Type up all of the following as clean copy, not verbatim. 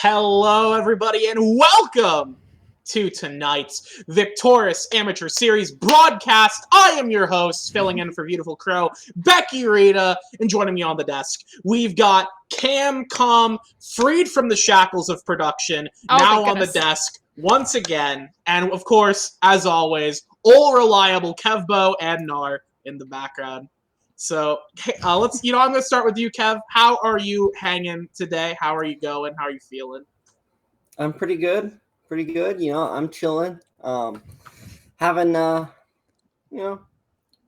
Hello, everybody, and welcome to tonight's Victoris Amateur Series broadcast. I am your host, filling in for Beautiful Crow, Becky Rita, and joining me on the desk, we've got Camcom, freed from the shackles of production, now on the desk once again, and of course, as always, all reliable Kevbo and Nar in the background. So I'm going to start with you, Kev. How are you hanging today? How are you going? How are you feeling? I'm pretty good. I'm chilling. Having,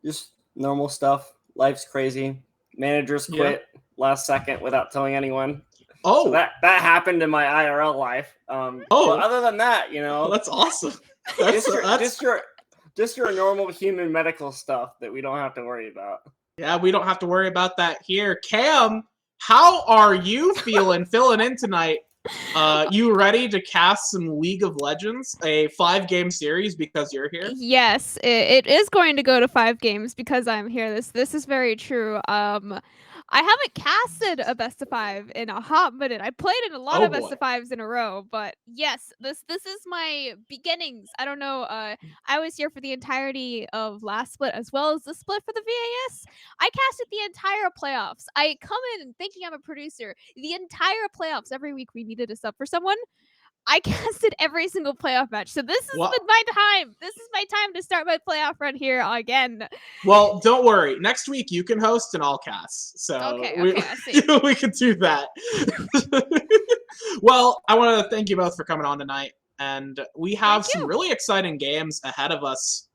just normal stuff. Life's crazy. Managers quit last second without telling anyone. Oh, so that happened in my IRL life. But other than that, that's awesome. Just your normal human medical stuff that we don't have to worry about. Yeah, we don't have to worry about that here. Cam, how are you filling in tonight? You ready to cast some League of Legends, a 5-game series because you're here? Yes, it is going to go to 5 games because I'm here. This is very true. I haven't casted a best of 5 in a hot minute. I played in a lot of best of 5s in a row, but yes, this is my beginnings. I don't know. I was here for the entirety of last split as well as the split for the VAS. I casted the entire playoffs. I come in thinking I'm a producer. The entire playoffs, every week we needed a sub for someone. I casted every single playoff match. So this has been my time. This is my time to start my playoff run here again. Well, don't worry. Next week you can host and I'll cast. So okay, I see. We can do that. Well, I want to thank you both for coming on tonight. And we have some really exciting games ahead of us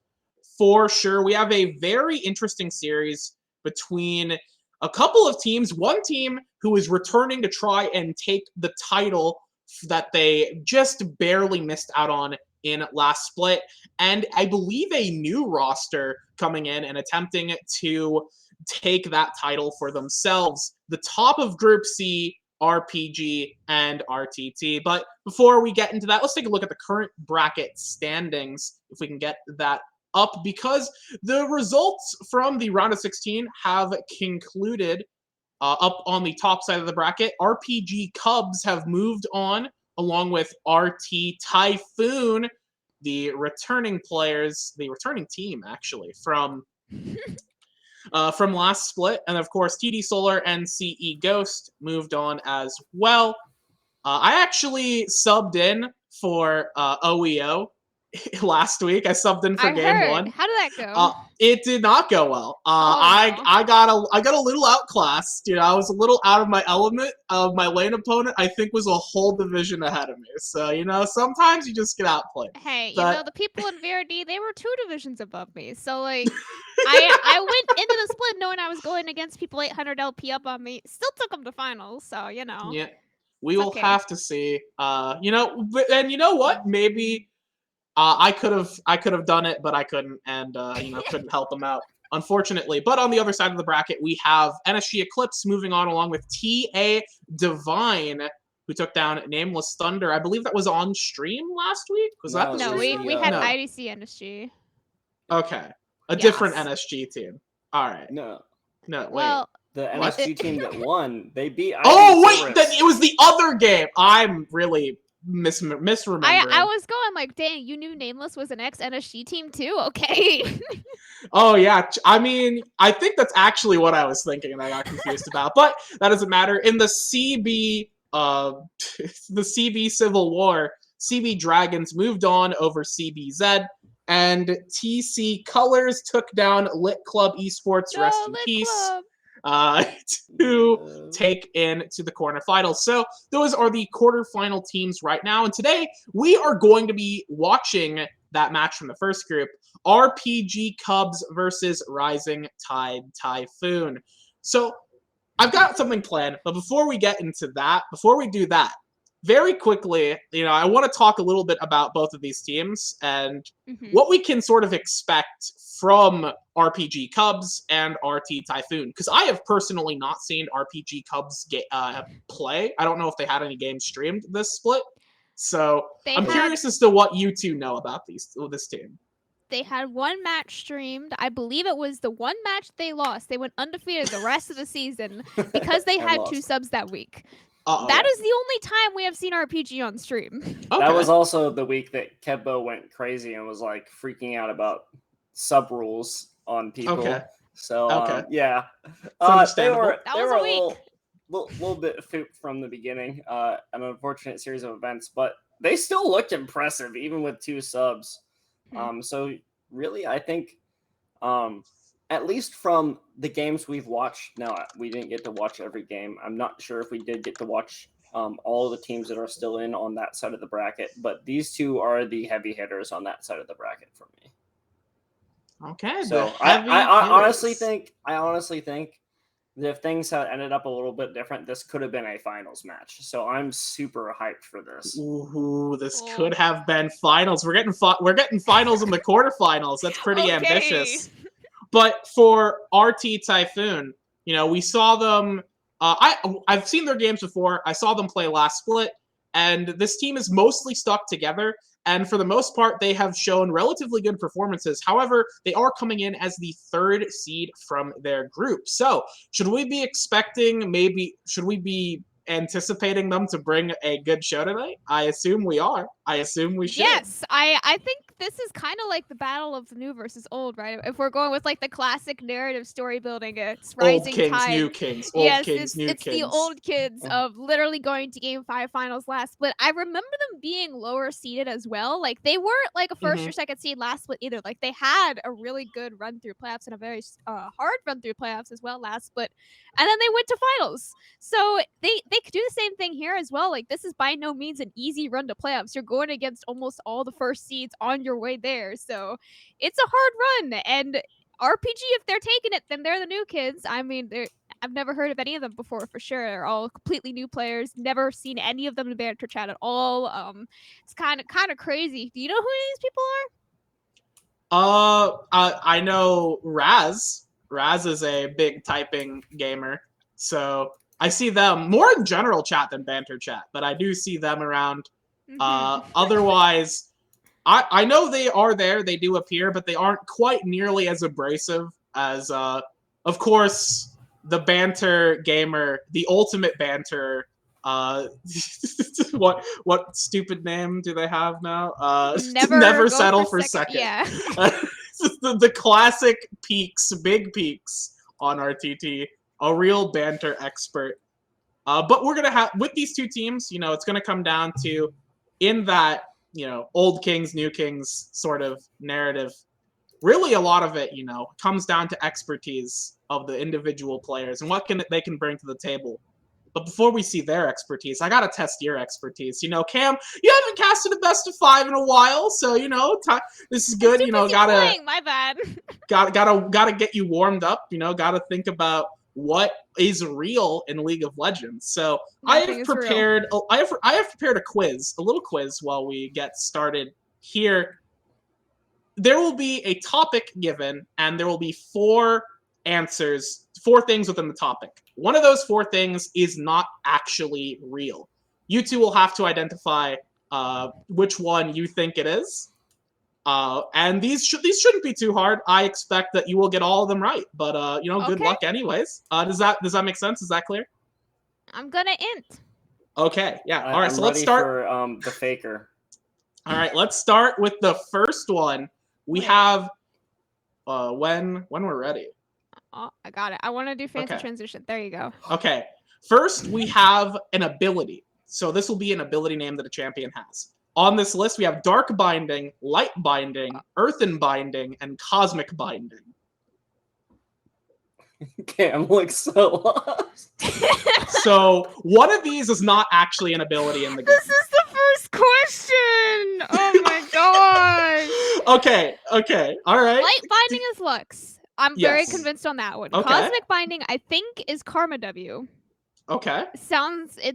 for sure. We have a very interesting series between a couple of teams. One team who is returning to try and take the title that they just barely missed out on in last split, and I believe a new roster coming in and attempting to take that title for themselves. The top of Group C, RPG and RTT. But before we get into that, let's take a look at the current bracket standings, if we can get that up, because the results from the round of 16 have concluded. Up on the top side of the bracket, RPG Cubs have moved on, along with RT Typhoon, the returning team, actually, from last split. And of course, TD Solar and CE Ghost moved on as well. I actually subbed in for OEO last week. I subbed in for game 1. How did that go? It did not go well. I got a little outclassed. I was a little out of my element. My lane opponent, I think, was a whole division ahead of me. So sometimes you just get outplayed. Hey, the people in VRD, they were 2 divisions above me. So like, I went into the split knowing I was going against people 800 LP up on me. Still took them to finals. So Yeah, we will have to see. And you know what? Maybe. I could have done it, but I couldn't, and couldn't help them out, unfortunately. But on the other side of the bracket, we have NSG Eclipse moving on along with TA Divine, who took down Nameless Thunder. I believe that was on stream last week. Was that the stream? We had IDC NSG. Okay, different NSG team. All right. No, wait. Well, the NSG team that won, they beat. Then it was the other game. I'm really misremembering. I was going like, dang, you knew Nameless was an ex-NSG team too? Okay. Oh, yeah. I mean, I think that's actually what I was thinking and I got confused about. But that doesn't matter. In the CB, the CB Civil War, CB Dragons moved on over CBZ, and TC Colors took down Lit Club Esports, rest in peace. Club. To take into the quarterfinals. So those are the quarterfinal teams right now. And today we are going to be watching that match from the first group, RPG Cubs versus Rising Tide Typhoon. So I've got something planned, but before we do that, very quickly, I want to talk a little bit about both of these teams and what we can sort of expect from RPG Cubs and RT Typhoon. Because I have personally not seen RPG Cubs play. I don't know if they had any games streamed this split. So I'm curious as to what you two know about this team. They had 1 match streamed. I believe it was the 1 match they lost. They went undefeated the rest of the season because they had 2 subs that week. That is the only time we have seen RPG on stream. Okay. That was also the week that Kebbo went crazy and was like freaking out about sub rules on people. Okay. So yeah, they were a little bit from the beginning. An unfortunate series of events, but they still looked impressive even with 2 subs. So really, I think, at least from the games we've watched. Now, we didn't get to watch every game. I'm not sure if we did get to watch all the teams that are still in on that side of the bracket, but these 2 are the heavy hitters on that side of the bracket for me. Okay, so I honestly think that if things had ended up a little bit different, this could have been a finals match. So I'm super hyped for this. Ooh, this could have been finals. We're getting finals in the quarterfinals. That's pretty ambitious. But for RT Typhoon, we saw them. I've seen their games before. I saw them play last split, and this team is mostly stuck together. And for the most part, they have shown relatively good performances. However, they are coming in as the 3rd seed from their group. So, should we be anticipating them to bring a good show tonight? I assume we are. I assume we should. Yes, I think this is kind of like the battle of the new versus old, right? If we're going with like the classic narrative story building, it's rising old kings, tide. new kings, old yes, kings, new it's kings. the old kids of literally going to Game 5 finals last split. I remember them being lower seeded as well. Like they weren't like a first or second seed last split either. Like they had a really good run through playoffs and a very hard run through playoffs as well last split, and then they went to finals. So they could do the same thing here as well. Like this is by no means an easy run to playoffs. You're going against almost all the first seeds on your way there. So it's a hard run. And RPG, if they're taking it, then they're the new kids. I mean, I've never heard of any of them before for sure. They're all completely new players. Never seen any of them in Banter Chat at all. It's kind of crazy. Do you know who these people are? I know Raz. Raz is a big typing gamer. So I see them more in general chat than Banter Chat, but I do see them around. Otherwise, I know they are there. They do appear, but they aren't quite nearly as abrasive as, of course, the banter gamer, the ultimate banter. What stupid name do they have now? Never settle for second. Yeah. The classic peaks, big peaks on RTT. A real banter expert. But we're gonna have with these 2 teams. It's gonna come down to in that old kings, new kings sort of narrative. Really, a lot of it, comes down to expertise of the individual players and what they can bring to the table. But before we see their expertise, I gotta test your expertise. Cam, you haven't casted a best of 5 in a while, so this is good. Playing, my bad. gotta get you warmed up. Gotta think about what is real in League of Legends. So I have prepared a quiz, a little quiz while we get started here. There will be a topic given, and there will be 4 answers, 4 things within the topic. One of those 4 things is not actually real. You 2 will have to identify which one you think it is. And these shouldn't be too hard. I expect that you will get all of them right, but good luck anyways. Does that make sense? Is that clear? I'm gonna int. Okay, yeah. All right, so let's start for the faker. All right, let's start with the first one. We have when we're ready. Oh, I got it. I want to do fancy transition. There you go. Okay. First, we have an ability. So this will be an ability name that a champion has. On this list, we have Dark Binding, Light Binding, Earthen Binding, and Cosmic Binding. Okay, I'm like so lost. So one of these is not actually an ability in the game. This is the first question. Oh my gosh. Okay. All right. Light Binding is Lux. I'm very convinced on that one. Okay. Cosmic Binding, I think, is Karma W. Okay. It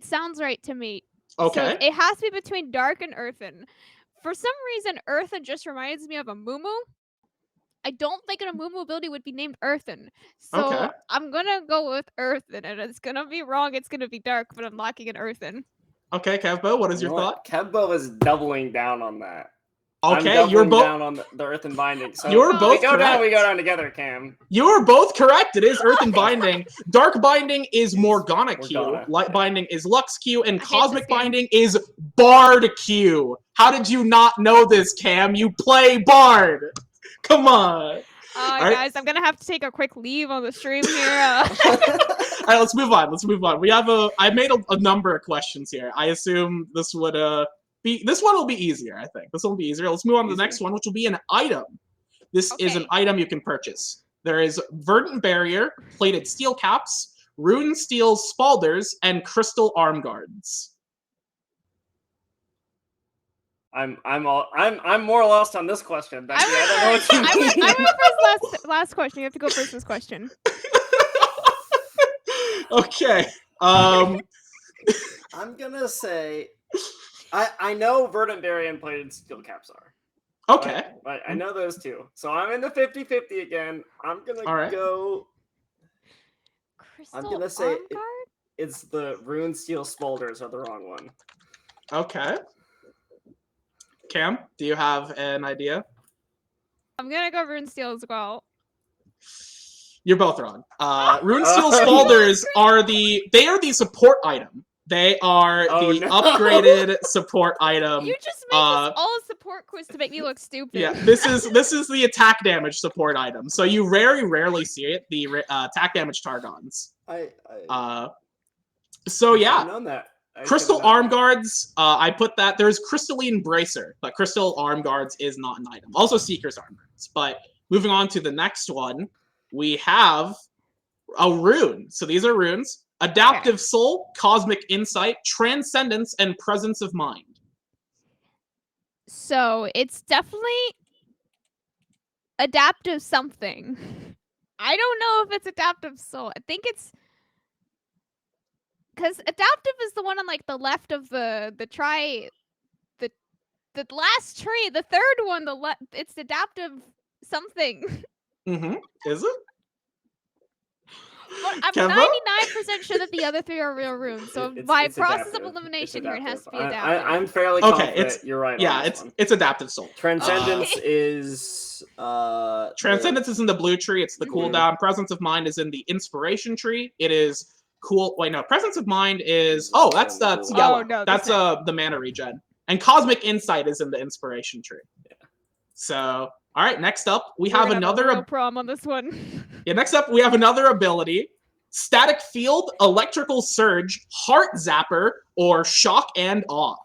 sounds right to me. Okay. So it has to be between Dark and Earthen. For some reason, Earthen just reminds me of a Mumu. I don't think a Mumu ability would be named Earthen. So I'm going to go with Earthen, and it's going to be wrong. It's going to be Dark, but I'm locking in Earthen. Okay, Kevbo, what is your thought? Kevbo is doubling down on that. Okay, you're both down on the Earth and Binding. So you're both we go correct. down together, Cam. You are both correct. It is Earth and Binding. Dark Binding is Morgana Q. Morgana. Light Binding is Lux Q. And I hate Cosmic this game. Binding is Bard Q. How did you not know this, Cam? You play Bard. Come on. Guys, right. I'm gonna have to take a quick leave on the stream here. All right, let's move on. We have I made a number of questions here. I assume this would this one will be easier, I think. This one will be easier. Let's move on to the next one, which will be an item. This is an item you can purchase. There is Verdant Barrier, Plated Steel Caps, Rune Steel Spalders, and Crystal Arm Guards. I'm more lost on this question. Becky. I don't know what you mean. I went first last question. You have to go first this question. Okay. I'm gonna say I know Verdant Barrier and Plated Steel Caps are. Okay. But I know those two. So I'm in the 50-50 again. I'm gonna go. Crystal I'm gonna say Guard? it's the Rune Steel Spalders are the wrong one. Okay. Cam, do you have an idea? I'm gonna go Rune Steel as well. You're both wrong. Rune Steel Spalders are the support item. They are upgraded support item. You just made this all a support quiz to make me look stupid. Yeah, this is the attack damage support item. So you very rarely see it. The attack damage Targons. So yeah. Known that. Crystal Arm Guards, I put that. There's Crystalline Bracer, but Crystal Arm Guards is not an item. Also Seeker's Arm Guards. But moving on to the next one, we have a rune. So these are runes. Adaptive Soul, Cosmic Insight, Transcendence, and Presence of Mind. So it's definitely adaptive something. I don't know if it's Adaptive Soul. I think it's... Because adaptive is the one on like the left of the last tree. The third one, it's adaptive something. Mm-hmm. Is it? But I'm 99% sure that the other three are real runes. So by process of elimination here, it has to be adaptive. I'm fairly confident you're right. Yeah, it's Adaptive Soul. Transcendence is Transcendence is in the blue tree. It's the cooldown. Presence of Mind is in the inspiration tree. It is cool. Wait, no. Presence of Mind is that's yellow. Oh, no, that's the mana regen. And Cosmic Insight is in the inspiration tree. Yeah. So, all right. Next up, we have another a prom on this one. Yeah. Next up, we have another ability: Static Field, Electrical Surge, Heart Zapper, or Shock and Awe.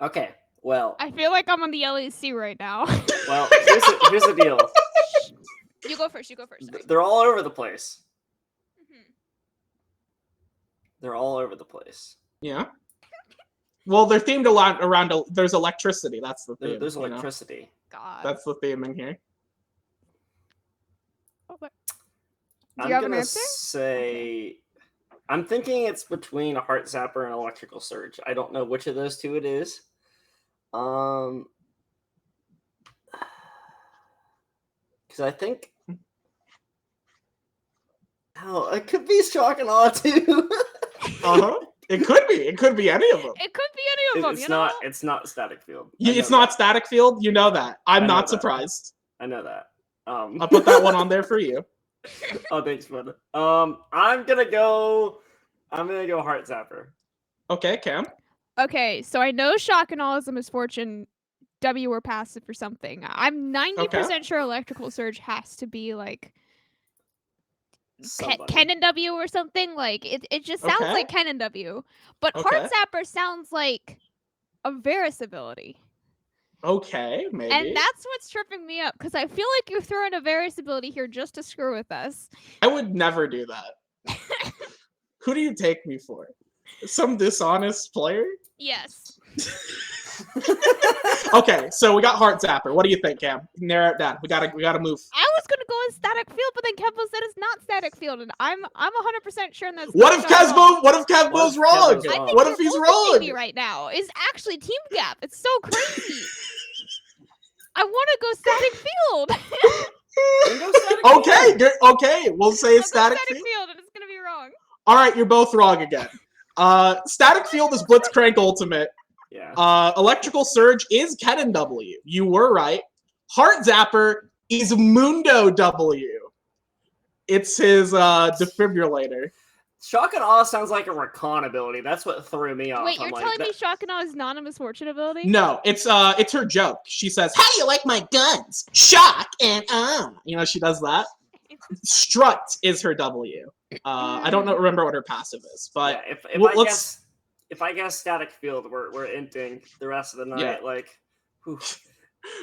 Okay. Well, I feel like I'm on the LEC right now. Well, here's the deal. You go first. They're all over the place. They're all over the place. Yeah. Well, they're themed a lot around. There's electricity. That's the theme. There's electricity. God. That's the theme in here. Do you have an answer? Say, I'm thinking it's between a Heart Zapper and Electrical Surge. I don't know which of those two it is. Because I think. Oh, it could be Shock and Awe too. It could be. It could be any of them. It could be any of them. It's not Static Field. It's not Static Field. You know that. I'm not surprised. I know that. I'll put that one on there for you. Oh, thanks, brother. I'm gonna go Heart Zapper. Okay, Cam. Okay, so I know Shock and Awe is a misfortune. W or passive or something. I'm 90% sure Electrical Surge has to be like Ken and W or something. Like it just sounds like Ken and W. But Heart Zapper sounds like a Varus ability. Okay, maybe. And that's what's tripping me up, because I feel like you're throwing a Varus ability here just to screw with us. I would never do that. Who do you take me for? Some dishonest player? Yes. Okay, so we got Heart Zapper. What do you think, Cam? Narrow it down. We gotta move. I was gonna go in Static Field, but then Kempo said it's not Static Field, and I'm 100% sure that's. What if Kempo's wrong? What if he's wrong? Me right now is actually Team Gap. It's so crazy. I want to go Static Field. Okay, good. Okay, we'll say Static Field, and it's gonna be wrong. All right, you're both wrong again. Static Field is Blitzcrank Ultimate. Yeah. Electrical Surge is Kennen W. You were right. Heart Zapper is Mundo W. It's his defibrillator. Shock and Awe sounds like a recon ability. That's what threw me off. Wait, you're telling me Shock and Awe is not a misfortune ability? No, it's her joke. She says, "How do you like my guns? Shock and awe." You know, she does that. Strut is her W. I don't remember what her passive is, but yeah, if I guess Static Field, we're inting the rest of the night. Yeah. Like,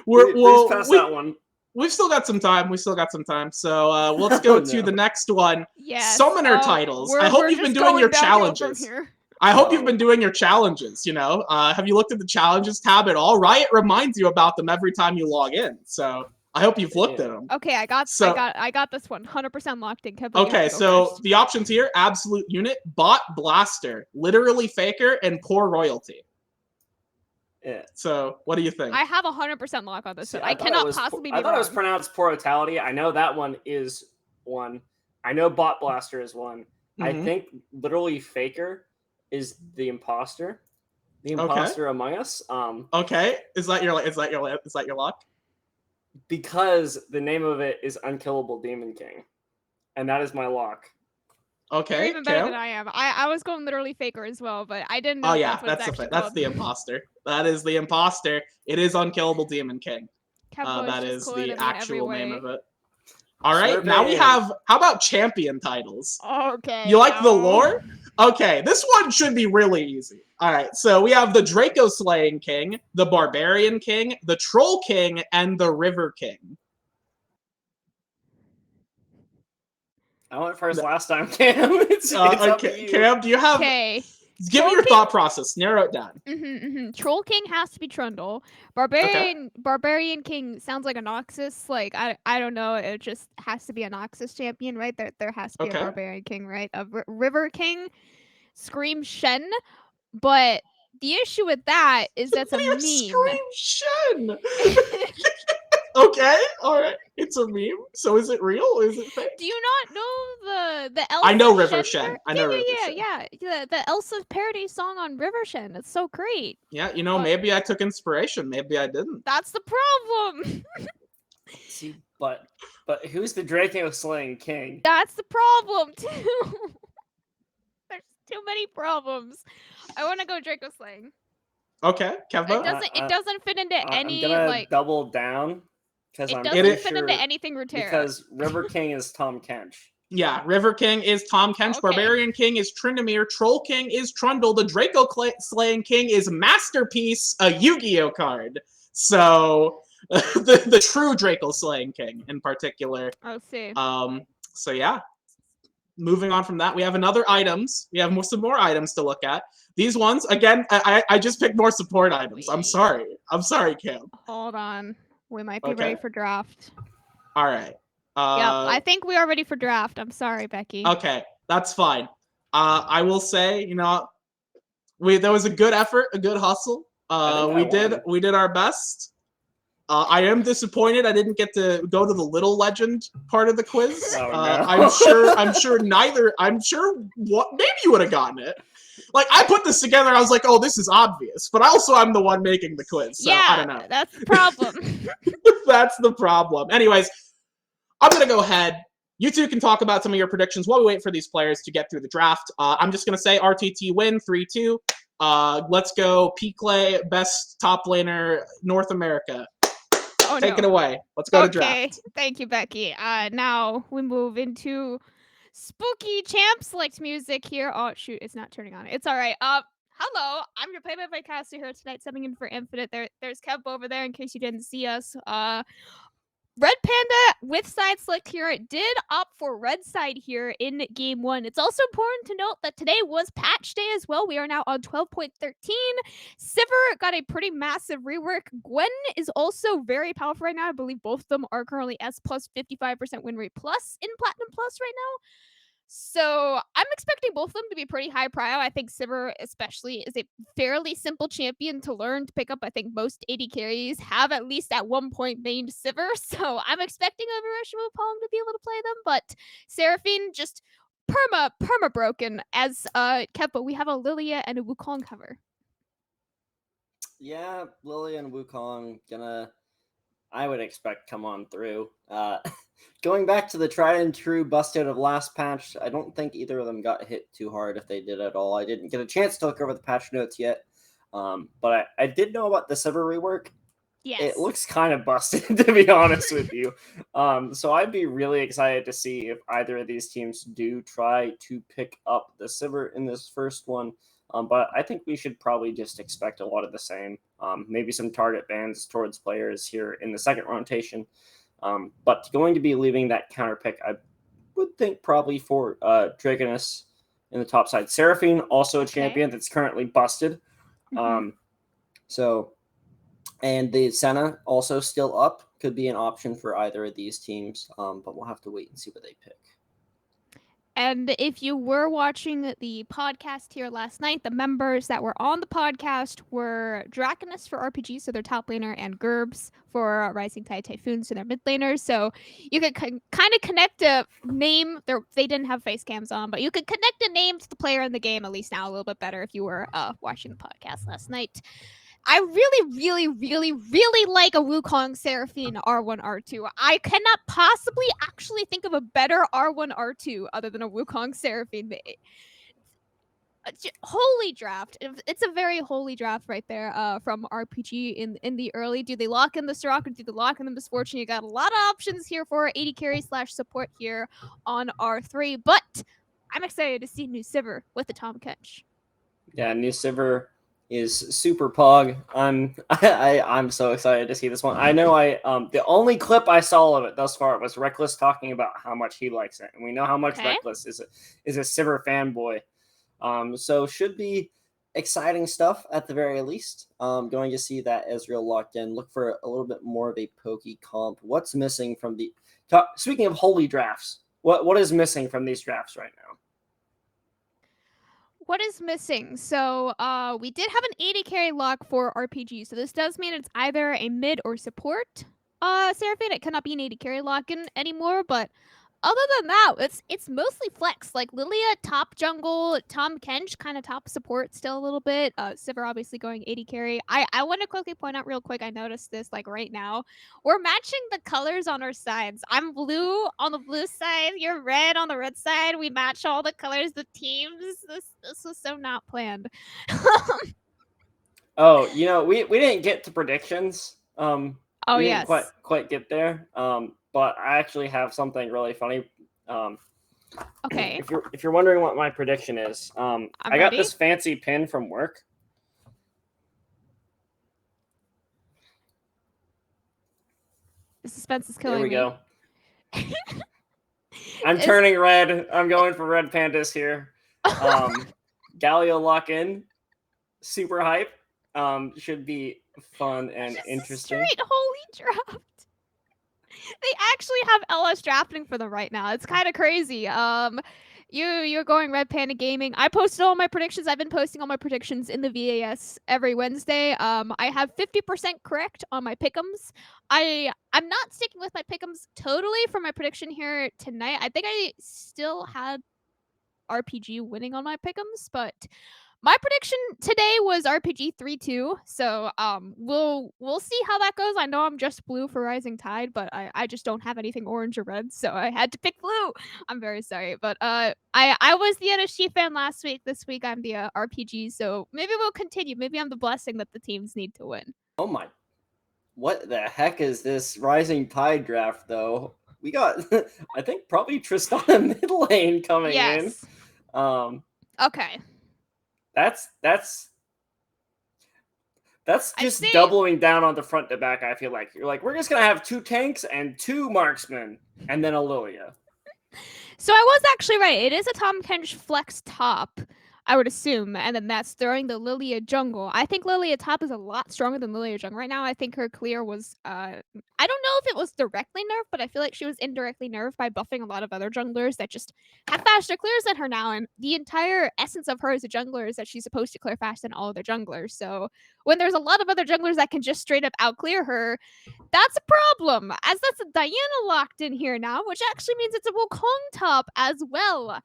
we'll pass that one. We've still got some time. So let's go to the next one. Yes. Summoner titles. I hope you've been doing your challenges. I hope you've been doing your challenges, you know. Have you looked at the challenges tab at all? Riot reminds you about them every time you log in. So I hope you've looked at them. Okay, I got this one. 100% locked in. Okay, so the options here: Absolute Unit, Bot Blaster, Literally Faker, and Poor Royalty. Yeah. So, what do you think? I have 100% lock on this one. I cannot possibly be wrong. I thought it was pronounced Porotality. I know that one is one. I know Bot Blaster is one. Mm-hmm. I think Literally Faker is the imposter. The imposter among us. Okay. Is that your lock? Because the name of it is Unkillable Demon King. And that is my lock. Okay. You're even better than I am. I was going Literally Faker as well, but I didn't know. Oh yeah, that's the imposter. That is the imposter. It is Unkillable Demon King. That is the actual name of it. All right, now we have. How about champion titles? Okay. You like the lore? Okay, this one should be really easy. All right, so we have the Draco Slaying King, the Barbarian King, the Troll King, and the River King. I went first last time, Cam. It's okay, Cam, do you have? Okay. Give me your thought process. Narrow it down. Troll King has to be Trundle. Barbarian King sounds like a Noxus. Like I don't know. It just has to be a Noxus champion, right? There has to be a Barbarian King, right? A River King, Scream Shen. But the issue with that is that's a meme. Scream Shen. Okay, all right. It's a meme. So is it real or is it fake? Do you not know the Elsa? I know River Shen. I know River Shen. Yeah. The Elsa parody song on River Shen. It's so great. Yeah, you know, maybe I took inspiration. Maybe I didn't. That's the problem. See, but who's the Draco Slaying King? That's the problem too. There's too many problems. I want to go Draco Slaying. Okay, Kevin. It doesn't fit into any I'm gonna double down. It doesn't fit into anything Ruterra. Because River King is Tom Kench. Yeah, River King is Tom Kench. Okay. Barbarian King is Tryndamere. Troll King is Trundle. The Draco Slaying King is Masterpiece, a Yu-Gi-Oh card. So, the true Draco Slaying King in particular. I'll see. So yeah. Moving on from that, we have items. We have some more items to look at. These ones, again, I just picked more support items. I'm sorry, Cam. Hold on. We might be ready for draft. All right. I think we are ready for draft. I'm sorry, Becky. Okay, that's fine. I will say, you know, there was a good effort, a good hustle. We did our best. I am disappointed I didn't get to go to the Little Legend part of the quiz. Oh, no. I'm sure maybe you would have gotten it. Like, I put this together, I was like, oh, this is obvious. But also, I'm the one making the quiz, so I don't know. That's the problem. That's the problem. Anyways, I'm going to go ahead. You two can talk about some of your predictions while we wait for these players to get through the draft. I'm just going to say RTT win 3-2. Let's go P-Clay, best top laner, North America. Take it away. Let's go to draft. Okay, thank you, Becky. Now we move into spooky champ select music here. Oh shoot, it's not turning on. It's all right. Hello, I'm your play-by-play caster here tonight, subbing in for Infinite. There's Kev over there in case you didn't see us. Red Panda with side select here did opt for red side here in game 1. It's also important to note that today was patch day as well. We are now on 12.13. Sivir got a pretty massive rework. Gwen is also very powerful right now. I believe both of them are currently S plus 55% win rate plus in Platinum Plus right now. So I'm expecting both of them to be pretty high prio. I think Sivir especially is a fairly simple champion to learn to pick up. I think most AD carries have at least at one point mained Sivir. So I'm expecting Overrush Pong to be able to play them. But Seraphine just perma broken as Kepa. We have a Lilia and a Wukong cover. Yeah, Lily and Wukong gonna, I would expect, come on through. Going back to the tried and true bust out of last patch, I don't think either of them got hit too hard if they did at all. I didn't get a chance to look over the patch notes yet, but I did know about the Sivir rework. Yes. It looks kind of busted, to be honest with you. So I'd be really excited to see if either of these teams do try to pick up the Sivir in this first one. But I think we should probably just expect a lot of the same. Maybe some target bans towards players here in the second rotation. But going to be leaving that counter pick, I would think probably for Dragonus in the top side. Seraphine, also a champion that's currently busted. And the Senna also still up. Could be an option for either of these teams, but we'll have to wait and see what they pick. And if you were watching the podcast here last night, the members that were on the podcast were Draconus for RPG, so their top laner, and Gerbs for Rising Tide Typhoon, so their mid laners. So you could kind of connect a name. They didn't have face cams on, but you could connect a name to the player in the game, at least now a little bit better if you were watching the podcast last night. I really, really, really, really like a Wukong Seraphine R1, R2. I cannot possibly actually think of a better R1, R2 other than a Wukong Seraphine. Holy draft. It's a very holy draft right there from RPG in the early. Do they lock in the Sirach or do they lock in the Misfortune? You got a lot of options here for 80 carry / support here on R3, but I'm excited to see new Sivir with the Tom Kench. Yeah, new Sivir is super pog. I'm so excited to see this one. I know the only clip I saw of it thus far was Reckless talking about how much he likes it, and we know how much Reckless is a Sivir fanboy. So should be exciting stuff at the very least. Going to see that Ezreal locked in. Look for a little bit more of a pokey comp. What's missing from the speaking of holy drafts? What is missing from these drafts right now? What is missing? So we did have an 80 carry lock for RPG. So this does mean it's either a mid or support Seraphine. It cannot be an 80 carry lock in anymore, but other than that, it's mostly flex. Like Lilia top jungle, Tom Kench kind of top support still a little bit. Sivir obviously going 80 carry. I want to quickly point out real quick. I noticed this like right now. We're matching the colors on our sides. I'm blue on the blue side. You're red on the red side. We match all the colors, the teams. This was so not planned. Oh, we didn't get to predictions. Oh, we yes. didn't quite get there. But I actually have something really funny. Okay. If you're wondering what my prediction is, I got this fancy pin from work. The suspense is killing me. Here we go. I'm turning red. I'm going for red pandas here. Galio lock in. Super hype. Should be fun and interesting. Straight holy draft. They actually have LS drafting for them right now. It's kind of crazy. You're going Red Panda Gaming. I posted all my predictions. I've been posting all my predictions in the VAS every Wednesday. I have 50% correct on my pick'ems. I'm not sticking with my pick'ems totally for my prediction here tonight. I think I still had RPG winning on my pick'ems, but my prediction today was RPG 3-2. So we'll see how that goes. I know I'm just blue for Rising Tide, but I just don't have anything orange or red, so I had to pick blue. I'm very sorry, but I was the NSG fan last week. This week I'm the RPG, so maybe we'll continue. Maybe I'm the blessing that the teams need to win. Oh my! What the heck is this Rising Tide draft though? We got I think probably Tristana mid lane coming in. Okay. That's just doubling down on the front to back. I feel like you're like, we're just gonna have 2 tanks and 2 marksmen and then a Lilia. So I was actually right. It is a Tom Kench flex top, I would assume, and then that's throwing the Lilia jungle. I think Lilia top is a lot stronger than Lilia jungle right now. I think her clear was I don't know if it was directly nerfed, but I feel like she was indirectly nerfed by buffing a lot of other junglers that just have faster clears than her now. And the entire essence of her as a jungler is that she's supposed to clear faster than all other junglers. So when there's a lot of other junglers that can just straight up outclear her, that's a problem. As that's a Diana locked in here now, which actually means it's a Wukong top as well.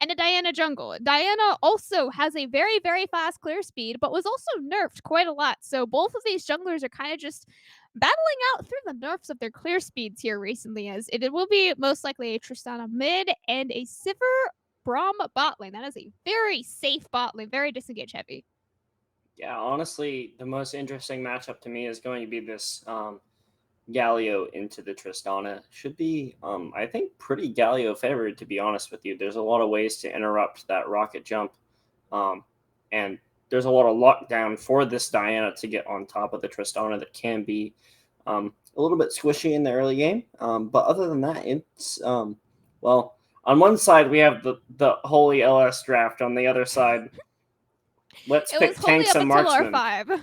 and a Diana jungle. Diana also has a very, very fast clear speed, but was also nerfed quite a lot. So both of these junglers are kind of just battling out through the nerfs of their clear speeds here recently, as it will be most likely a Tristana mid and a Sivir Braum bot lane. That is a very safe bot lane, very disengage heavy. Yeah, honestly, the most interesting matchup to me is going to be this Galio into the Tristana. Should be, I think, pretty Galio favored, to be honest with you. There's a lot of ways to interrupt that rocket jump, and there's a lot of lockdown for this Diana to get on top of the Tristana that can be a little bit squishy in the early game. But other than that, it's, well, on one side we have the holy LS draft. On the other side, let's pick tanks and marksmen. R5.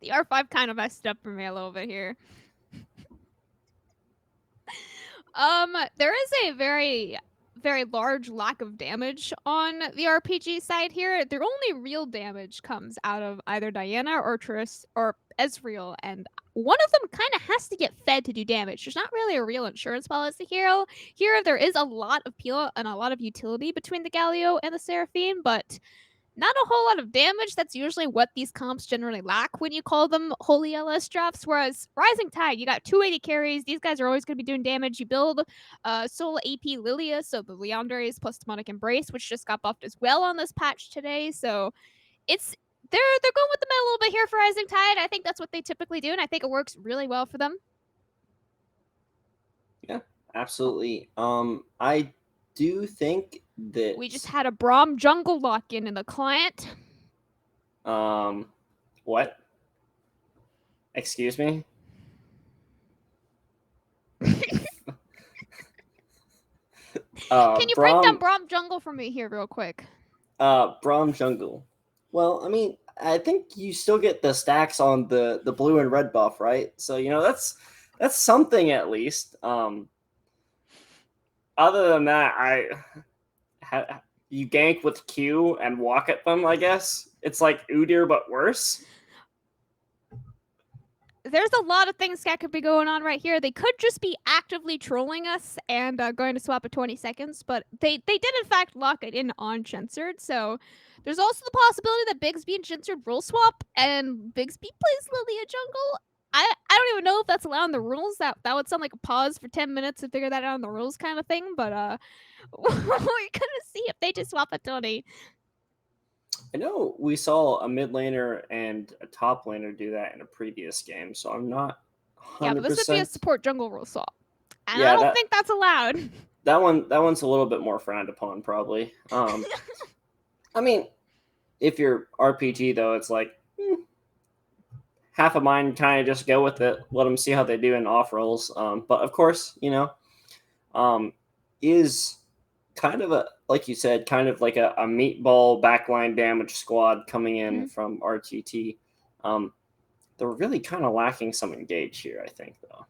The R5 kind of messed up for me a little bit here. There is a very, very large lack of damage on the RPG side here. Their only real damage comes out of either Diana or Triss or Ezreal, and one of them kind of has to get fed to do damage. There's not really a real insurance policy hero. Here, there is a lot of peel and a lot of utility between the Galio and the Seraphine, but not a whole lot of damage. That's usually what these comps generally lack when you call them holy LS drafts. Whereas Rising Tide, you got 280 carries. These guys are always going to be doing damage. You build Soul AP Lilia, so the Leandres plus Demonic Embrace, which just got buffed as well on this patch today. So it's they're going with the meta a little bit here for Rising Tide. I think that's what they typically do, and I think it works really well for them. Yeah, absolutely. I do think that we just had a Braum jungle lock-in in the client. What? Excuse me? Can you break down Braum jungle for me here real quick? Braum jungle. Well, I mean, I think you still get the stacks on the blue and red buff, right? So, you know, that's something at least. Other than that, you gank with Q and walk at them, I guess. It's like Udyr, but worse. There's a lot of things that could be going on right here. They could just be actively trolling us and going to swap at 20 seconds, but they did in fact lock it in on Censored, so there's also the possibility that Bigsby and Censored role swap, and Bigsby plays Lilia jungle. I don't even know if that's allowed in the rules. That would sound like a pause for 10 minutes to figure that out in the rules kind of thing, but we're gonna see if they just swap at 20. I know we saw a mid laner and a top laner do that in a previous game, so I'm not 100%. Yeah, but this would be a support jungle rule swap, and yeah, I don't think that's allowed. That one's a little bit more frowned upon, probably. I mean, if you're RPG though, it's like half of mine kind of just go with it, let them see how they do in off rolls. But of course, you know, is kind of like you said, kind of like a meatball backline damage squad coming in from RTT. They're really kind of lacking some engage here, I think, though.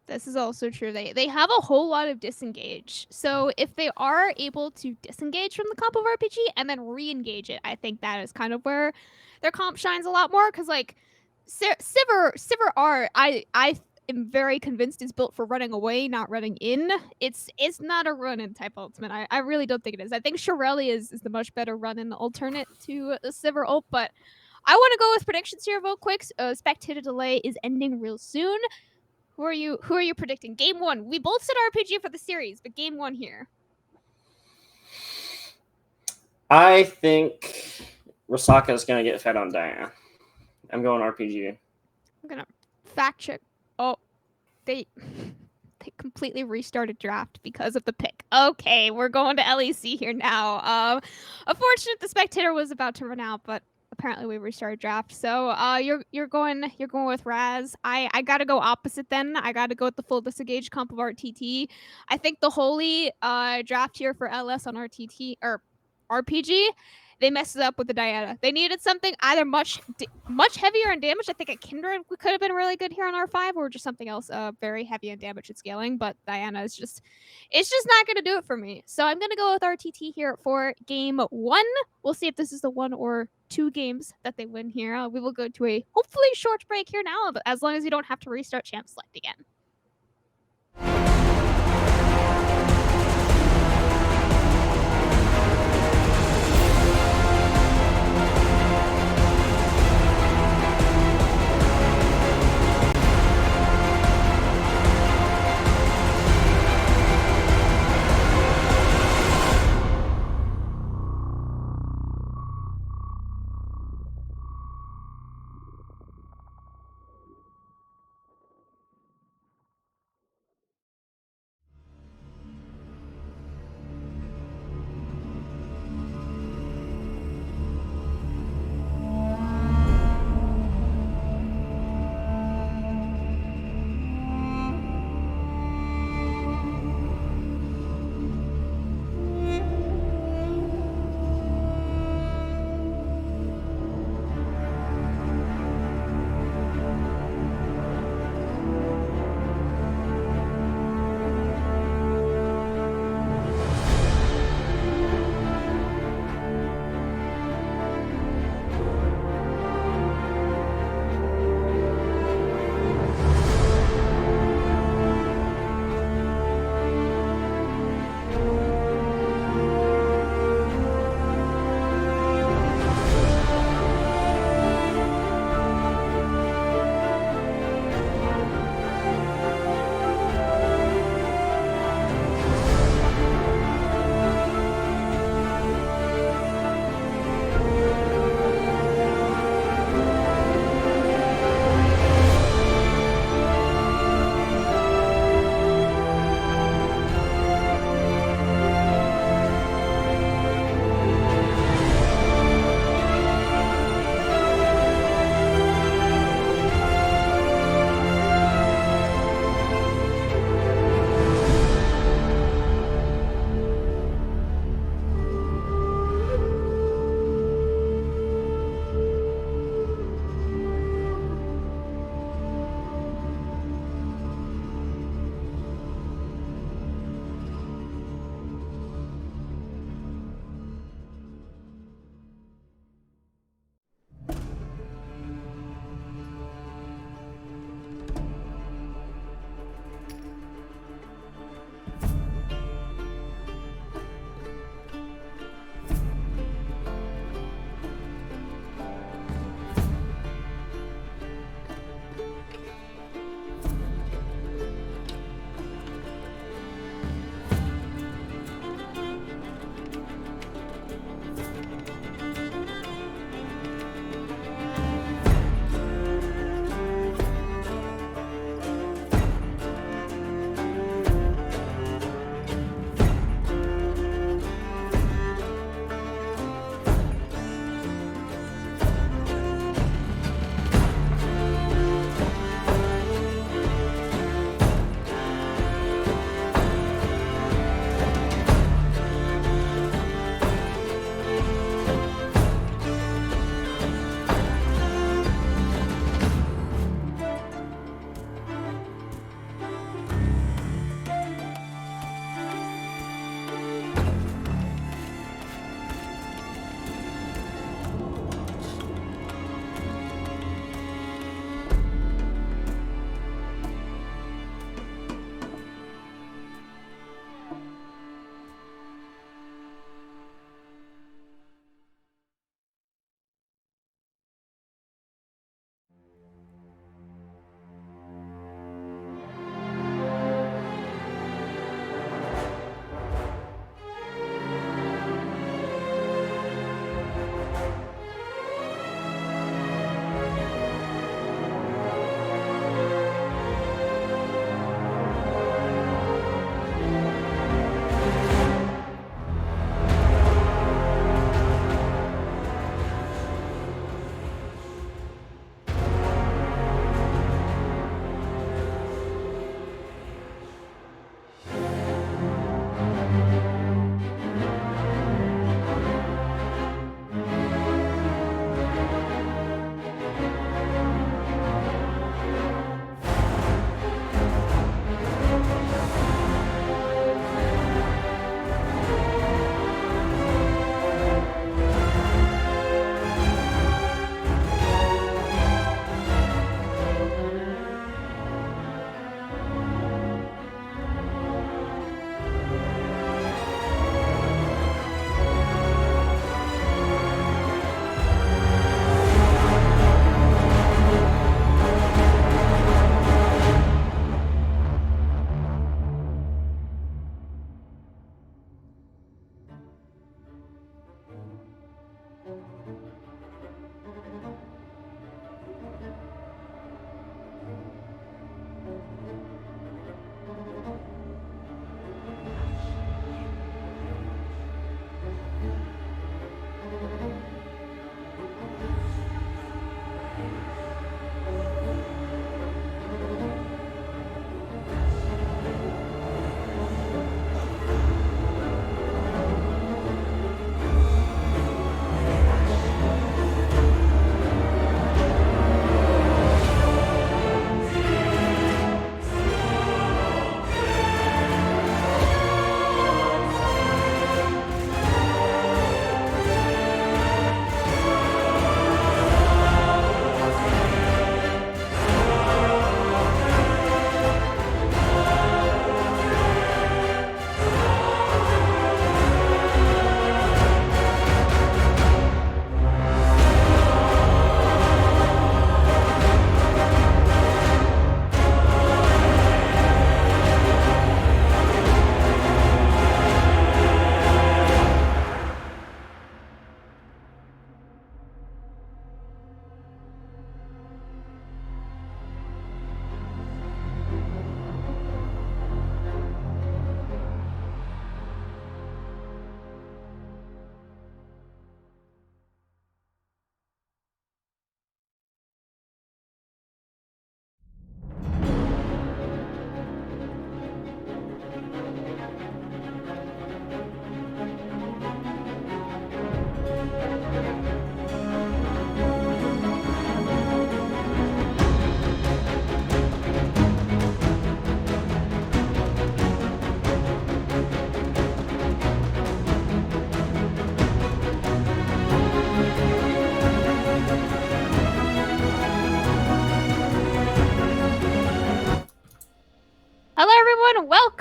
This is also true. They have a whole lot of disengage. So if they are able to disengage from the comp of RPG and then re-engage it, I think that is kind of where their comp shines a lot more. Because like Sivir R, I am very convinced is built for running away, not running in. It's not a run-in type ultimate. I really don't think it is. I think Shirelli is the much better run-in alternate to the Sivir ult, but I want to go with predictions here real quick. Spectator delay is ending real soon. Who are you predicting? Game 1. We both said RPG for the series, but game 1 here. I think Rosaka is going to get fed on Diana. I'm going RPG. I'm going to fact check. Oh, they completely restarted draft because of the pick. Okay, we're going to LEC here now. Unfortunate the Spectator was about to run out, but apparently we restarted draft. So you're going with Raz. I gotta go opposite then. I gotta go with the full disengage comp of RTT. I think the holy draft here for LS on RTT or RPG, they messed it up with the Diana. They needed something either much heavier in damage. I think a Kindred could have been really good here on R5, or just something else very heavy in damage and scaling. But Diana is just not going to do it for me. So I'm going to go with RTT here for game 1. We'll see if this is the 1 or 2 games that they win here. We will go to a hopefully short break here now, but as long as you don't have to restart champ select again.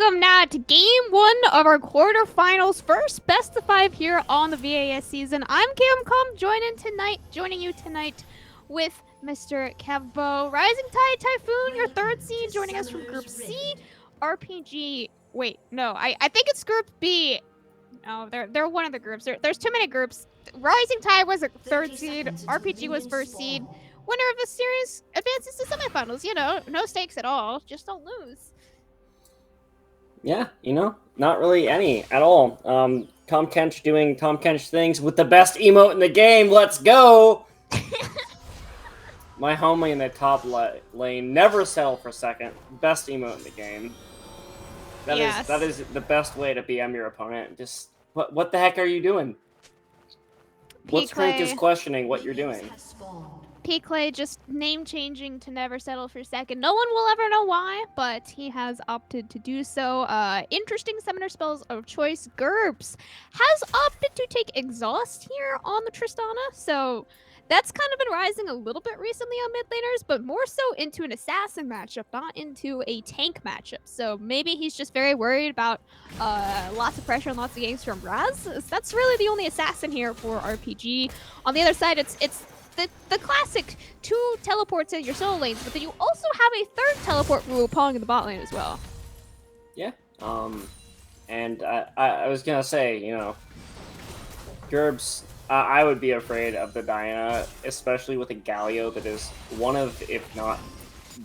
welcome now to Game 1 of our quarterfinals, first best of 5 here on the VAS season. I'm Camcom, joining you tonight with Mr. Kevbo, Rising Tide Typhoon, your 3rd seed, joining us from Group C, RPG. Wait, no, I think it's Group B. No, they're one of the groups. There's too many groups. Rising Tide was a 3rd seed, RPG was 1st seed. Winner of the series advances to semifinals. You know, no stakes at all. Just don't lose. Yeah, not really any at all. Tom Kench doing Tom Kench things with the best emote in the game. Let's go! My homie in the top lane, never settle for second. Best emote in the game. That is the best way to BM your opponent. Just what the heck are you doing? What's Crank is questioning what you're doing. P-Clay just name-changing to never settle for second. No one will ever know why, but he has opted to do so. Interesting summoner spells of choice. GURPS has opted to take Exhaust here on the Tristana, so that's kind of been rising a little bit recently on mid laners, but more so into an assassin matchup, not into a tank matchup. So maybe he's just very worried about lots of pressure and lots of games from Raz. That's really the only assassin here for RPG. On the other side, it's the classic 2 teleports in your solo lanes, but then you also have a 3rd teleport for Wukong in the bot lane as well. Yeah. And I was gonna say, GURPS, I would be afraid of the Diana, especially with a Galio that is one of, if not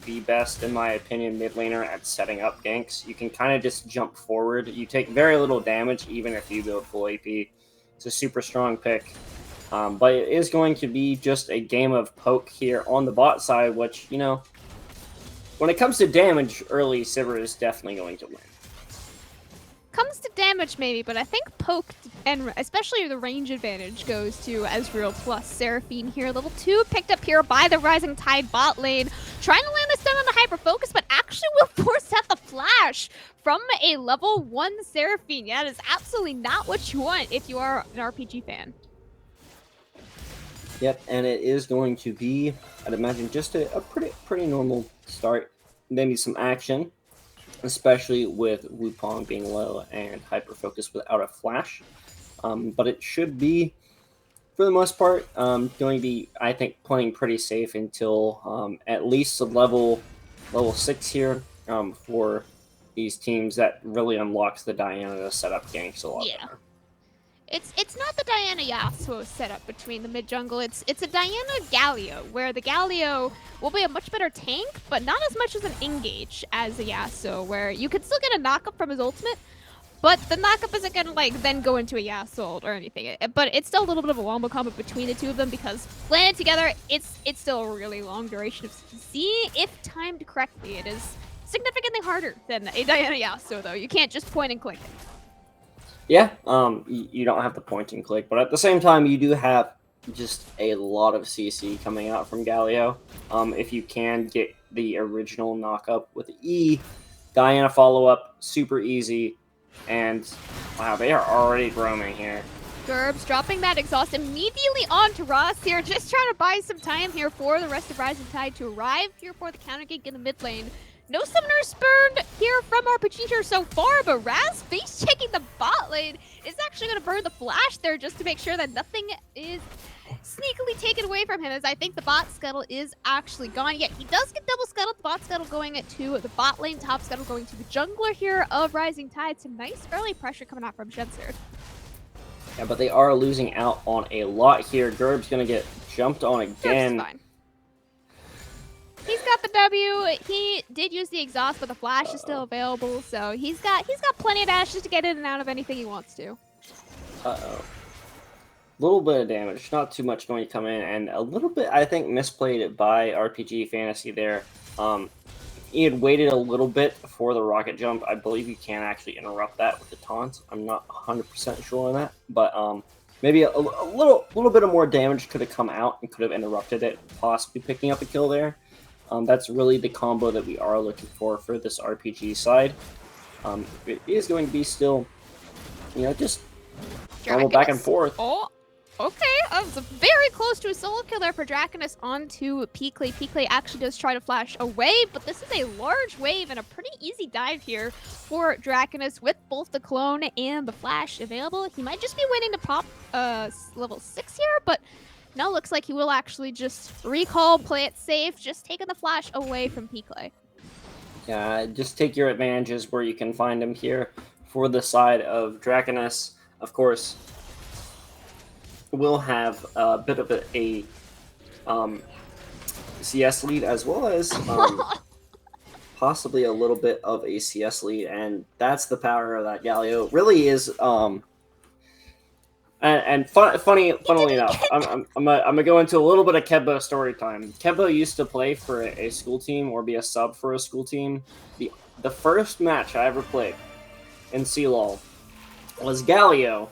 the best, in my opinion, mid laner at setting up ganks. You can kind of just jump forward. You take very little damage, even if you go full AP. It's a super strong pick. But it is going to be just a game of poke here on the bot side, which, when it comes to damage, early Sivir is definitely going to win. Comes to damage maybe, but I think poke and especially the range advantage goes to Ezreal plus Seraphine here. Level 2 picked up here by the Rising Tide bot lane. Trying to land the stun on the hyper focus, but actually will force out the flash from a level 1 Seraphine. Yeah, that is absolutely not what you want if you are an RPG fan. Yep, and it is going to be, I'd imagine, just a pretty normal start. Maybe some action, especially with Wukong being low and hyper-focused without a flash. But it should be, for the most part, going to be, I think, playing pretty safe until at least level 6 here for these teams. That really unlocks the Diana to set up ganks a lot better. It's not the Diana Yasuo setup between the mid jungle. It's a Diana Galio, where the Galio will be a much better tank, but not as much as an engage as a Yasuo, where you could still get a knockup from his ultimate, but the knockup isn't gonna then go into a Yasuo ult or anything. But it's still a little bit of a wombo combo between the two of them because landed together, it's still a really long duration of CC. If timed correctly, it is significantly harder than a Diana Yasuo, though. You can't just point and click it. Yeah, you don't have the point and click, but at the same time, you do have just a lot of CC coming out from Galio. If you can get the original knockup with the E, Diana follow-up, super easy, and wow, they are already roaming here. GURPS dropping that exhaust immediately onto Ross here, just trying to buy some time here for the rest of Rising Tide to arrive here for the counter gank in the mid lane. No summoners spurned here from RPG here so far, but Raz face checking the bot lane is actually going to burn the flash there just to make sure that nothing is sneakily taken away from him, as I think the bot scuttle is actually gone. Yet he does get double scuttled, the bot scuttle going to the bot lane, top scuttle going to the jungler here of Rising Tide. Some nice early pressure coming out from Shenser. Yeah, but they are losing out on a lot here. GURPS going to get jumped on again. Fine. He's got the W. He did use the exhaust, but the flash is still available, so he's got plenty of dashes to get in and out of anything he wants to. Little bit of damage, not too much going to come in, and a little bit, I think, misplayed by RPG Fantasy there. He had waited a little bit for the rocket jump. I believe you can actually interrupt that with the taunts. I'm not 100% sure on that, but maybe a little bit of more damage could have come out and could have interrupted it, possibly picking up a kill there. That's really the combo that we are looking for this RPG side. It is going to be still, just normal back and forth. Oh, Okay, it's very close to a solo kill there for Draconus onto Peakley. Peakley actually does try to flash away, but this is a large wave and a pretty easy dive here for Draconus with both the clone and the flash available. He might just be waiting to pop level 6 here, but no, looks like he will actually just recall, play it safe, just taking the flash away from Peakley. Yeah, just take your advantages where you can find them here for the side of Draconus. Of course, will have a bit of a CS lead as well as possibly a little bit of a CS lead, and that's the power of that Galio. It really is. Funnily enough, I'm gonna go into a little bit of Kebo story time. Kebo used to play for a school team or be a sub for a school team. The first match I ever played in CLOL was Galio,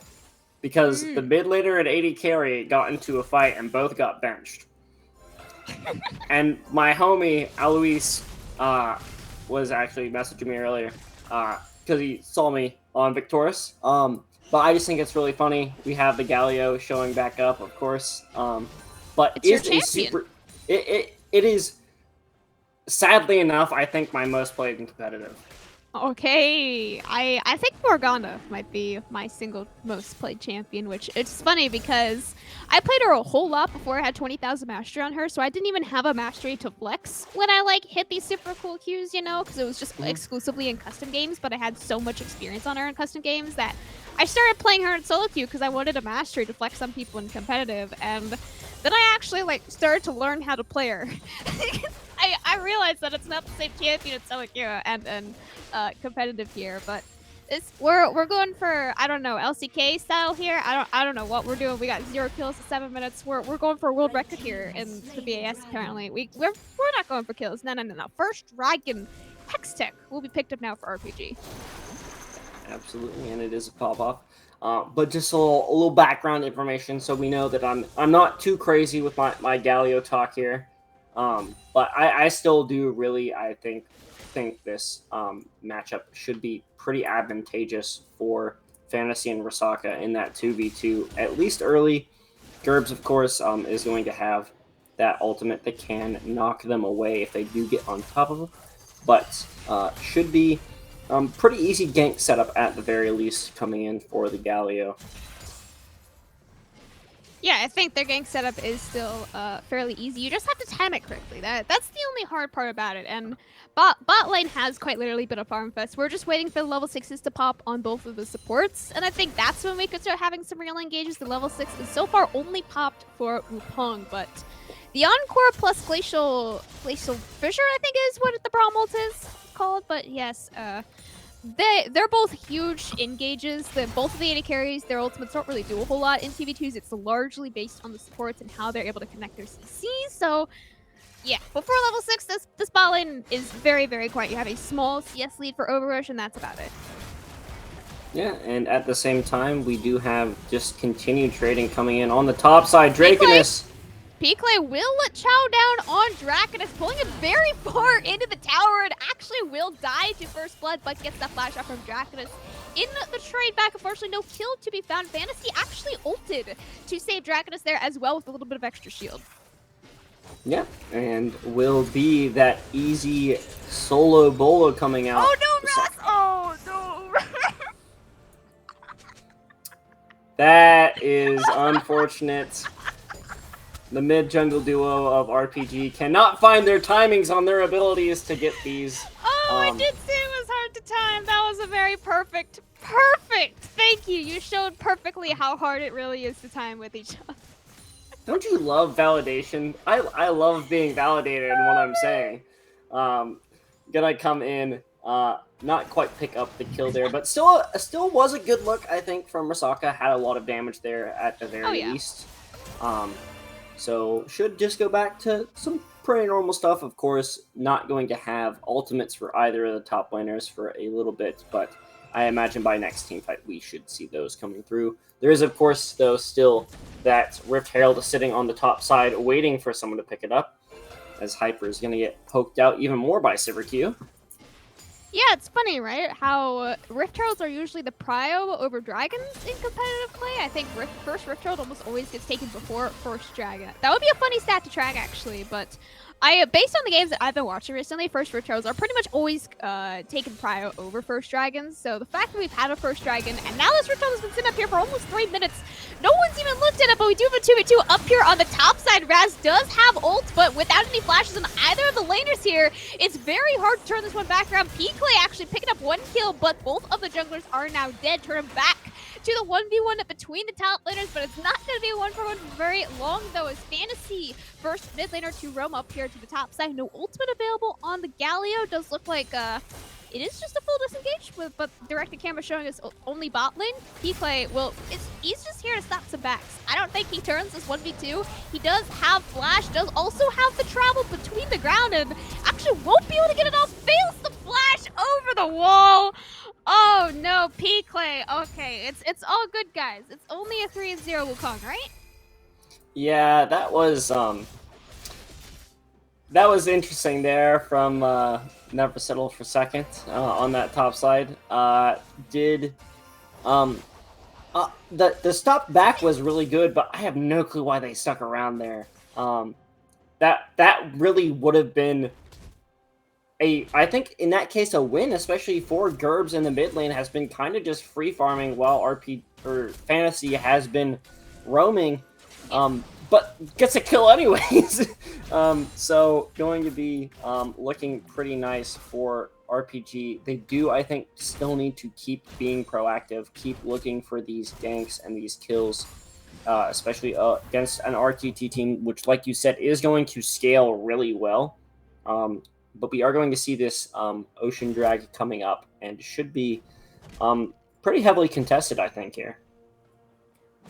because the mid laner and AD carry got into a fight and both got benched. And my homie Alois was actually messaging me earlier because he saw me on Victoris. But I just think it's really funny. We have the Galio showing back up, of course. But it's a super. It is, sadly enough, I think my most played in competitive. Okay, I think Morgana might be my single most played champion, which it's funny because I played her a whole lot before I had 20,000 mastery on her, so I didn't even have a mastery to flex when I like hit these super cool Qs, you know, because it was just exclusively in custom games, but I had so much experience on her in custom games that I started playing her in solo queue because I wanted a mastery to flex on people in competitive, and then I actually like started to learn how to play her. I realized that it's not the same champion in solo queue and competitive here, but we're going for, I don't know, LCK style here. I don't know what we're doing. We got 0 kills in 7 minutes. We're going for a world record here in the BAS apparently. We're not going for kills. No. First Dragon Hextech will be picked up now for RPG. Absolutely, and it is a pop-off. But just a little background information, so we know that I'm not too crazy with my Galio talk here. But I still do really, I think this matchup should be pretty advantageous for Fantasy and Rasaka in that 2v2, at least early. Gerbs, of course, is going to have that ultimate that can knock them away if they do get on top of them. But should be pretty easy gank setup at the very least coming in for the Galio. Yeah, I think their gank setup is still fairly easy. You just have to time it correctly. That's the only hard part about it. And bot lane has quite literally been a farm fest. We're just waiting for the level 6s to pop on both of the supports. And I think that's when we could start having some real engages. The level 6 is so far only popped for Wukong, but the Encore plus Glacial Fissure, I think is what the Braum ult is called. But yes, they're both huge engages. Both of the AD carries, their ultimates don't really do a whole lot in 2v2s. It's largely based on the supports and how they're able to connect their CC. So yeah, before level 6, this bot lane is very, very quiet. You have a small CS lead for Overrush, and that's about it. Yeah, and at the same time, we do have just continued trading coming in on the top side. Draconus. Peakley will chow down on Draconus, pulling him very far into the tower, and actually will die to first blood, but gets that flash out from Draconus. In the trade back, unfortunately, no kill to be found. Fantasy actually ulted to save Draconus there as well with a little bit of extra shield. Yeah, and will be that easy solo bolo coming out. Oh no, Ross! Oh no! That is unfortunate. The mid-jungle duo of RPG cannot find their timings on their abilities to get these. Oh, I did say it was hard to time. That was a very perfect. Thank you. You showed perfectly how hard it really is to time with each other. Don't you love validation? I love being validated in what I'm saying. Gonna come in, not quite pick up the kill there, but still was a good look, I think, from Rasaka. Had a lot of damage there at the very least. So should just go back to some pretty normal stuff. Of course, not going to have ultimates for either of the top laners for a little bit, but I imagine by next team fight we should see those coming through. There is, of course, though, still that Rift Herald sitting on the top side waiting for someone to pick it up, as Hyper is going to get poked out even more by SiverQ. Yeah, it's funny, right? How Rift Heralds are usually the prio over dragons in competitive play. I think first Rift Herald almost always gets taken before first dragon. That would be a funny stat to track, actually, but based on the games that I've been watching recently, first Rift Heralds are pretty much always taken prio over first dragons. So the fact that we've had a first dragon, and now this Rift Herald has been sitting up here for almost 3 minutes, no one's even looked at it, but we do have a 2v2 up here on the top side. Raz does have ult, but without any flashes on either of the laners here, it's very hard to turn this one back around. P-Clay actually picking up 1 kill, but both of the junglers are now dead. Turn him back to the 1v1 between the top laners, but it's not going to be a 1-for-1 for very long, though, as Fantasy first mid laner to roam up here to the top side. No ultimate available on the Galio. Does look like it is just a full disengage, but directed camera showing us only bot lane. P-Clay, well, he's just here to stop some backs. I don't think he turns this 1v2. He does have flash, does also have the travel between the ground, and actually won't be able to get it off. Fails the flash over the wall. Oh no, P-Clay. Okay, it's all good, guys. It's only a 3-0 Wukong, right? Yeah, that was interesting there from Never Settle for Second on that top side. The stop back was really good, but I have no clue why they stuck around there. That really would have been I think in that case a win, especially for Gerbs in the mid lane, has been kind of just free farming while Fantasy has been roaming. But gets a kill anyways. So going to be looking pretty nice for RPG. They do, I think, still need to keep being proactive, keep looking for these ganks and these kills, especially against an RTT team, which, like you said, is going to scale really well. But we are going to see this Ocean Drag coming up, and should be pretty heavily contested, I think, here.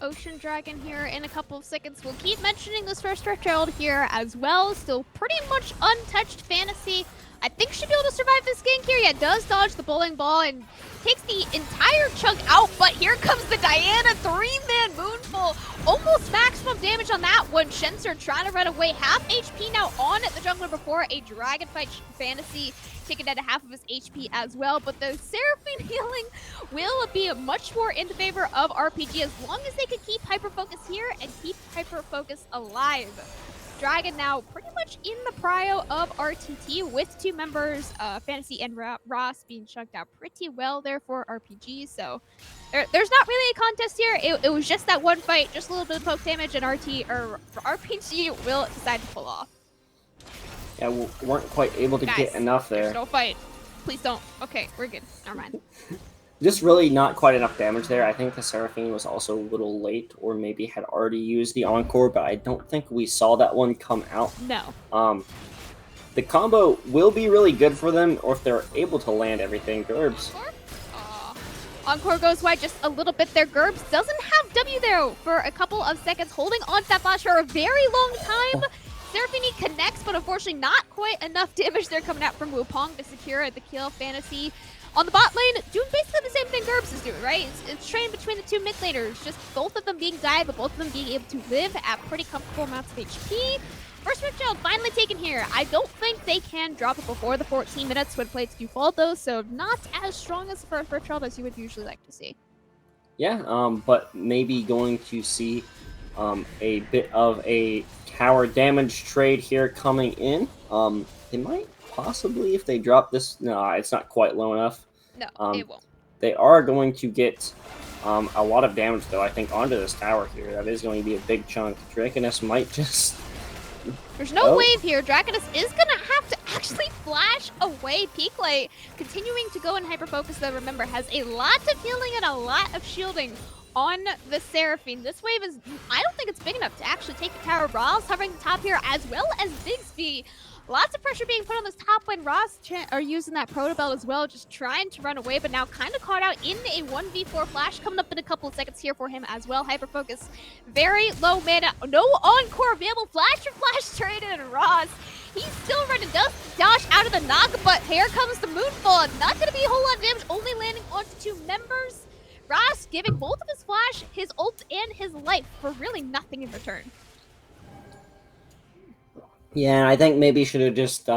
Ocean Dragon here in a couple of seconds. We'll keep mentioning this first Rift Herald here as well. Still pretty much untouched. Fantasy, I think, should be able to survive this gank here. Yeah, does dodge the bowling ball and takes the entire chunk out, but here comes the Diana 3-man Moonfall. Almost maximum damage on that one. Shenser trying to run away. Half HP now on the jungler before a dragon fight. Fantasy taking down to half of his HP as well, but the Seraphine healing will be much more in favor of RPG as long as they can keep Hyper Focus here and keep Hyper Focus alive. Dragon now pretty much in the prio of RTT with 2 members, Fantasy and Ross being chunked out pretty well there for RPG. So there's not really a contest here. It was just that one fight, just a little bit of poke damage, and RPG will decide to pull off. Yeah, we weren't quite able to get enough there. No fight. Please don't. Okay, we're good. Never mind. Just really not quite enough damage there. I think the Seraphine was also a little late, or maybe had already used the Encore, but I don't think we saw that one come out. No. The combo will be really good for them, or if they're able to land everything. Gerbs. Encore goes wide just a little bit there. Gerbs doesn't have W there for a couple of seconds, holding on to that flash for a very long time. Seraphine connects, but unfortunately not quite enough damage there coming out from Wupong to secure the kill. Fantasy on the bot lane, doing basically the same thing Gerbs is doing, right? It's trading between the 2 mid laners, just both of them being died, but both of them being able to live at pretty comfortable amounts of HP. First Rift Herald finally taken here. I don't think they can drop it before the 14 minutes when plates do fall, though, so not as strong as the first Rift Herald as you would usually like to see. Yeah, but maybe going to see a bit of a tower damage trade here coming in. They might possibly, if they drop this, no, it's not quite low enough. No, it won't. They are going to get a lot of damage, though, I think, onto this tower here. That is going to be a big chunk. Dragoness might just... There's no wave here. Dragoness is going to have to actually flash away. P-Clay continuing to go in hyper-focus, though, remember, has a lot of healing and a lot of shielding on the Seraphine. This wave is, I don't think it's big enough to actually take the tower. Ross hovering the top here, as well as Bigsby. Lots of pressure being put on this top lane. Ross are using that protobelt as well, just trying to run away, but now kind of caught out in a 1v4 flash coming up in a couple of seconds here for him as well. Hyper focus, very low mana, no encore available. Flash for flash traded, and Ross, he's still running, does dash out of the knock, but here comes the Moonfall. Not going to be a whole lot of damage, only landing onto 2 members. Ross giving both of his flash, his ult, and his life for really nothing in return. Yeah, I think maybe should have just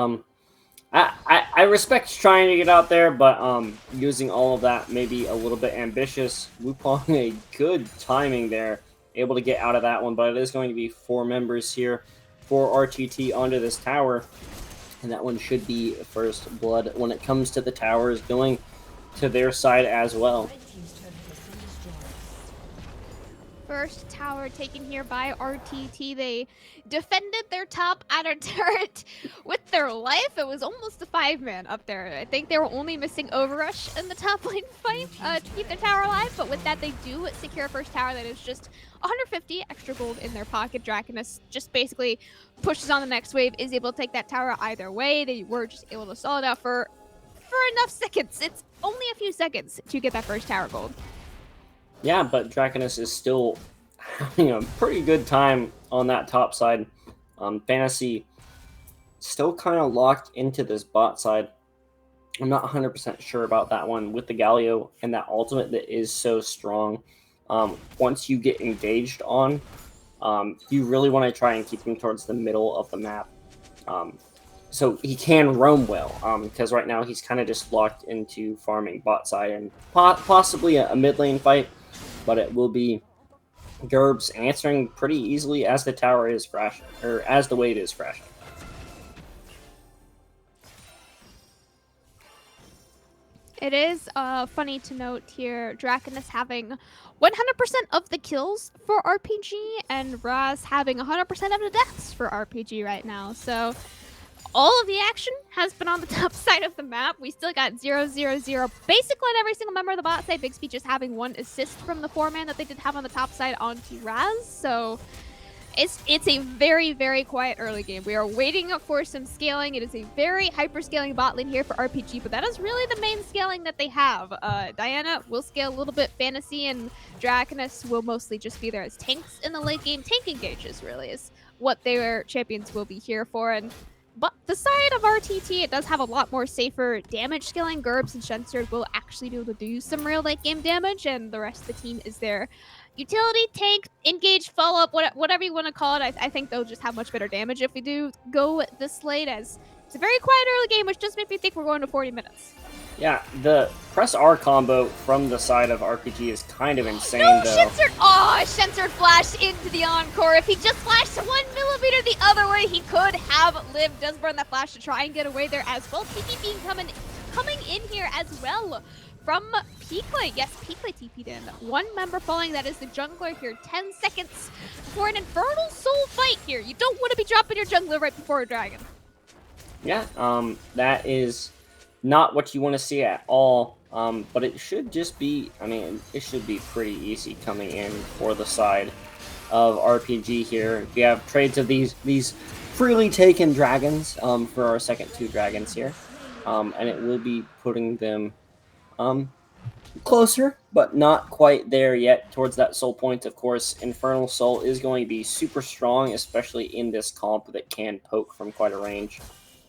I respect trying to get out there, but using all of that may be a little bit ambitious. Wukong, a good timing there, able to get out of that one, but it is going to be 4 members here for RTT onto this tower, and that one should be first blood when it comes to the towers going to their side as well. First tower taken here by RTT. They defended their top outer turret with their life. It was almost a 5-man up there. I think they were only missing Overrush in the top lane fight to keep their tower alive, but with that they do secure first tower. That is just 150 extra gold in their pocket. Draconus just basically pushes on the next wave, is able to take that tower either way. They were just able to stall it out for enough seconds. It's only a few seconds to get that first tower gold. Yeah, but Draconus is still having a pretty good time on that top side. Fantasy still kind of locked into this bot side. I'm not 100% sure about that one with the Galio and that ultimate that is so strong. Once you get engaged on, you really want to try and keep him towards the middle of the map. So he can roam well, because right now he's kind of just locked into farming bot side and possibly a mid lane fight. But it will be Gerbs answering pretty easily as the tower is crashing, or as the wave is crashing. It is funny to note here, Draconus having 100% of the kills for RPG, and Raz having 100% of the deaths for RPG right now. So all of the action has been on the top side of the map. We still got 0-0-0 basically on every single member of the bot side. Bixby just having 1 assist from the 4-man that they did have on the top side onto Raz. So it's a very, very quiet early game. We are waiting for some scaling. It is a very hyper-scaling bot lane here for RPG, but that is really the main scaling that they have. Diana will scale a little bit. Fantasy and Draconus will mostly just be there as tanks in the late game. Tank engages really is what their champions will be here for. But the side of RTT, it does have a lot more safer damage scaling. Gerbs and Shenser will actually be able to do some real late game damage, and the rest of the team is their utility, tank, engage, follow-up, whatever you want to call it. I think they'll just have much better damage if we do go this late, as it's a very quiet early game, which just makes me think we're going to 40 minutes. Yeah, the press R combo from the side of RPG is kind of insane, though. Shenser! Oh, Shenser flashed into the Encore. If he just flashed 1 millimeter the other way, he could have lived. Does burn that flash to try and get away there as well. TP being coming in here as well from Peakley. Yes, Peakley TP'd in. 1 member falling, that is the jungler here. 10 seconds for an Infernal Soul fight here. You don't want to be dropping your jungler right before a dragon. Yeah, that is not what you want to see at all, but it should just be, I mean, it should be pretty easy coming in for the side of RPG here. We have trades of these freely taken dragons for our second 2 dragons here, and it will be putting them closer, but not quite there yet towards that soul point. Of course, Infernal Soul is going to be super strong, especially in this comp that can poke from quite a range.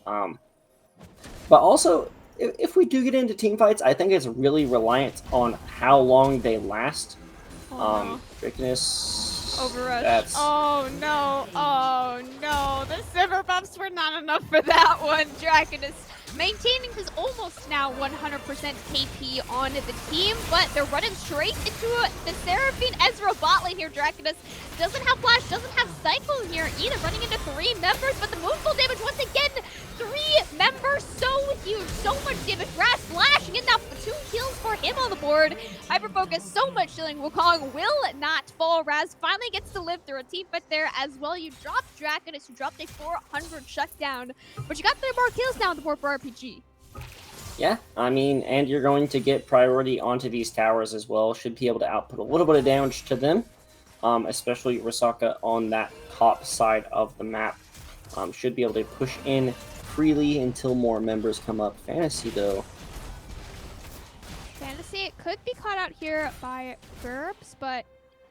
But also, if we do get into team fights, I think it's really reliant on how long they last. Draconus... Overrush. Oh no, the silver buffs were not enough for that one. Draconus maintaining his almost now 100% KP on the team, but they're running straight into the Seraphine Ezra bot lane here. Draconus doesn't have flash, doesn't have cycle here either, running into 3 members, but the moonful damage once again, 3 members, so huge, so much damage. Raz flashing in now, 2 kills for him on the board. Hyper focus, so much healing. Wukong will not fall. Raz finally gets to live through a team fight there as well. You dropped Draconus, you dropped a 400 shutdown, but you got 3 more kills now on the board for RPG. Yeah, I mean, and you're going to get priority onto these towers as well. Should be able to output a little bit of damage to them, especially Risaka on that top side of the map. Should be able to push in freely until more members come up. Fantasy, though. Fantasy could be caught out here by Gerbs, but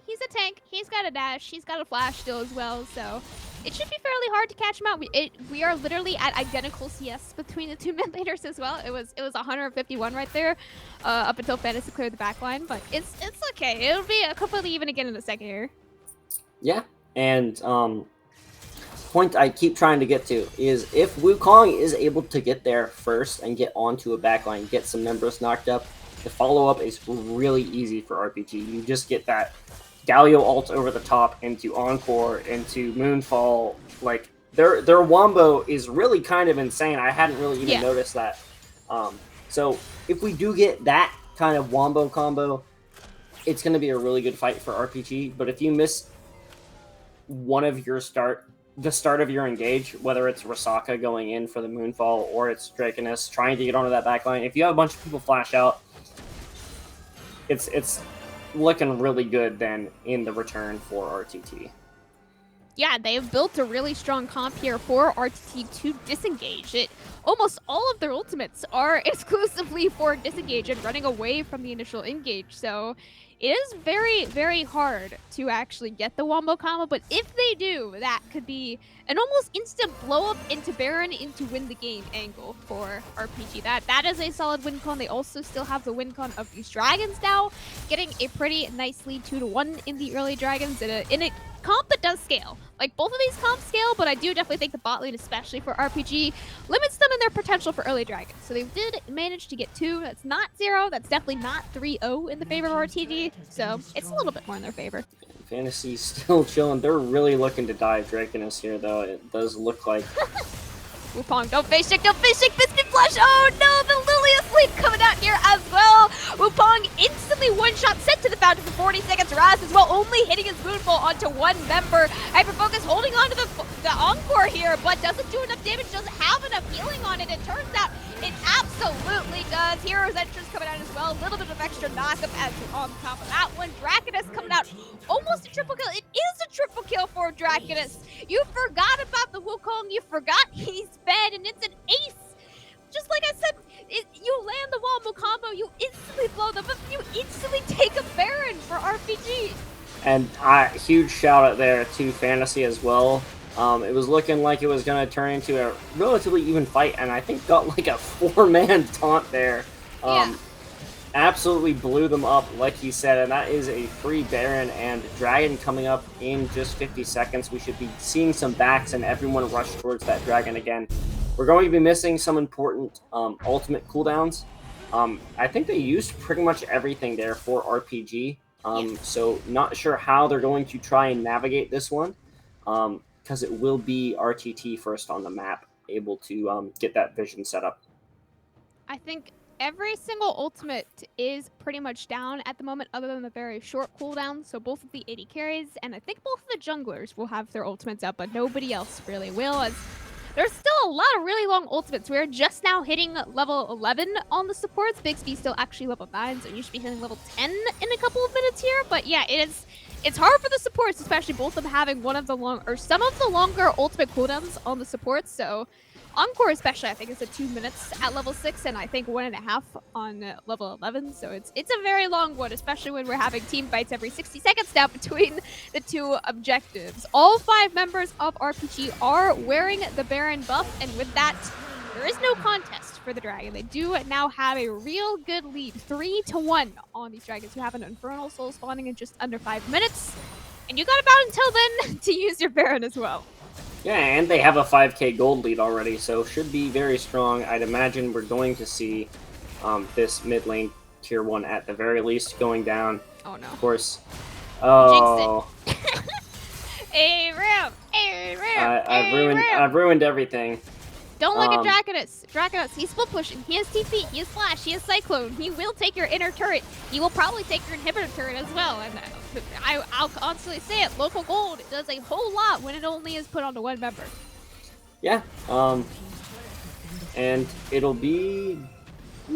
he's a tank. He's got a dash. He's got a flash still as well, so it should be fairly hard to catch him out. We are literally at identical CS between the 2 mid laners as well. It was 151 right there up until Fantasy cleared the backline, but it's okay. It'll be completely even again in a second here. Yeah, and point I keep trying to get to is if Wukong is able to get there first and get onto a backline, get some members knocked up, the follow-up is really easy for RPG. You just get that Galio ult over the top into Encore, into Moonfall. Like, their wombo is really kind of insane. I hadn't really even noticed that. So if we do get that kind of wombo combo, it's going to be a really good fight for RPG. But if you miss one of your the start of your engage, whether it's Rasaka going in for the Moonfall or it's Draconess trying to get onto that backline, if you have a bunch of people flash out, it's looking really good then in the return for RTT. Yeah, they've built a really strong comp here for RTT to disengage. Almost all of their ultimates are exclusively for disengage and running away from the initial engage. So it is very, very hard to actually get the wombo combo, but if they do, that could be an almost instant blow up into Baron into win the game angle for RPG. That is a solid win con. They also still have the win con of these dragons now, getting a pretty nice lead 2-1 in the early dragons in a comp that does scale. Like, both of these comps scale, but I do definitely think the bot lane, especially for RPG, limits them in their potential for early dragons. So they did manage to get 2. That's not 0. That's definitely not 3-0 in the favor of RTT. So it's a little bit more in their favor. Fantasy's still chilling. They're really looking to dive Draconess here, though. It does look like... Wupong, don't face shake, Biscuit Flush! Oh no, the Lilius lead coming out here as well! Wupong instantly one-shot sent to the fountain for 40 seconds. Raz as well, only hitting his Moonfall onto one member. Hyperfocus holding on to the Encore here, but doesn't do enough damage, doesn't have enough healing on it. It turns out it absolutely does. Hero's entrance coming out as well. A little bit of extra knockup as on top of that one. Draconess coming out, almost a triple kill. It is a triple kill for Draconess. You forgot about the Wukong, you forgot he's bad, and it's an ace. Just like I said, you land the wombo combo, you instantly blow them up, you instantly take a Baron for RPG. And huge shout out there to Fantasy as well. It was looking like it was going to turn into a relatively even fight, and I think got like a 4-man taunt there. Absolutely blew them up, like he said, and that is a free Baron and Dragon coming up in just 50 seconds. We should be seeing some backs and everyone rush towards that Dragon again. We're going to be missing some important ultimate cooldowns. I think they used pretty much everything there for RPG, so not sure how they're going to try and navigate this one, because it will be RTT first on the map, able to get that vision set up. I think every single ultimate is pretty much down at the moment, other than the very short cooldown. So both of the AD carries, and I think both of the junglers will have their ultimates up, but nobody else really will, as there's still a lot of really long ultimates. We're just now hitting level 11 on the supports. Bixby's still actually level 9, so you should be hitting level 10 in a couple of minutes here. But yeah, it's hard for the supports, especially both of them having some of the longer ultimate cooldowns on the supports. So Encore especially, I think, is at 2 minutes at level 6, and I think 1.5 on level 11. So it's a very long one, especially when we're having team fights every 60 seconds now between the two objectives. All 5 members of RPG are wearing the Baron buff, and with that, there is no contest for the Dragon. They do now have a real good lead, 3-1 on these Dragons, who have an Infernal Soul spawning in just under 5 minutes. And you got about until then to use your Baron as well. Yeah, and they have a 5k gold lead already, so should be very strong. I'd imagine we're going to see this mid lane tier 1 at the very least going down. Oh no. Of course. Oh. I've ruined everything. Don't look at Draconess. Draconess, he's split pushing. He has TP, he has Flash, he has Cyclone. He will take your inner turret. He will probably take your inhibitor turret as well. And I'll constantly say it, local gold does a whole lot when it only is put onto one member. Yeah, and it'll be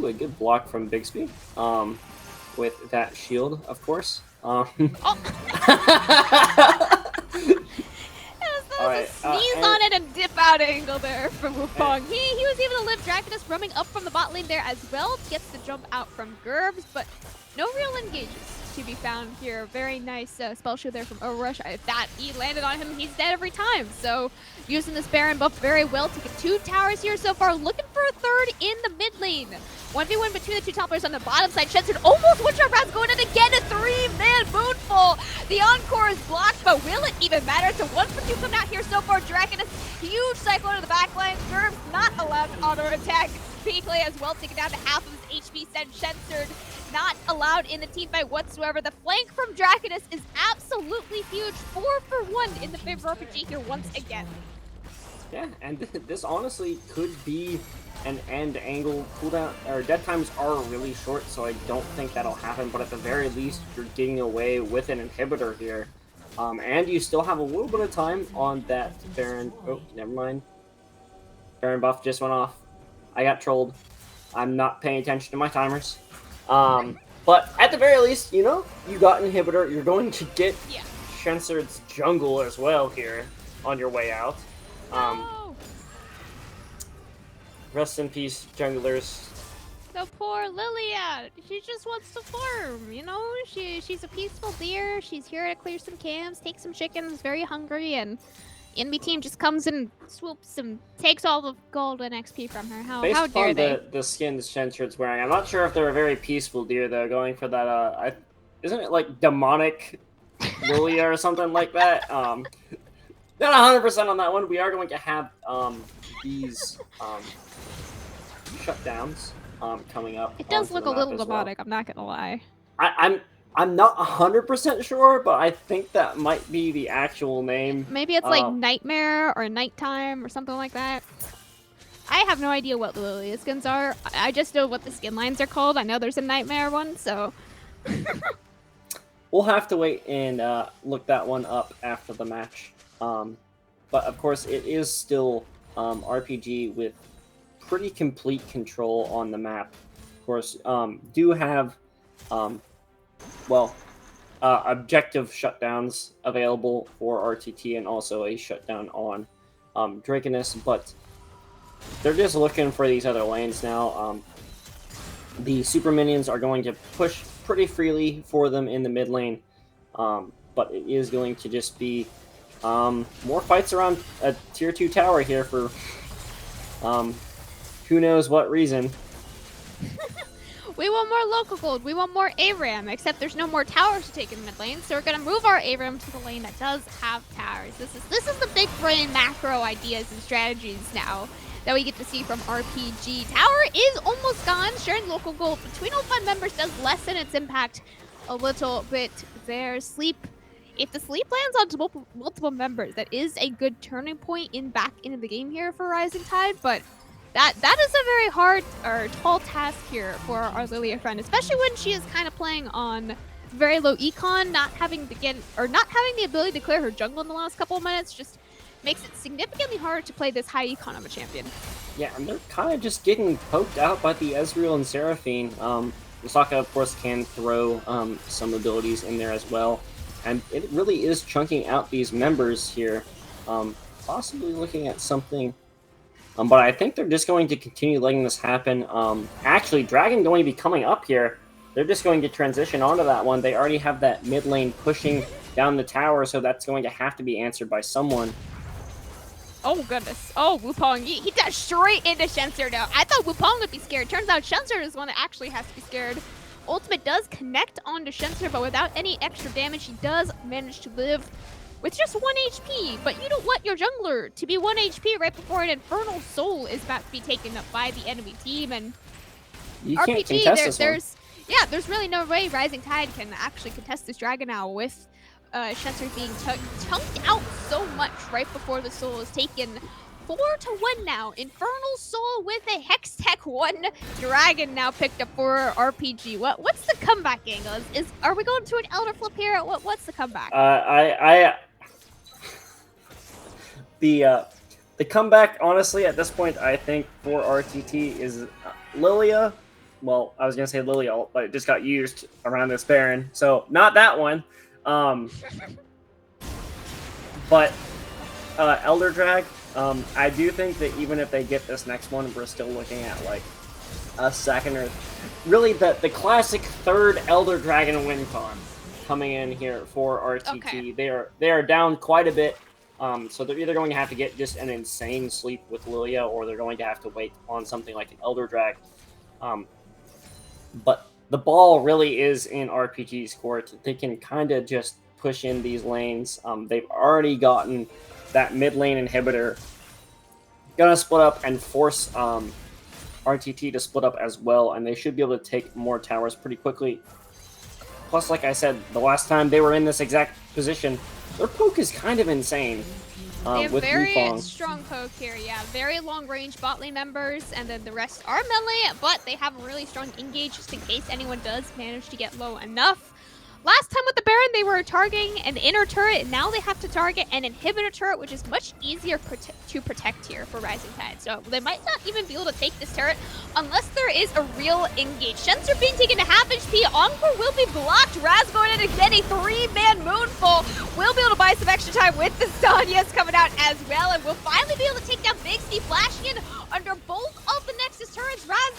a good block from Bixby, with that shield, of course. Sneeze on it and dip out angle there from Wupong. He was able to live Draconess roaming up from the bot lane there as well. Gets the jump out from Gerbs, but no real engages to be found here. Very nice spell shield there from Overrush. If that E landed on him, he's dead every time. So using this Baron buff very well to get 2 towers here so far. Looking for a third in the mid lane. 1v1 between the 2 top players on the bottom side. Shenson almost one-shot Raz going in again. A 3-man Moonfall. The Encore is blocked, but will it even matter? So 1 for 2 coming out here so far. Dragon is huge cycle to the backline. Germ's not allowed to auto attack. Clay as well, taken down to half of his HP. Censored, not allowed in the team fight whatsoever. The flank from Dragonus is absolutely huge. 4 for 1 in the favor of RPG here once again. Yeah, and this honestly could be an end angle. Cooldown or dead times are really short, so I don't think that'll happen. But at the very least, you're getting away with an inhibitor here, and you still have a little bit of time on that Baron. Oh, never mind. Baron buff just went off. I got trolled. I'm not paying attention to my timers. But at the very least, you know, you got inhibitor. You're going to get Shensur's jungle as well here on your way out. No. Rest in peace, junglers. The poor Lilia. She just wants to farm, you know? She's a peaceful deer. She's here to clear some camps, take some chickens, very hungry, and enemy team just comes and swoops and takes all the gold and XP from her. How dare they? Based on the skins Shensur's wearing, I'm not sure if they're a very peaceful deer, though, going for that, isn't it like demonic Lilia or something like that? Not 100% on that one. We are going to have these shutdowns coming up. It does look a little demonic, I'm not gonna lie. I'm not 100% sure, but I think that might be the actual name. Maybe it's like Nightmare or Nighttime or something like that. I have no idea what the Lilia skins are. I just know what the skin lines are called. I know there's a Nightmare one, so... We'll have to wait and look that one up after the match. But of course, it is still RPG with pretty complete control on the map. Of course, do have objective shutdowns available for RTT and also a shutdown on Dragonus, but they're just looking for these other lanes now. The super minions are going to push pretty freely for them in the mid lane, but it is going to just be more fights around a tier 2 tower here for who knows what reason. We want more local gold. We want more ARAM, except there's no more towers to take in mid lane, so we're gonna move our ARAM to the lane that does have towers. This is the big brain macro ideas and strategies now that we get to see from RPG. Tower is almost gone. Sharing local gold between all 5 members does lessen its impact a little bit there. Sleep. If the sleep lands on multiple members, that is a good turning point back into the game here for Rising Tide, but that is a very hard or tall task here for our Lilia friend, especially when she is kind of playing on very low econ, not having the ability to clear her jungle in the last couple of minutes just makes it significantly harder to play this high econ of a champion. Yeah, and they're kind of just getting poked out by the Ezreal and Seraphine. Lusaka, of course, can throw some abilities in there as well, and it really is chunking out these members here, possibly looking at something. But I think they're just going to continue letting this happen. Actually, Dragon going to be coming up here. They're just going to transition onto that one. They already have that mid lane pushing down the tower, so that's going to have to be answered by someone. Oh, goodness. Oh, Wupong, he dashed straight into Shensur now. I thought Wupong would be scared. Turns out Shensur is the one that actually has to be scared. Ultimate does connect onto Shensur, but without any extra damage, he does manage to live with just 1 HP, but you don't want your jungler to be 1 HP right before an Infernal Soul is about to be taken up by the enemy team, and you RPG, there's really no way Rising Tide can actually contest this dragon now with Shensur being chunked out so much right before the soul is taken. 4-1 now. Infernal Soul with a Hex Tech 1 dragon now picked up for RPG. What's the comeback angle? Are we going to an Elder Flip here? What's the comeback? The comeback, honestly, at this point, I think for RTT is Lilia. Well, I was gonna say Lilia ult, but it just got used around this Baron, so not that one. But Elder Drag. I do think that even if they get this next one, we're still looking at like a second or really the classic third Elder Dragon win con coming in here for RTT. Okay. They are down quite a bit, so they're either going to have to get just an insane sleep with Lilia, or they're going to have to wait on something like an Elder Drag. But the ball really is in RPG's court. They can kind of just push in these lanes. They've already gotten that mid lane inhibitor. Gonna split up and force RTT to split up as well, and they should be able to take more towers pretty quickly. Plus, like I said, the last time they were in this exact position, their poke is kind of insane. They have with very Wukong. strong poke here, yeah. Very long range bot lane members, and then the rest are melee, but they have a really strong engage just in case anyone does manage to get low enough. Last time with the Baron, they were targeting an inner turret, and now they have to target an inhibitor turret, which is much easier to protect here for Rising Tide. So they might not even be able to take this turret unless there is a real engage. Sensor being taken to half HP, Encore will be blocked. Raz going in to get a 3-man Moonfall. Will be able to buy some extra time with the Sonya's coming out as well, and will finally be able to take down Big Steve, flashing in under both of the Nexus turrets. Raz,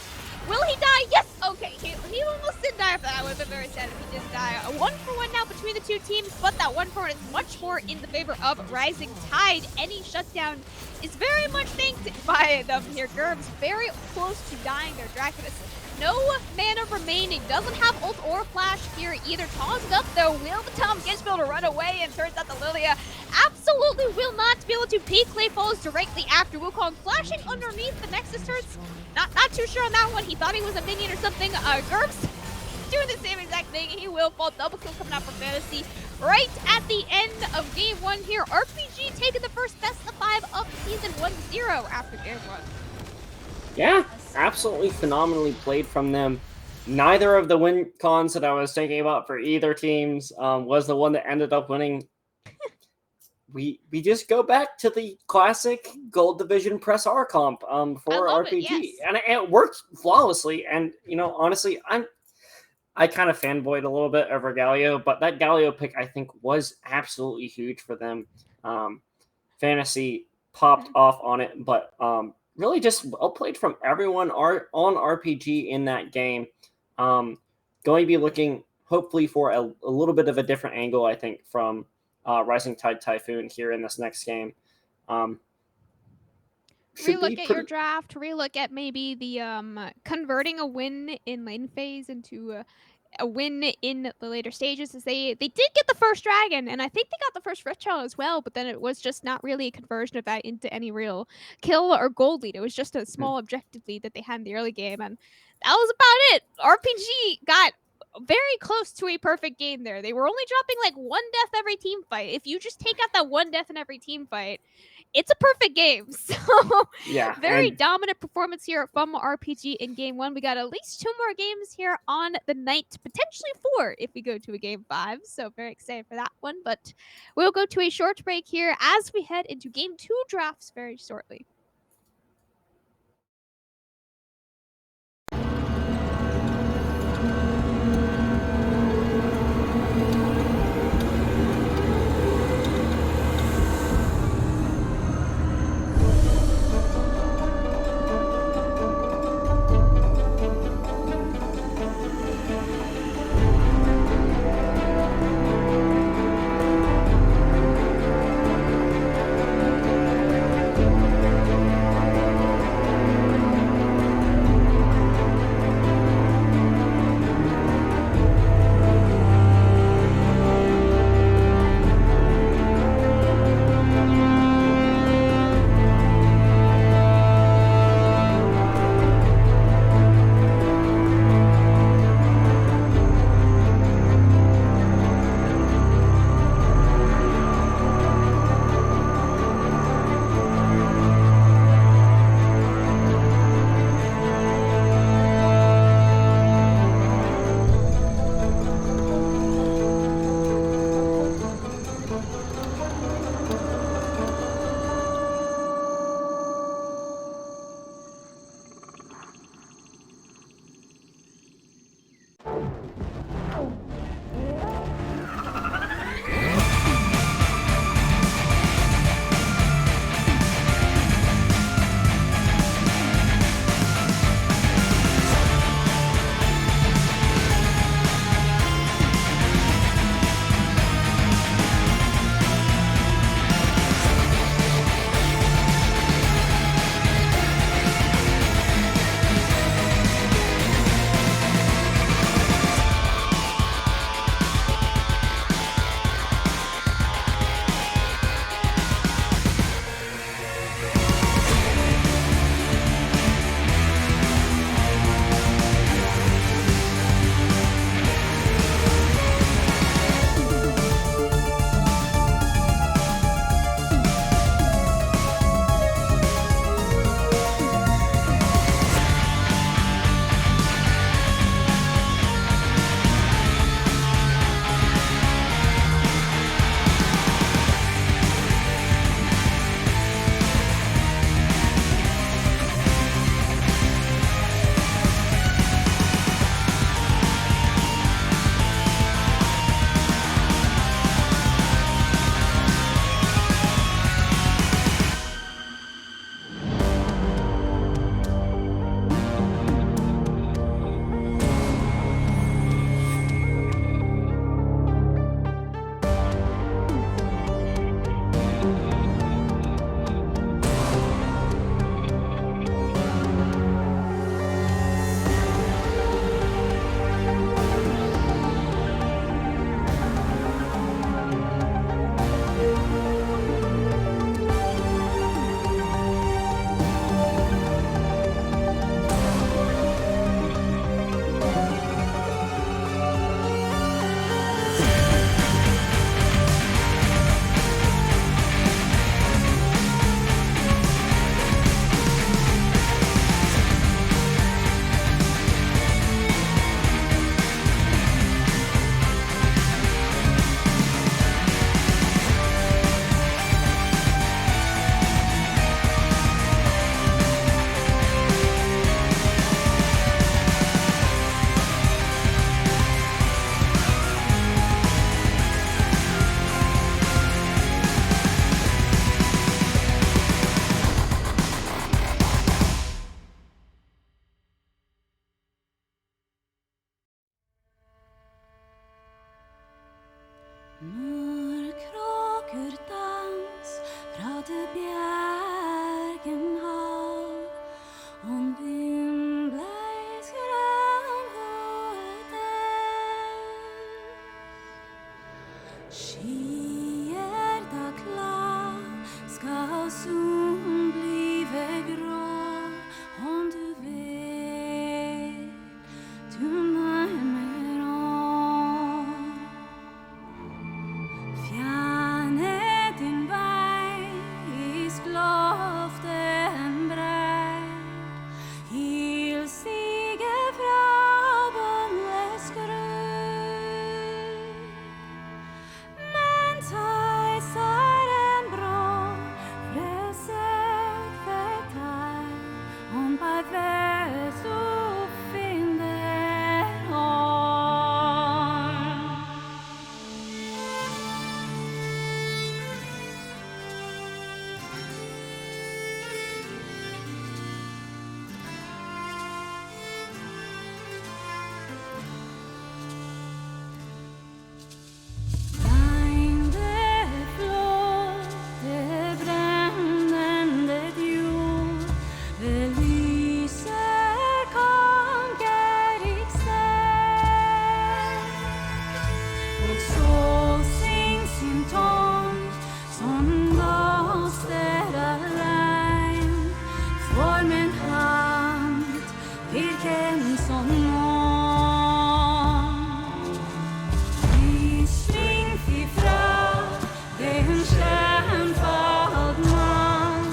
will he die? Yes! Okay, he almost did die for that. I would have been very sad if he didn't die. A 1-for-1 now between the two teams, but that 1-for-1 is much more in the favor of Rising Tide. Any shutdown is very much thanked by them here. Gerbs very close to dying there. Draculus, no mana remaining. Doesn't have ult or flash here either. Tossed up though. Will the Tom gets able to run away, and turns out the Lilia absolutely will not be able to peek. Clay falls directly after Wukong, flashing underneath the Nexus turrets. Not too sure on that one. He thought he was a minion or something. Gerbs doing the same exact thing. He will fall. Double kill coming out from Fantasy right at the end of game 1 here. RPG taking the first best of 5 of season 1-0 after game 1. Yeah, absolutely phenomenally played from them. Neither of the win cons that I was thinking about for either teams was the one that ended up winning. We just go back to the classic Gold Division Press R comp for RPG, yes. and it worked flawlessly. And honestly, I kind of fanboyed a little bit over Galio, but that Galio pick I think was absolutely huge for them. Fantasy popped off on it, but really just well played from everyone on RPG in that game. Going to be looking hopefully for a little bit of a different angle, I think, from Rising Tide Typhoon here in this next game. Relook at your draft, relook at maybe the converting a win in lane phase into a win in the later stages, as they did get the first dragon, and I think they got the first Rift Child as well, but then it was just not really a conversion of that into any real kill or gold lead. It was just a small objective lead that they had in the early game, and that was about it. RPG got very close to a perfect game there. They were only dropping like 1 death every team fight. If you just take out that 1 death in every team fight, it's a perfect game. So yeah, very dominant performance here from RPG in game 1. We got at least 2 more games here on the night, potentially 4 if we go to a game 5. So very excited for that one. But we'll go to a short break here as we head into game 2 drafts very shortly. Skyer da klar skal solen blive grå, om du vet du nærmer om. Fjerne din vei i skloften breit, hilsige fra båndets grunn. Men teiseren brå, freset for deg, om bei vet du finner om. Feinde flåt, det brennende jord, ved lyset kom Gerig sted. Og så syng sin tånd, som blåster allein, formen hand, virken som mån. Lysring ifra, det hun skjønnfalt mann,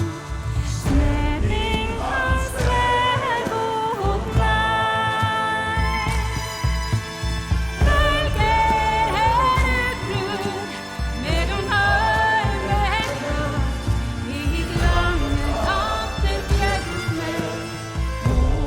snedring hans sverd mot meg. Bølger utbrud, med hun armen klar, i klangen av det bjørne mål.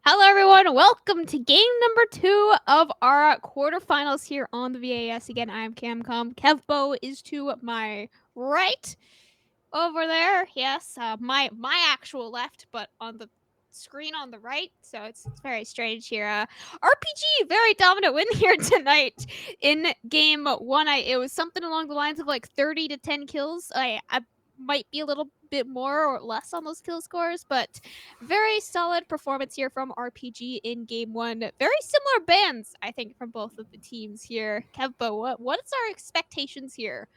Hello, everyone. Welcome to game number 2 of our quarterfinals here on the VAS. Again, I'm Camcom. Kevbo is to my right over there. Yes, my actual left, but on the screen on the right. So it's very strange here. RPG, very dominant win here tonight in game 1. It was something along the lines of like 30 to 10 kills. I might be a little bit more or less on those kill scores, but very solid performance here from RPG in game 1. Very similar bans, I think, from both of the teams here. Kevbo, what's our expectations here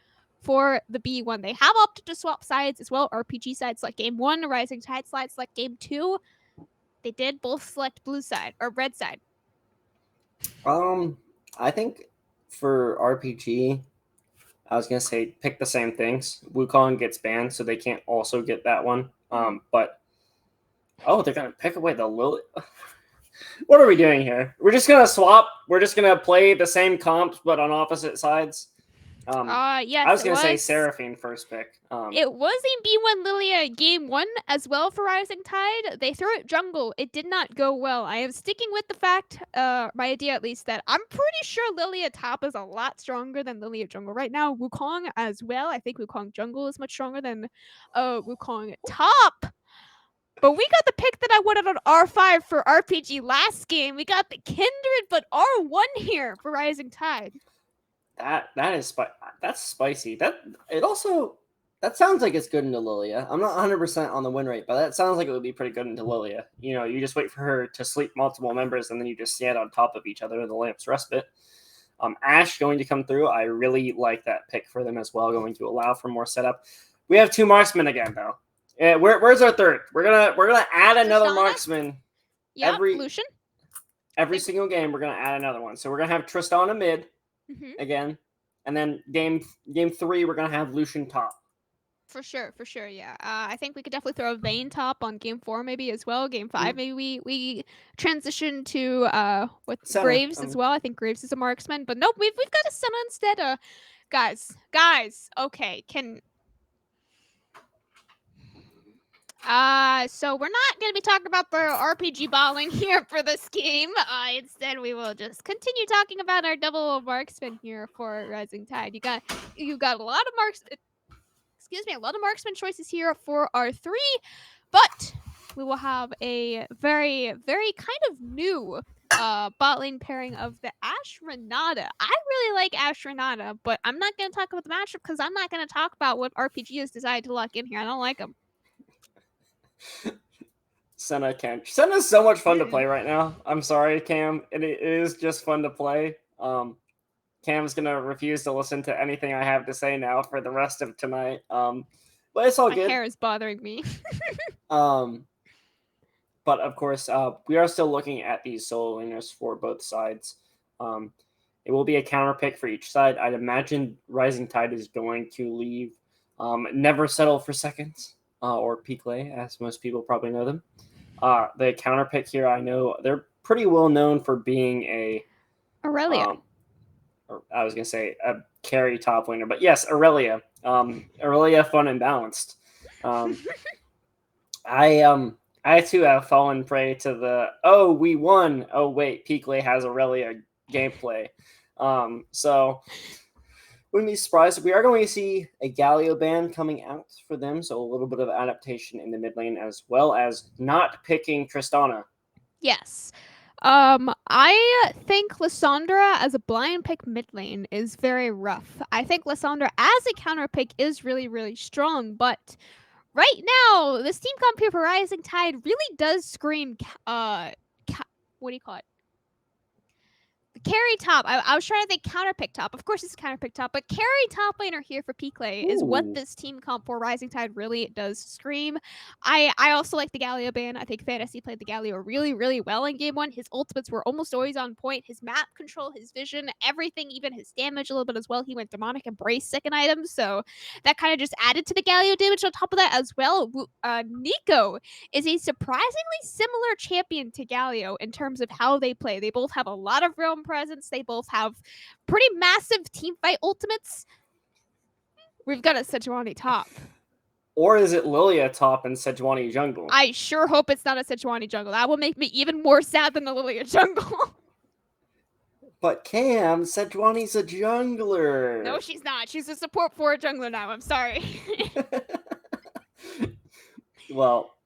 for the B1? They have opted to swap sides as well. RPG side select game 1, Rising Tide side select game 2. They did both select blue side or red side. I think for RPG, I was gonna say pick the same things. Wukong gets banned, so they can't also get that one. But they're gonna pick away the Lily. What are we doing here? We're just gonna swap. We're just gonna play the same comps but on opposite sides. Yes, I was gonna say Seraphine first pick. It was in B1 Lilia game 1 as well for Rising Tide. They threw it jungle. It did not go well. I am sticking with the fact, my idea at least, that I'm pretty sure Lilia top is a lot stronger than Lilia jungle right now. Wukong as well. I think Wukong jungle is much stronger than Wukong top. But we got the pick that I wanted on R5 for RPG last game. We got the Kindred, but R1 here for Rising Tide. That's spicy. That sounds like it's good into Lilia. I'm not 100% on the win rate, but that sounds like it would be pretty good into Lilia. You know, you just wait for her to sleep multiple members, and then you just stand on top of each other in the Lamp's Respite. Ashe going to come through. I really like that pick for them as well, going to allow for more setup. We have 2 marksmen again, though. Where's our third? We're gonna add another Tristana? marksman. Yep, Lucian. Every single game, we're gonna add another one. So we're gonna have Tristana mid again, and then game 3, we're gonna have Lucian top. For sure, yeah. I think we could definitely throw a Vayne top on game 4 maybe as well. Game 5, maybe we transition to with Senna, Graves as well. I think Graves is a marksman, but nope, we've got a Senna instead. Guys, okay, so we're not going to be talking about the RPG balling here for this game. Instead, we will just continue talking about our double marksman here for Rising Tide. You got a lot of a lot of marksman choices here for our 3, but we will have a very, very kind of new bot lane pairing of the Ashe Renata. I really like Ashe Renata, but I'm not going to talk about the matchup because I'm not going to talk about what RPG has decided to lock in here. I don't like them. Senna can't. Senna's so much fun to play right now. I'm sorry, Cam. It is just fun to play. Cam's gonna refuse to listen to anything I have to say now for the rest of tonight. But it's all good. My hair is bothering me. But of course, we are still looking at these solo laners for both sides. It will be a counter pick for each side. I'd imagine Rising Tide is going to leave Never Settle for Seconds, or Picle, as most people probably know them. The counter pick here, I know they're pretty well known for being a Aurelia. I was going to say a carry top laner, but yes, Aurelia. Aurelia, fun and balanced. I too have fallen prey to the, we won. Oh, wait, Picle has Aurelia gameplay. So wouldn't be surprised. We are going to see a Galio ban coming out for them, so a little bit of adaptation in the mid lane, as well as not picking Tristana. Yes. I think Lissandra as a blind pick mid lane is very rough. I think Lissandra as a counter pick is really, really strong, but right now, this team comp here for Rising Tide really does scream, what do you call it? The carry top. I was trying to think counter pick top. Of course, it's counter pick top, but carry top laner here for Picle is what this team comp for Rising Tide really does scream. I also like the Galio ban. I think Fantasy played the Galio really, really well in game 1. His ultimates were almost always on point. His map control, his vision, everything, even his damage a little bit as well. He went Demonic Embrace second item, so that kind of just added to the Galio damage on top of that as well. Nico is a surprisingly similar champion to Galio in terms of how they play. They both have a lot of realm presence. They both have pretty massive team fight ultimates. We've got a Sejuani top. Or is it Lilia top and Sejuani jungle? I sure hope it's not a Sejuani jungle. That will make me even more sad than the Lilia jungle. But Cam, Sejuani's a jungler. No, she's not. She's a support for a jungler now. I'm sorry. Well,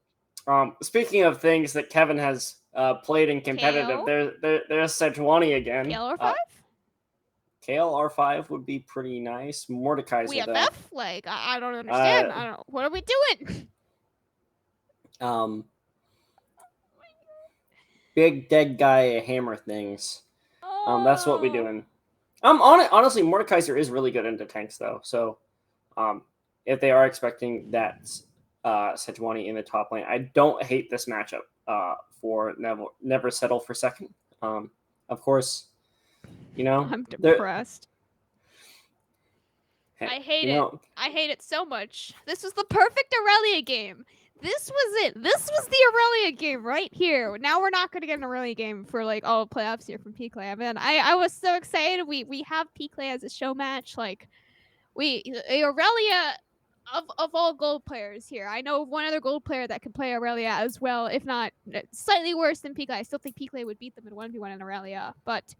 speaking of things that Kevin has played in competitive, there's Sejuani again. Kale R5? Kale R5 would be pretty nice. Mordekaiser, we have F? Like, I don't understand. I don't. What are we doing? Big dead guy hammer things. That's what we're doing. Honestly, Mordekaiser is really good into tanks, though. So, if they are expecting that Sejuani in the top lane, I don't hate this matchup for Never Settle for Second. Of course, I'm depressed. Hey, I hate it. I hate it so much. This was the perfect Aurelia game. This was it. This was the Aurelia game right here. Now we're not going to get an Aurelia game for like all playoffs here from Picle. I mean, I was so excited. We have Picle as a show match. Like Aurelia of all gold players here. I know one other gold player that can play Aurelia as well, if not slightly worse than Picle. I still think Picle would beat them in 1v1 in Aurelia, but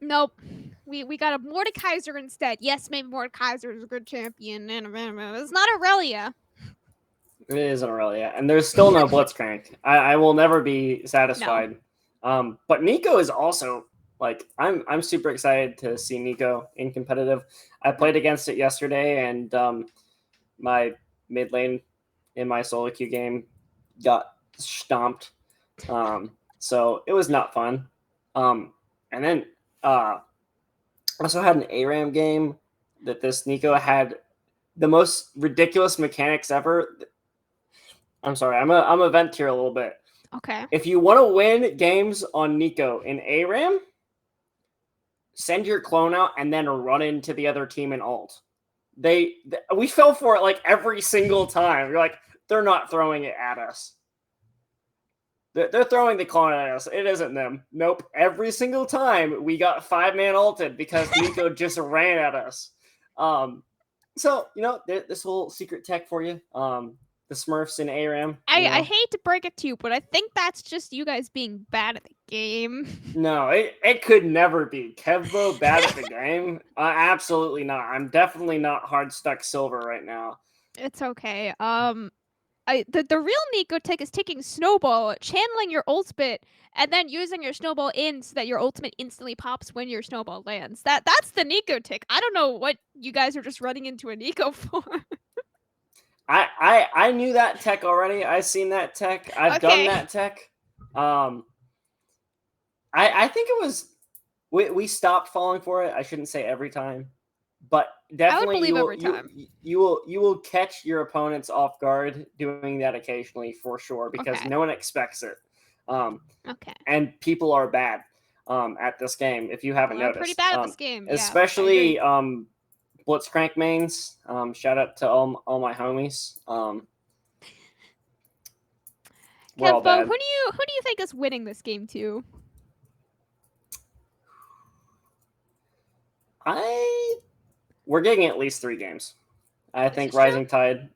nope. We got a Mordekaiser instead. Yes, maybe Mordekaiser is a good champion. It's not Aurelia. It is an Aurelia, and there's still no Blitzcrank. I will never be satisfied. No. But Nico is also like I'm super excited to see Nico in competitive. I played against it yesterday, and my mid lane in my solo queue game got stomped. So it was not fun. And then also had an ARAM game that this Nico had the most ridiculous mechanics ever. I'm sorry, I'm a vent here a little bit. Okay. If you want to win games on Nico in ARAM, send your clone out and then run into the other team in ult. We fell for it like every single time. You're like, they're not throwing it at us. They're throwing the clone at us. It isn't them. Nope. Every single time we got 5-man ulted because Nico just ran at us. So, this little secret tech for you. The Smurfs in ARAM. I hate to break it to you, but I think that's just you guys being bad at the game. No, it could never be. Kevbo bad at the game? Absolutely not. I'm definitely not hard stuck silver right now. It's okay. The real Nico tech is taking Snowball, channeling your ultimate, and then using your Snowball in so that your ultimate instantly pops when your Snowball lands. That's the Nico tech. I don't know what you guys are just running into a Nico for. I knew that tech already. I've seen that tech. I've done that tech. I think it was we stopped falling for it. I shouldn't say every time, but definitely you will catch your opponents off guard doing that occasionally for sure because no one expects it. And people are bad at this game if you haven't noticed. Pretty bad at this game, especially Blitzcrank mains. Shout out to all my homies. Kevbo, who do you think is winning this game too? We're getting at least 3 games. I think Rising Tide,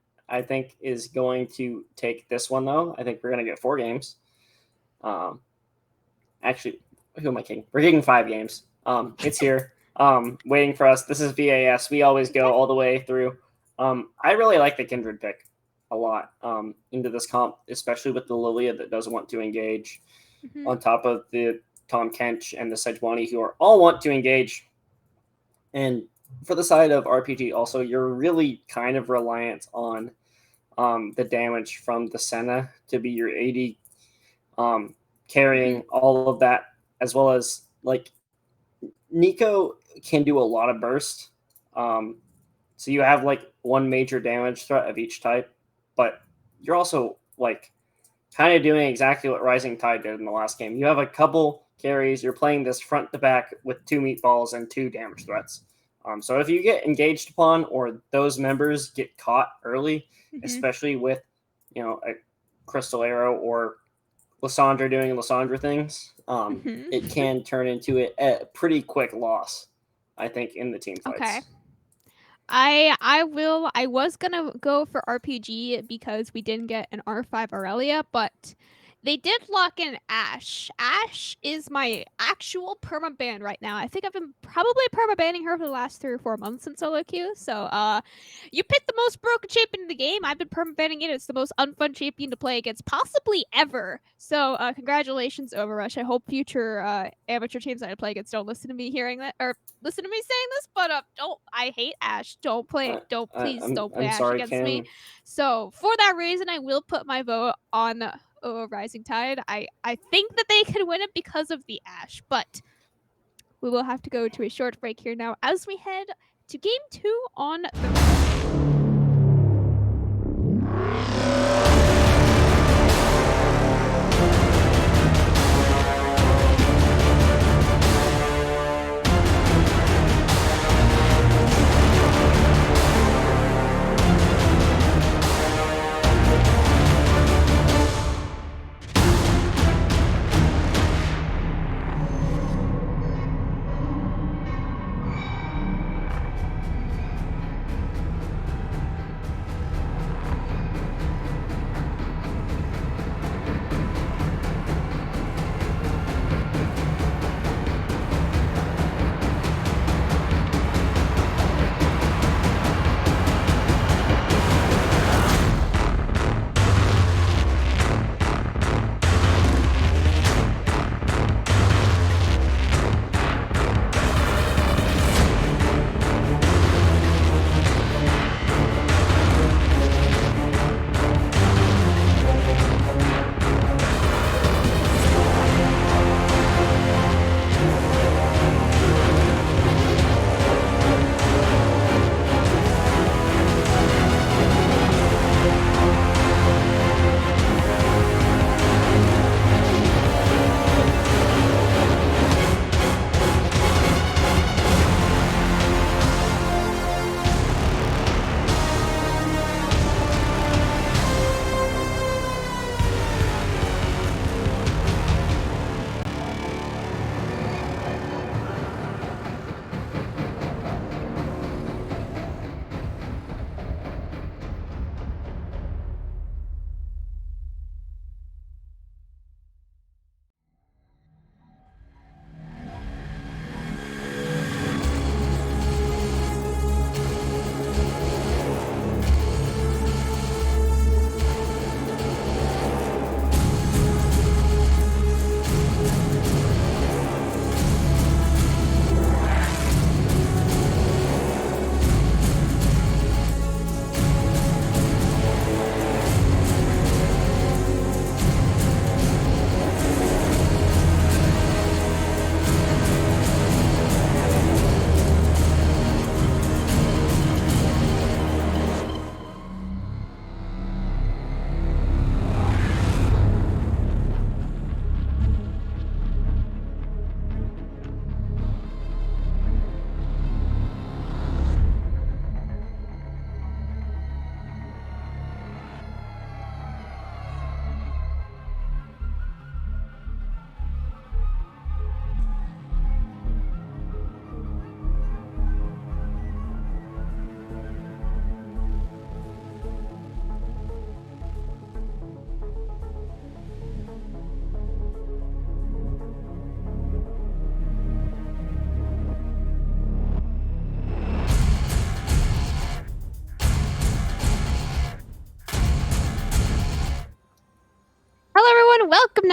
is going to take this one though. I think we're gonna get 4 games. Actually, who am I kidding? We're getting 5 games. It's here. Waiting for us. This is VAS. We always go all the way through. I really like the Kindred pick a lot into this comp, especially with the Lilia that doesn't want to engage, on top of the Tom Kench and the Sejuani who are all want to engage. And for the side of RPG, also, you're really kind of reliant on the damage from the Senna to be your AD, carrying all of that, as well as like Nico can do a lot of burst. So you have like one major damage threat of each type, but you're also like kind of doing exactly what Rising Tide did in the last game. You have a couple carries. You're playing this front to back with 2 meatballs and 2 damage threats. So if you get engaged upon or those members get caught early, especially with, a Crystal Arrow or Lysandra doing Lysandra things, it can turn into a pretty quick loss, I think, in the team fights. Okay. I was gonna go for RPG because we didn't get an R5 Aurelia, but they did lock in Ashe. Ashe is my actual permaban right now. I think I've been probably permabanning her for the last 3 or 4 months in solo queue. So you picked the most broken champion in the game. I've been permabanning it. It's the most unfun champion to play against possibly ever. So congratulations, Overrush. I hope future amateur teams that I play against don't listen to me hearing that or listen to me saying this, but I hate Ashe. Don't play Ashe against me. So for that reason, I will put my vote on Rising Tide. I think that they can win it because of the Ashe, but we will have to go to a short break here now as we head to game 2 on the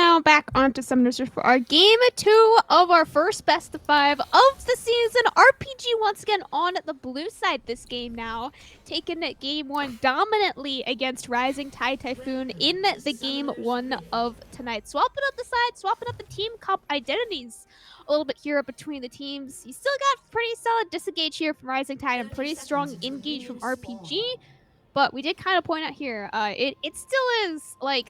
now back onto Summoner Search for our game 2 of our first best of 5 of the season. RPG once again on the blue side this game now, taking game 1 dominantly against Rising Tide Typhoon in the game 1 of tonight. Swapping up the sides, swapping up the team comp identities a little bit here between the teams. You still got pretty solid disengage here from Rising Tide and pretty strong engage from RPG. But we did kind of point out here, it still is like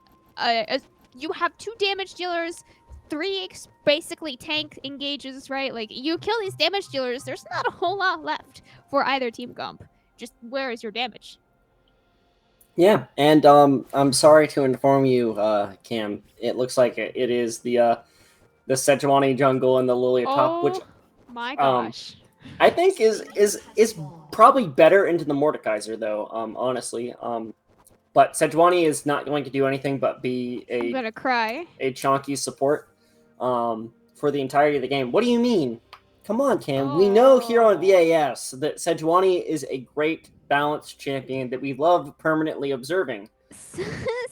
you have 2 damage dealers, 3 basically tank engages, right? Like, you kill these damage dealers, there's not a whole lot left for either team comp. Just where is your damage? Yeah, and I'm sorry to inform you, Cam. It looks like it is the Sejuani jungle and the Lilia top, which my gosh. I think is probably better into the Mordekaiser though, honestly. But Sejuani is not going to do anything but be I'm gonna cry. a chunky support for the entirety of the game. What do you mean? Come on, Cam. We know here on VAS that Sejuani is a great balanced champion that we love permanently observing.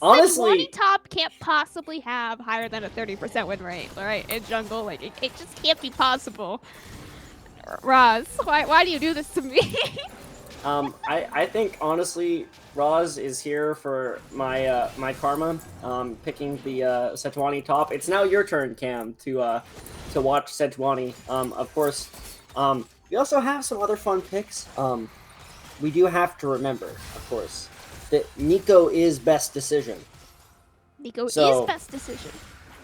Honestly, Sejuani top can't possibly have higher than a 30% win rate, right? In jungle, like it just can't be possible. Roz, why do you do this to me? I think honestly, Roz is here for my my karma. Picking the Sejuani top. It's now your turn, Cam, to watch Sejuani. Of course, we also have some other fun picks. We do have to remember, of course, that Nico is best decision. Nico is best decision.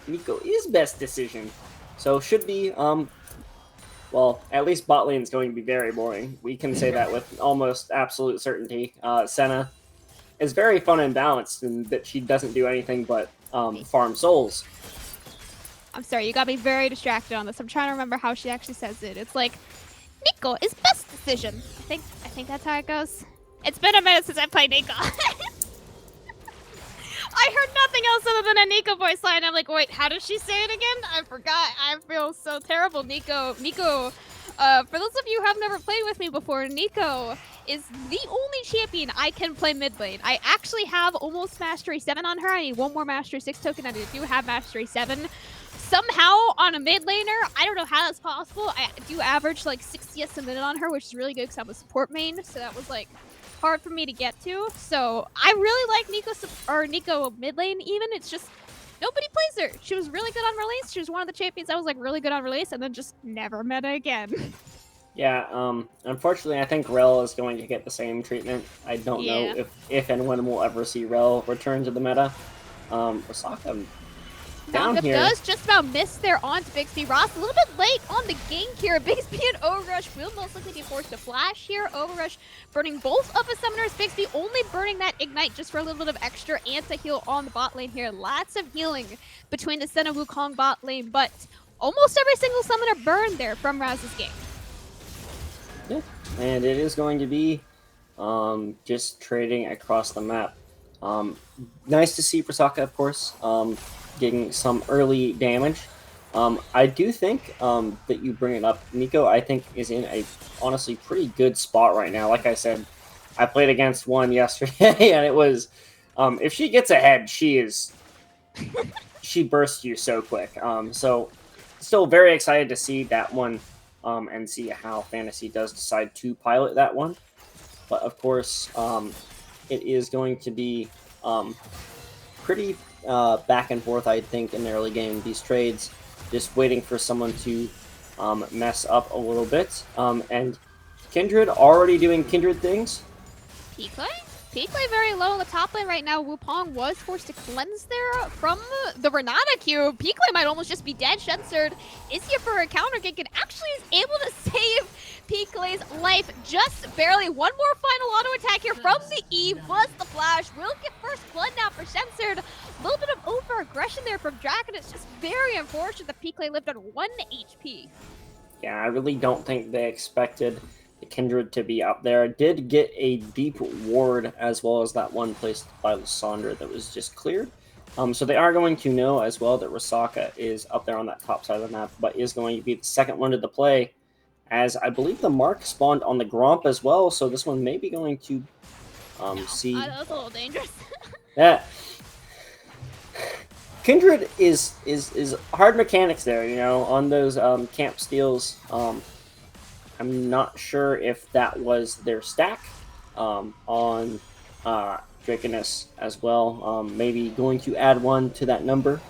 Nico is best decision. So should be well, at least bot lane is going to be very boring. We can say that with almost absolute certainty. Senna is very fun and balanced in that she doesn't do anything but farm souls. I'm sorry, you got me very distracted on this. I'm trying to remember how she actually says it. It's like, Nico is best decision. I think that's how it goes. It's been a minute since I played Nico. I heard nothing else other than a Nico voice line. I'm like, wait, how does she say it again? I forgot. I feel so terrible. Nico, for those of you who have never played with me before, Nico is the only champion I can play mid lane. I actually have almost Mastery 7 on her. I need 1 more Mastery 6 token. I do have Mastery 7. Somehow, on a mid laner, I don't know how that's possible. I do average like 60 CS a minute on her, which is really good because I'm a support main. So that was like hard for me to get to. So I really like Nico mid lane even. It's just nobody plays her. She was really good on release. She was one of the champions that was like really good on release and then just never meta again. Yeah, unfortunately I think Rel is going to get the same treatment. I don't know if and when we'll ever see Rel return to the meta. Osaka down here does just about miss there onto Bixby. Ross a little bit late on the gank here. Bixby and Overrush will most likely be forced to flash here. Overrush burning both of his summoners. Bixby only burning that Ignite just for a little bit of extra anti-heal on the bot lane here. Lots of healing between the Senna Wukong bot lane, but almost every single summoner burned there from Raz's gank. Yeah, and it is going to be just trading across the map. Nice to see Prasaka, of course, getting some early damage. I do think that you bring it up. Nico, I think, is in a honestly pretty good spot right now. Like I said, I played against one yesterday, and it was if she gets ahead, she bursts you so quick. So still very excited to see that one and see how Fantasy does decide to pilot that one. But of course, it is going to be pretty back and forth, I think, in the early game. These trades, just waiting for someone to mess up a little bit. And Kindred already doing Kindred things. Peakley very low on the top lane right now. Wupong was forced to cleanse there from the Renata Q. Peakley might almost just be dead. Shensered is here for a counter gank and actually is able to save Peakley's life just barely. One more final auto attack here from the E. Was the flash. Will get first blood now for Shensered. A little bit of over-aggression there from Draken. It's just very unfortunate that Peakley lived on 1 HP. Yeah, I really don't think they expected the Kindred to be up there. Did get a deep ward as well as that one placed by Lysandra that was just cleared. So they are going to know as well that Rasaka is up there on that top side of the map, but is going to be the second one to the play, as I believe the Mark spawned on the Gromp as well, so this one may be going to see... That was a little dangerous. Yeah. Kindred is hard mechanics there, you know, on those camp steals. I'm not sure if that was their stack on Draconus as well. Maybe going to add one to that number.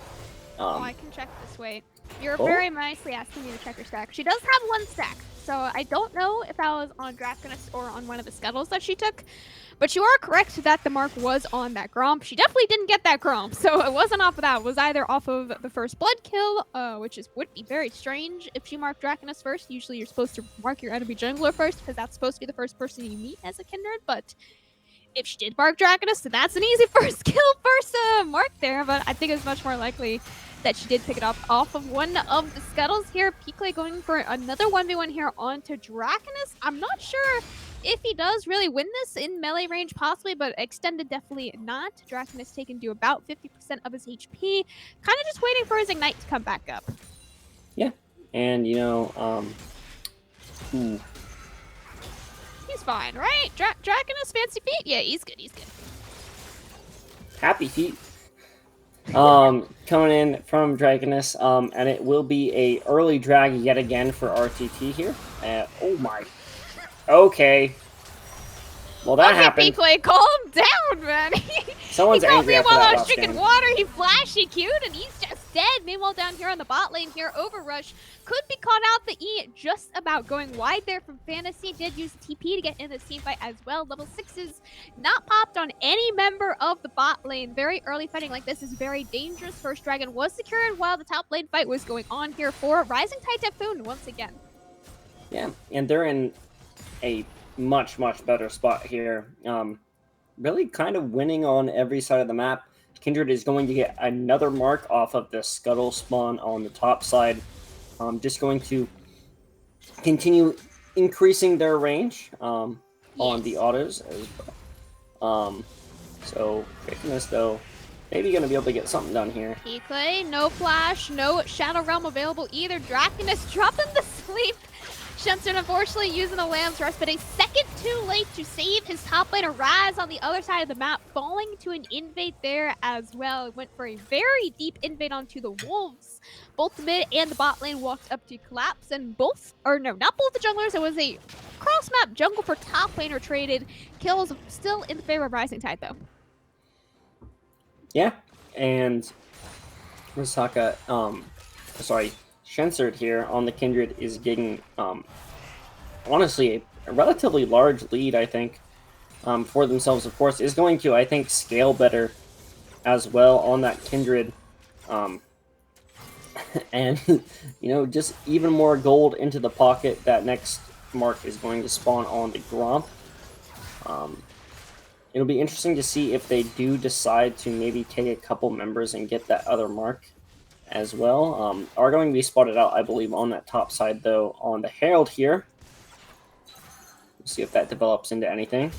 Oh, I can check this. Wait. You're Oh. very nicely asking me to check her stack. She does have one stack, so I don't know if that was on Draconus or on one of the scuttles that she took. But you are correct that the mark was on that Gromp. She definitely didn't get that Gromp, so it wasn't off of that. It was either off of the first blood kill, which would be very strange if she marked Draconus first. Usually you're supposed to mark your enemy jungler first, because that's supposed to be the first person you meet as a kindred, but if she did mark Draconus, then that's an easy first kill first mark there, but I think it's much more likely that she did pick it up off of one of the scuttles here. Pikley going for another 1v1 here onto Draconus. I'm not sure if he does really win this in melee range, possibly, but extended definitely not. Draconus taken to about 50% of his HP, kind of just waiting for his ignite to come back up. Yeah, and you know, He's fine, right? Draconus fancy feet? Yeah, he's good, he's good. happy feet. Coming in from Dragonus, and it will be a early drag yet again for RTT here. Oh my. Okay. Well, that happened. Pikley, calm down, man. Someone's he caught angry me after while that I was last drinking game. water. He flashy cute, and he's just dead. Meanwhile, down here on the bot lane here, Overrush could be caught out the E just about going wide there from Fantasy. Did use the TP to get in this team fight as well. Level 6s not popped on any member of the bot lane. Very early fighting like this is very dangerous. First Dragon was secured while the top lane fight was going on here for Rising Tide Typhoon once again. Yeah, and they're in a much better spot here. Really kind of winning on every side of the map. Kindred is going to get another mark off of the scuttle spawn on the top side. Just going to continue increasing their range on the autos as well. So Draconus though, maybe gonna be able to get something done here. Pikley, no flash, no Shadow Realm available either. Draconus dropping the sleep. Shenson unfortunately using the Lamb's Rest, but a second too late to save his top laner. Raz on the other side of the map, falling to an invade there as well. Went for a very deep invade onto the Wolves. Both the mid and the bot lane walked up to collapse, and both, or no, not both the junglers. It was a cross-map jungle for top laner traded. Kills still in favor of Rising Tide though. Yeah, and Risaka, Shensard here on the Kindred is getting, honestly, a relatively large lead, I think, for themselves, of course, is going to, I think, scale better as well on that Kindred. And, you know, just even more gold into the pocket. That next mark is going to spawn on the Gromp. It'll be interesting to see if they do decide to maybe take a couple members and get that other mark as well. Are going to be spotted out, I believe, on that top side, though, on the Herald here. We'll see if that develops into anything.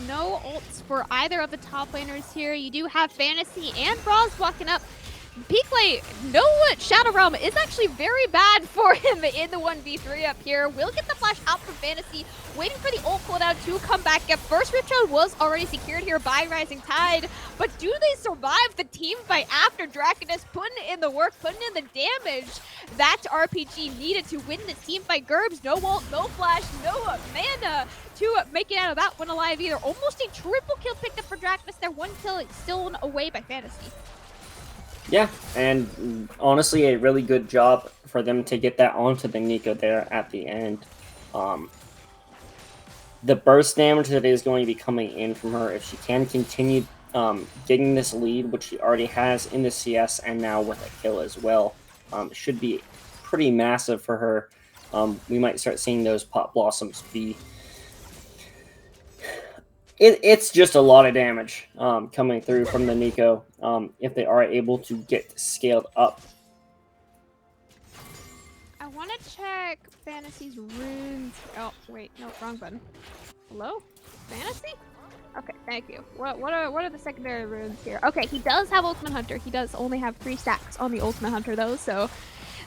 No ults for either of the top laners here. You do have Fantasy and Braz walking up. Pikley, no Shadow Realm is actually very bad for him in the 1v3 up here. Will get the flash out from Fantasy, waiting for the ult cooldown to come back up. First Rip Shot was already secured here by Rising Tide, but do they survive the team fight after Draconus putting in the work, putting in the damage that RPG needed to win the team fight? Gerbs, no ult, no flash, no mana to make it out of that one alive either. Almost a triple kill picked up for Draconus there. One kill stolen away by Fantasy. Yeah, and honestly, a really good job for them to get that onto the Nico there at the end. The burst damage that is going to be coming in from her, if she can continue getting this lead, which she already has in the CS and now with a kill as well, should be pretty massive for her. We might start seeing those Pop Blossoms be... It's just a lot of damage coming through from the Nico if they are able to get scaled up. I want to check Fantasy's runes. Oh, wait, no, wrong button. Hello? Fantasy? Okay, thank you. What are the secondary runes here? Okay, he does have Ultimate Hunter. He does only have 3 stacks on the Ultimate Hunter though, so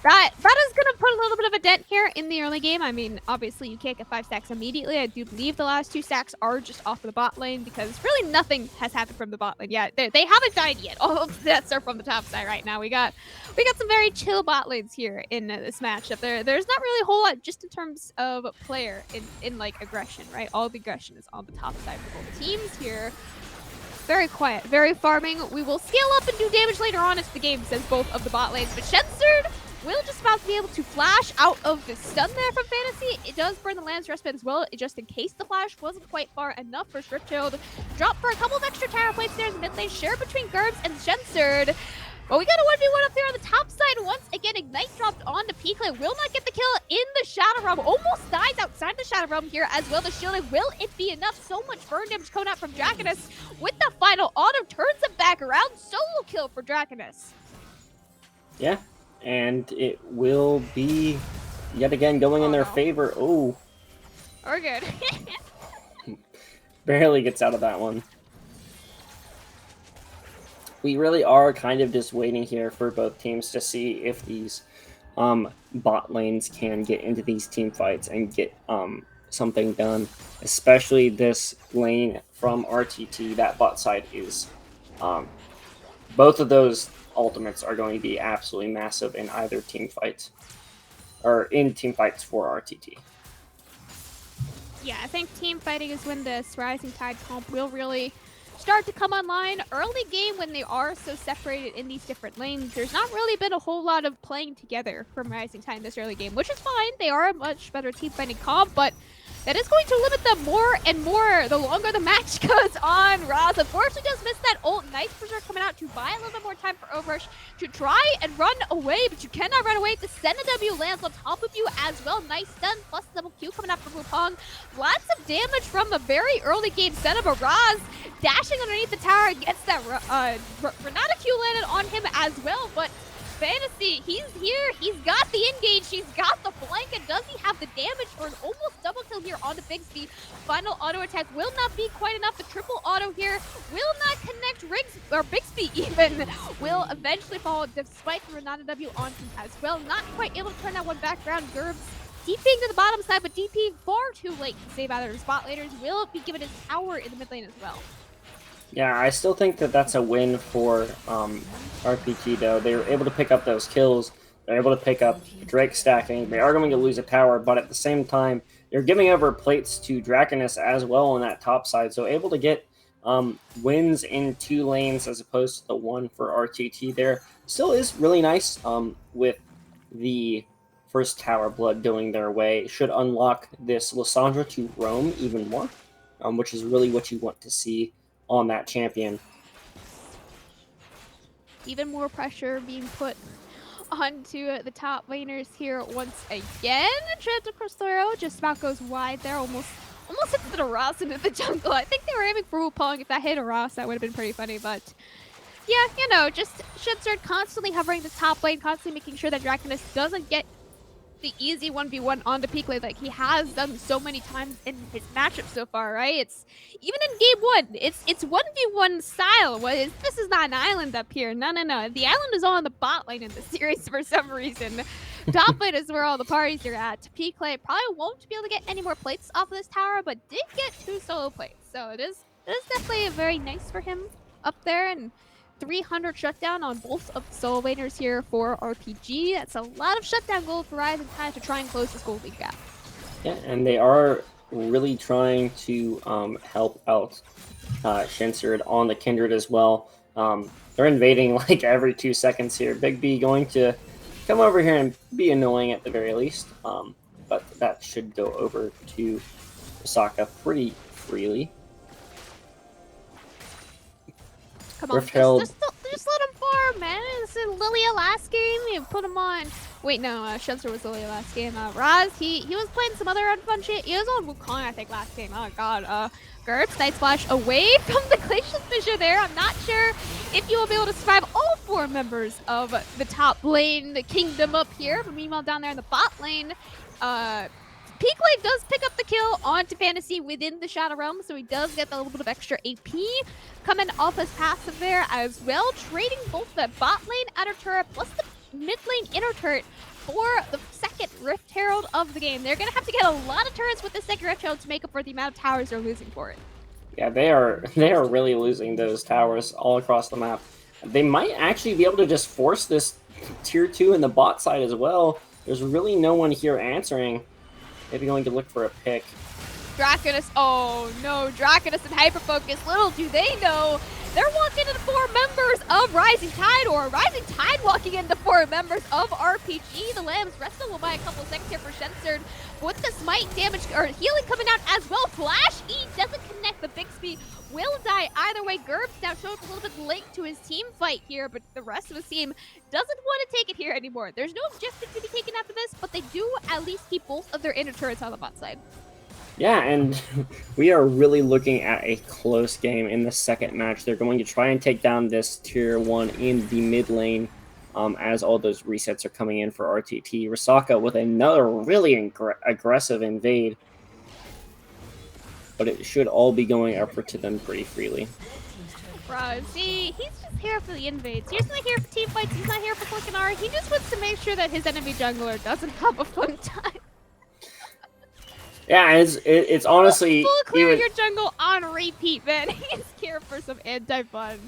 that is going to put a little bit of a dent here in the early game. I mean, obviously you can't get 5 stacks immediately. I do believe the last 2 stacks are just off of the bot lane because really nothing has happened from the bot lane yet. They haven't died yet. All of the deaths are from the top side right now. We got some very chill bot lanes here in this matchup. There's not really a whole lot just in terms of player in like aggression, right? All the aggression is on the top side for both teams here. Very quiet, very farming. We will scale up and do damage later on as the game says both of the bot lanes. But Shensterd will just about to be able to flash out of the stun there from Fantasy. It does burn the Lamb's Respite as well, just in case the flash wasn't quite far enough for Stripchild. Drop for a couple of extra tower plates there in the mid lane, share between Gerbs and Shensterd. But we got a 1v1 up there on the top side. Once again, Ignite dropped onto Peaklet. Will not get the kill in the Shadow Realm. Almost dies outside the Shadow Realm here as well. The shielding, will it be enough? So much burn damage coming out from Draconus. With the final auto, turns it back around. Solo kill for Draconus. Yeah, and it will be yet again going in their favor. Oh. We're good. Barely gets out of that one. We really are kind of just waiting here for both teams to see if these bot lanes can get into these team fights and get something done. Especially this lane from RTT, that bot side is... both of those ultimates are going to be absolutely massive in either team fights. Or in team fights for RTT. Yeah, I think team fighting is when this Rising Tide comp will really start to come online. Early game, when they are so separated in these different lanes, there's not really been a whole lot of playing together from Rising Tide in this early game, which is fine. They are a much better team fighting comp, but that is going to limit them more and more the longer the match goes on. Raz unfortunately does miss that ult. Nice Berserk coming out to buy a little bit more time for Overrush to try and run away, but you cannot run away. The Senna W lands on top of you as well. Nice stun plus double Q coming out from Wukong. Lots of damage from the very early game Senna, but Raz dashing underneath the tower gets that Renata Q landed on him as well, but Fantasy, he's here, he's got the engage, he's got the flank, and does he have the damage for an almost double kill here on the Bigsby? Final auto attack will not be quite enough. The triple auto here will not connect Bigsby even. Will eventually fall despite the Renata W on him as well. Not quite able to turn that one back around. Gerbs DPing to the bottom side, but DPing far too late to save either of the spot laners. Will be given his tower in the mid lane as well. Yeah, I still think that that's a win for RPT, though. They were able to pick up those kills. They're able to pick up Drake stacking. They are going to lose a tower, but at the same time, they're giving over plates to Draconus as well on that top side. So able to get wins in 2 lanes as opposed to the one for RTT there. Still is really nice with the first tower blood going their way. Should unlock this Lissandra to roam even more, which is really what you want to see on that champion. Even more pressure being put onto the top laners here once again. Trent across the arrow just about goes wide there, almost hits the Ross into the jungle. I think they were aiming for Wukong. If that hit a Ross, that would have been pretty funny, but yeah, you know, just Shensterd constantly hovering the top lane, constantly making sure that Draconus doesn't get the easy 1v1 onto peak lane like he has done so many times in his matchup so far, right? It's even in game 1, it's 1v1 style. This is not an island up here. No. The island is all on the bot lane in this series for some reason. Top lane is where all the parties are at. Peak lane probably won't be able to get any more plates off of this tower, but did get 2 solo plates. So it is definitely very nice for him up there, and 300 shutdown on both of the solo laners here for RPG. That's a lot of shutdown gold for Rising Tide to try and close this gold league gap. Yeah, and they are really trying to help out Shensterd on the Kindred as well. They're invading like every 2 seconds here. Big B going to come over here and be annoying at the very least, but that should go over to Osaka pretty freely. Come on, just let him farm, man. This is Lilia last game. You put him on. Wait, no, Shensterd was Lilia last game. Raz, he was playing some other unfun shit. He was on Wukong, I think, last game. Oh, God. Gerbs, Night Splash away from the Glacial Fissure there. I'm not sure if you will be able to survive all 4 members of the top lane, the kingdom up here. But meanwhile, down there in the bot lane, Peak Lane does pick up the kill onto Fantasy within the Shadow Realm, so he does get a little bit of extra AP coming off his passive there as well, trading both the bot lane outer turret plus the mid lane inner turret for the second Rift Herald of the game. They're going to have to get a lot of turrets with the second Rift Herald to make up for the amount of towers they're losing for it. Yeah, they are really losing those towers all across the map. They might actually be able to just force this tier 2 in the bot side as well. There's really no one here answering. Maybe going to look for a pick. Draconis, oh no, Draconis and Hyperfocus, little do they know, they're walking into 4 members of Rising Tide, or Rising Tide walking into 4 members of RPG. The Lambs Resto will buy a couple seconds here for Shensered. With the smite damage, or healing coming out as well, Flash E doesn't connect. The Bixby will die either way. Gerbs now shows up a little bit late to his team fight here, but the rest of his team doesn't want to take it here anymore. There's no objective to be taken after this, but they do at least keep both of their inner turrets on the bot side. Yeah, and we are really looking at a close game in the second match. They're going to try and take down this tier 1 in the mid lane as all those resets are coming in for RTT. Risaka with another really aggressive invade, but it should all be going upward to them pretty freely. Bro, see, he's just here for the invades. He's not here for team fights. He's not here for flicking R. He just wants to make sure that his enemy jungler doesn't have a fun time. Yeah, it's honestly full clear your jungle on repeat, man. He's here for some anti-fun.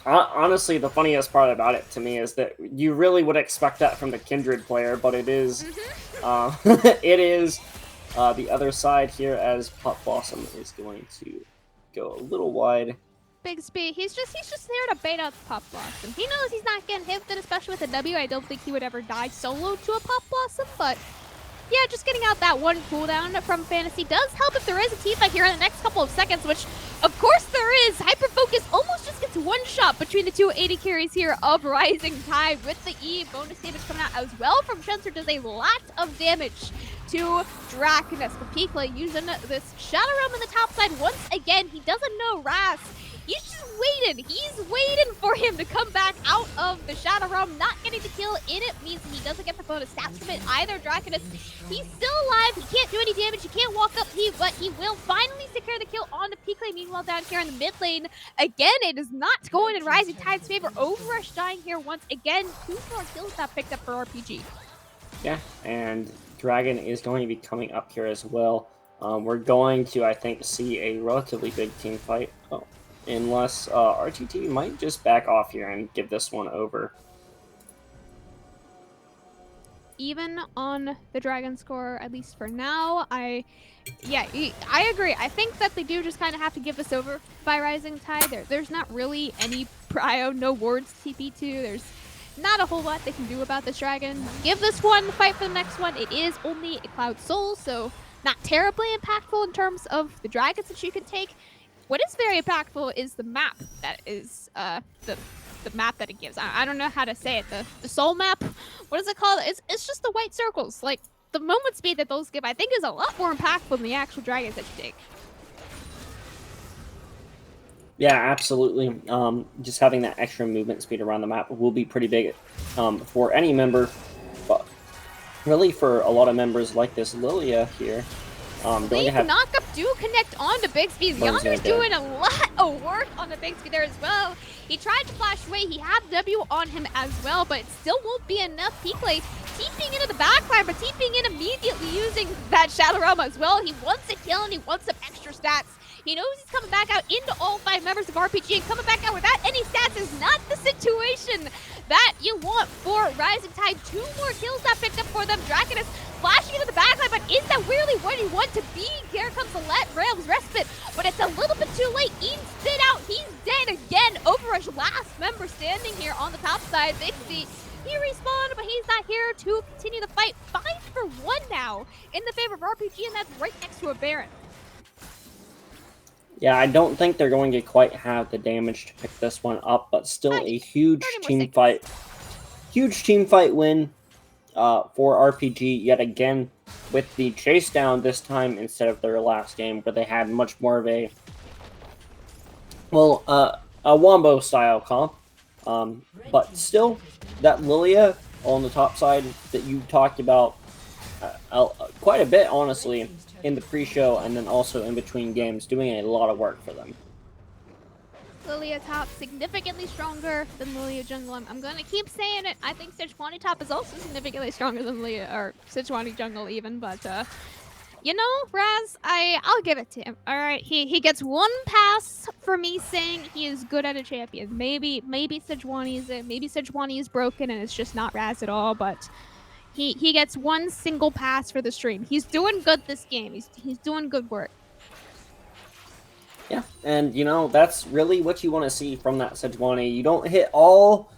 Honestly, the funniest part about it to me is that you really would expect that from the Kindred player, but it is, it is the other side here as Pop Blossom is going to go a little wide. Bixby, he's just there to bait out the Pop Blossom. He knows he's not getting hit, and especially with a W, I don't think he would ever die solo to a Pop Blossom, but yeah, just getting out that one cooldown from Fantasy does help if there is a teamfight here in the next couple of seconds, which, of course, there is. Hyperfocus almost just gets one shot between the two 80 carries here of Rising Tide with the E. Bonus damage coming out as well from Shenser does a lot of damage to Draconis. But Peekla using this Shadow Realm in the top side once again. He doesn't know Ras. He's just waiting. He's waiting for him to come back out of the Shadow Realm. Not getting the kill in it means he doesn't get the bonus stats from it either. Draconis, he's still alive. He can't do any damage. He can't walk up, but he will finally secure the kill on the Peekla. Meanwhile, down here in the mid lane, again, it is not going in Rising Tide's favor. Overrush dying here once again. 2 more kills that picked up for RPG. Yeah, and Dragon is going to be coming up here as well. We're going to, I think, see a relatively big team fight. Oh. Unless RTT might just back off here and give this one over. Even on the Dragon score, at least for now, I agree. I think that they do just kind of have to give this over by Rising Tide. There's not really any prio, no wards TP2. There's not a whole lot they can do about this Dragon. Give this one, fight for the next one. It is only a Cloud Soul, so not terribly impactful in terms of the dragons that you can take. What is very impactful is the map that is the map that it gives. I don't know how to say it. The soul map. What is it called? It's just the white circles. Like the movement speed that those give, I think, is a lot more impactful than the actual dragons that you take. Yeah, absolutely. Just having that extra movement speed around the map will be pretty big for any member, but really for a lot of members like this Lilia here. Knockup do connect on to Bixby. Yonder's doing a lot of work on the Bixby there as well. He tried to flash away. He had W on him as well, but it still won't be enough. Peekla TPing into the backline, but TPing in immediately using that Shadow Realm as well. He wants a kill and he wants some extra stats. He knows he's coming back out into all 5 members of RPG, and coming back out without any stats is not the situation that you want for Rising Tide. 2 more kills that picked up for them. Draconis flashing into the backline, but is that really what he wants to be? Here comes the Realm's Respite, but it's a little bit too late. Eaton spit out. He's dead again. Overrush, last member standing here on the top side. Bixby, he respawned, but he's not here to continue the fight. 5 for 1 now in the favor of RPG, and that's right next to a Baron. Yeah, I don't think they're going to quite have the damage to pick this one up, but still a huge team fight. Huge team fight win for RPG yet again, with the chase down this time instead of their last game where they had much more of a Wombo style comp. But still, that Lilia on the top side that you talked about quite a bit, honestly, in the pre-show and then also in between games, doing a lot of work for them. Lilia top significantly stronger than Lilia jungle. I'm gonna keep saying it. I think Sejuani top is also significantly stronger than Lilia, or Sejuani jungle even, but you know, Raz, I'll give it to him. All right, he gets one pass for me saying he is good at a champion. Maybe Sejuani is broken and it's just not Raz at all, but he gets one single pass for the stream. He's doing good this game. He's doing good work. Yeah, and you know, that's really what you want to see from that Sejuani. You don't hit all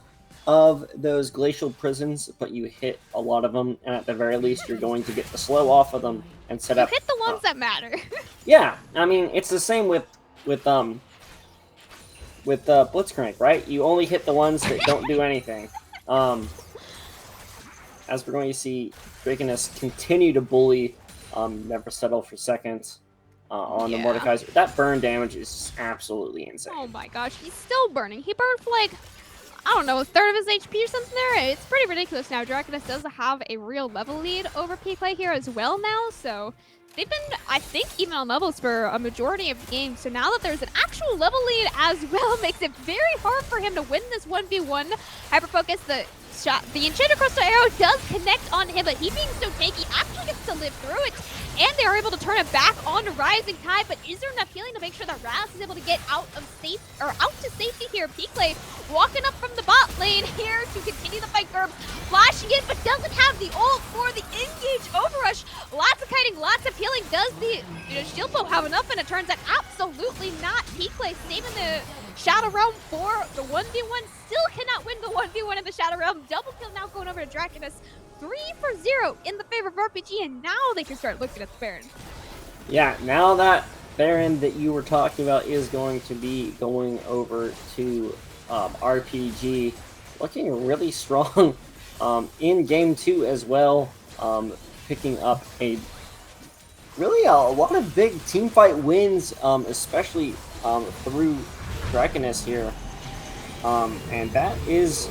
of those glacial prisons, but you hit a lot of them, and at the very least, you're going to get the slow off of them and set up. You hit the ones that matter. Yeah, I mean, it's the same with Blitzcrank, right? You only hit the ones that don't do anything. As we're going to see, Drakeness continue to bully, never settle for seconds. On the Mordekaiser. That burn damage is absolutely insane. Oh my gosh, he's still burning. He burned for like, I don't know, a third of his HP or something there. It's pretty ridiculous now. Drakeness does have a real level lead over P-Clay here as well now, so they've been, I think, even on levels for a majority of the game. So now that there's an actual level lead as well, makes it very hard for him to win this 1v1. Hyperfocus, the Enchanted Crystal Arrow does connect on him, but he being so tanky actually gets to live through it. And they are able to turn it back on Rising Tide, but is there enough healing to make sure that Raz is able to get out to safety here? P-Clay walking up from the bot lane here to continue the fight. Gerb flashing in, but doesn't have the ult for the engage overrush. Lots of kiting, lots of healing. Does the shield bow have enough? And it turns out absolutely not. P-Clay saving the Shadow Realm for the 1v1. Still cannot win the 1v1 in the Shadow Realm. Double kill now going over to Drakeness. 3-0 in the favor of RPG, and now they can start looking at the Baron. Yeah, now that Baron that you were talking about is going to be going over to RPG, looking really strong in Game 2 as well, picking up a lot of big team fight wins, especially through Drakeness here. And that is,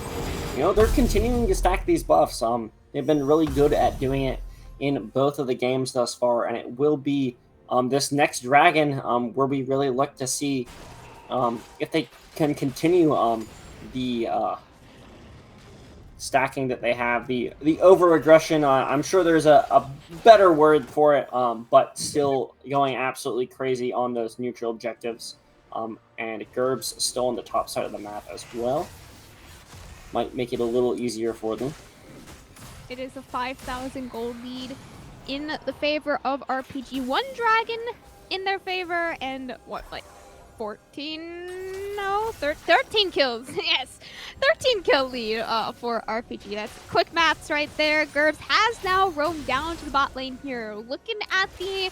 you know, they're continuing to stack these buffs. They've been really good at doing it in both of the games thus far, and it will be this next dragon where we really look to see if they can continue the stacking that they have, the over-aggression. I'm sure there's a better word for it, but still going absolutely crazy on those neutral objectives. And Gerb's still on the top side of the map as well. Might make it a little easier for them. It is a 5,000 gold lead in the favor of RPG. One dragon in their favor, and what, like 13 kills. Yes, 13 kill lead for RPG. That's quick maths right there. Gerbs has now roamed down to the bot lane here. Looking at the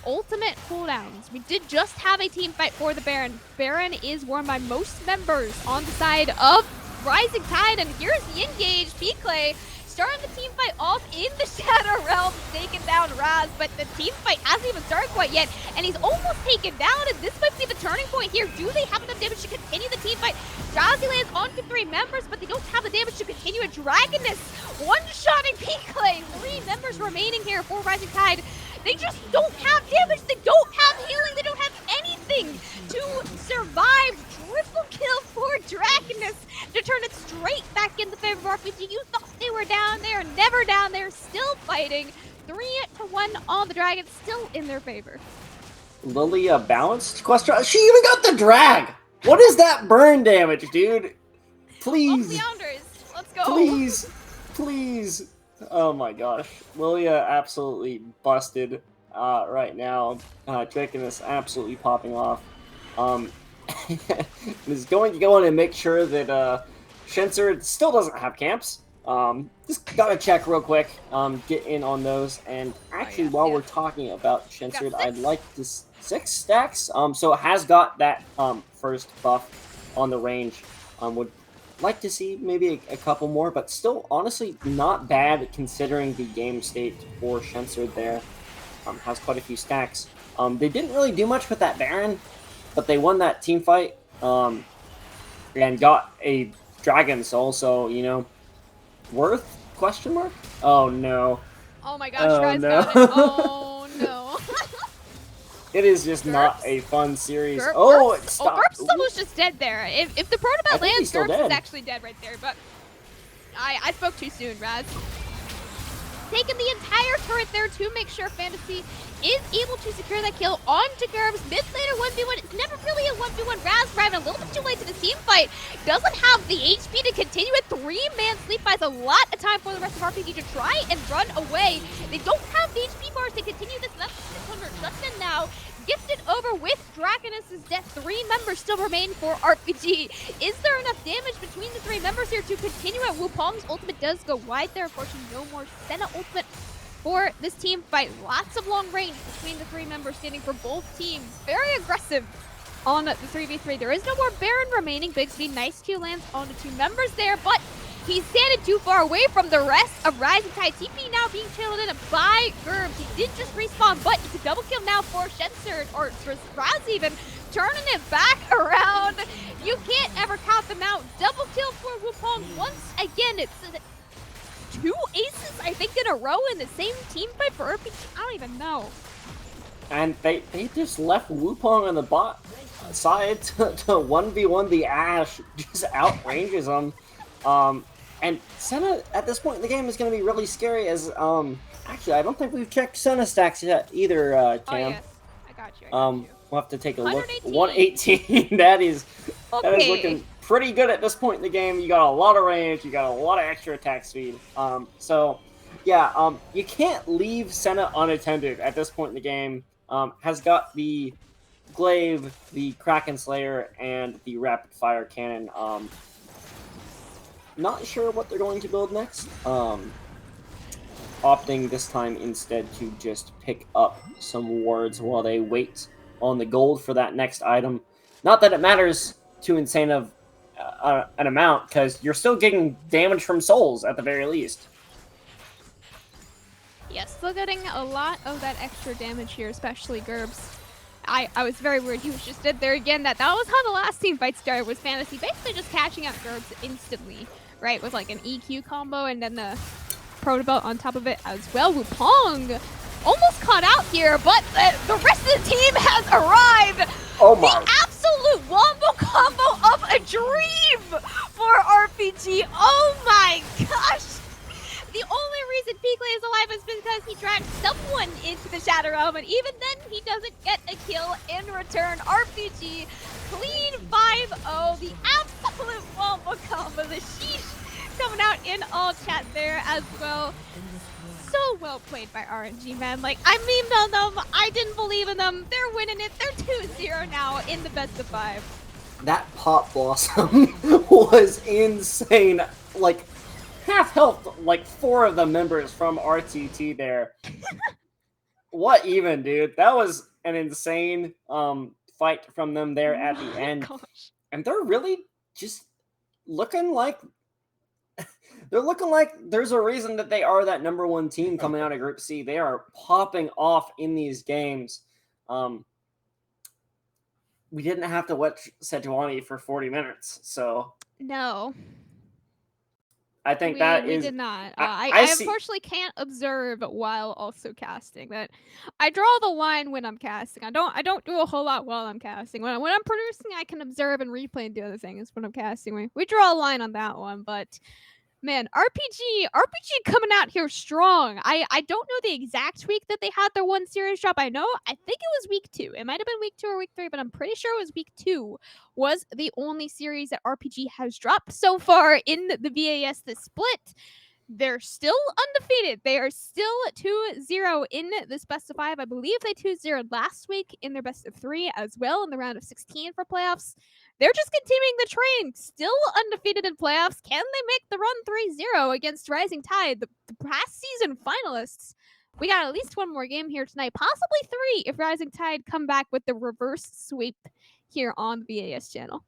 ultimate cooldowns, we did just have a team fight for the Baron. Baron is won by most members on the side of Rising Tide, and here's the engage. P-Clay starting the team fight off in the Shadow Realm, taking down Raz, but the team fight hasn't even started quite yet, and he's almost taken down, and this might be the turning point here. Do they have enough damage to continue the team fight? Jazzy lands onto 3 members, but they don't have the damage to continue. A Dragoness one-shotting P-Clay. 3 members remaining here for Rising Tide. They just don't have damage. They don't have healing. They don't have anything to survive. Triple kill for Dragoness to turn it straight back in the favor of RPG. You thought they were down there, never down there, still fighting. 3-1 on the Dragon, still in their favor. Lilia balanced question. She even got the drag. What is that burn damage, dude? Please. Let's go. Please. Oh my gosh. Lilia absolutely busted right now. Drakeness absolutely popping off. Is going to go in and make sure that Shenser still doesn't have camps. Just gotta check real quick, get in on those. And actually, while we're talking about Shenser, I'd like to 6 stacks. So it has got that first buff on the range. Would like to see maybe a couple more, but still honestly not bad considering the game state for Shenser there. Has quite a few stacks. They didn't really do much with that Baron, but they won that team fight and got a Dragon Soul, so, you know, worth? Question mark? Oh, no. Oh my gosh, Raz got it. Oh, no. It is just GURPS? not a fun series. GURPS, Oh, GURPS, it stopped. GURPS is almost just dead there. If the Protobat think he's lands, still GURPS dead. is actually dead right there, but I spoke too soon, Raz. Taking the entire turret there to make sure Fantasy is able to secure that kill onto GURPS. Mid laner 1v1. It's never really a 1v1. Raz arriving a little bit too late to the team fight. Doesn't have the HP to continue it. 3-man sleep buys a lot of time for the rest of RPG to try and run away. They don't have the HP bars to continue this. That's 600 shutdown now. Gifted over with Dragoness's death. 3 members still remain for RPG. Is there enough damage between the 3 members here to continue it? Wukong's ultimate does go wide there. Unfortunately, no more Senna ultimate for this team fight. Lots of long range between the 3 members standing for both teams. Very aggressive on the 3v3. There is no more Baron remaining. Bigsby, nice Q lands on the 2 members there, but he's standing too far away from the rest of Rising Tide. TP now being channeled in by GURPS. He did just respawn, but it's a double kill now for Shenser, or for Raz even, turning it back around. You can't ever count them out. Double kill for Wukong once again. It's 2 aces, I think, in a row in the same team fight for RPG. I don't even know. And they just left Wukong on the bot side to 1v1 the Ashe. Just outranges him. And Senna, at this point in the game, is going to be really scary as, actually, I don't think we've checked Senna stacks yet either, Cam. Oh, yes. I got you. We'll have to take a look. 118. 118. That is Okay. looking pretty good at this point in the game. You got a lot of range. You got a lot of extra attack speed. So, yeah, you can't leave Senna unattended at this point in the game. Has got the Glaive, the Kraken Slayer, and the Rapid Fire Cannon. Not sure what they're going to build next. Opting this time instead to just pick up some wards while they wait on the gold for that next item. Not that it matters too insane of an amount, because you're still getting damage from souls at the very least. Yes, still getting a lot of that extra damage here, especially GURPS. I was very worried he was just dead there again. That was how the last team fight started, was Fantasy basically just catching out GURPS instantly, right? With like an EQ combo and then the Proto Belt on top of it as well. Wupong almost caught out here, but the rest of the team has arrived. Oh my. The absolute wombo combo of a dream for RPG. Oh my gosh. The only reason Peakley is alive is because he dragged someone into the Shadow Realm, and even then he doesn't get a kill in return. RPG, clean 5-0, the absolute wombo combo, the sheesh coming out in all chat there as well. So well played by RNG, man. Like, I memed on them, I didn't believe in them, they're winning it, they're 2-0 now in the best of 5. That Pop Blossom was insane. Like, half health, like 4 of the members from RTT there. What even, dude? That was an insane fight from them there at the end. Gosh. And they're really just looking like they're looking like there's a reason that they are that #1 team coming out of Group C. They are popping off in these games. We didn't have to watch Sejuani for 40 minutes, so No. I think We did not. I unfortunately can't observe while also casting. That I draw the line when I'm casting. I don't do a whole lot while I'm casting. When I'm producing, I can observe and replay and do other things. When I'm casting, we draw a line on that one. But man, RPG coming out here strong. I don't know the exact week that they had their one series drop. I think it was week 2. It might have been week 2 or week 3, but I'm pretty sure it was week 2 was the only series that RPG has dropped so far in the VAS this split. They're still undefeated. They are still 2-0 in this best of 5. I believe they 2-0'd last week in their best of 3 as well in the round of 16 for playoffs. They're just continuing the train, still undefeated in playoffs. Can they make the run 3-0 against Rising Tide, the past season finalists? We got at least one more game here tonight, possibly 3 if Rising Tide come back with the reverse sweep here on the VAS channel.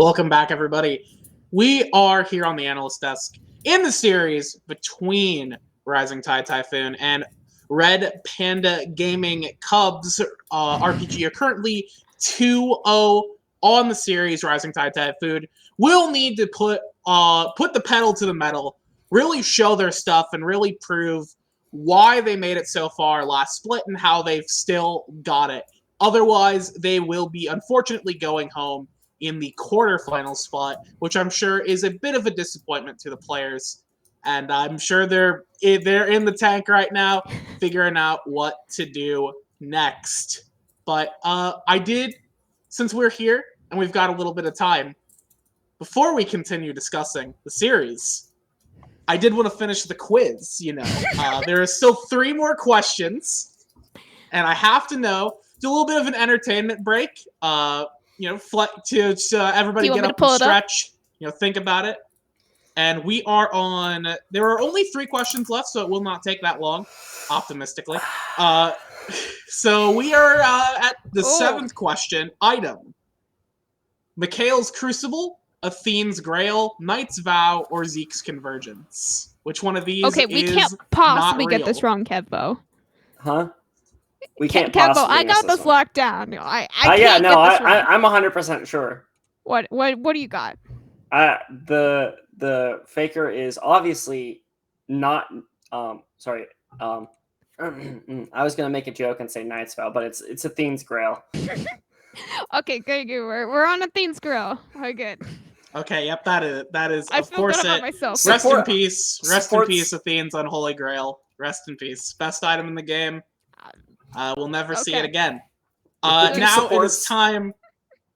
Welcome back, everybody. We are here on the analyst desk in the series between Rising Tide Typhoon and Red Panda Gaming. Cubs RPG are currently 2-0 on the series. Rising Tide Typhoon will need to put the pedal to the metal, really show their stuff, and really prove why they made it so far last split and how they've still got it. Otherwise, they will be unfortunately going home in the quarterfinal spot, which I'm sure is a bit of a disappointment to the players. And I'm sure they're in the tank right now, figuring out what to do next. But since we're here and we've got a little bit of time, before we continue discussing the series, I did want to finish the quiz. There are still 3 more questions, and I have to know. Do a little bit of an entertainment break. To everybody get up and stretch. Think about it. And we are on. There are only 3 questions left, so it will not take that long. Optimistically. So we are at the 7th question. Item: Mikhail's Crucible, Athene's Grail, Knight's Vow, or Zeke's Convergence. Which one of these? Okay, we can't possibly get this wrong, Kevbo. Huh? We can't Kevbo, possibly I got this one. locked down. I can't get this wrong. I'm 100% sure. What do you got? The faker is obviously not. Sorry. I was gonna make a joke and say Knight's Vow, but it's Athene's Grail. Okay, good. We're on Athene's Grail. We're good. Okay, yep, that is I of course it. Myself. Rest in peace, Athene's Unholy Grail. Rest in peace. Best item in the game. We'll never see it again. Now it is time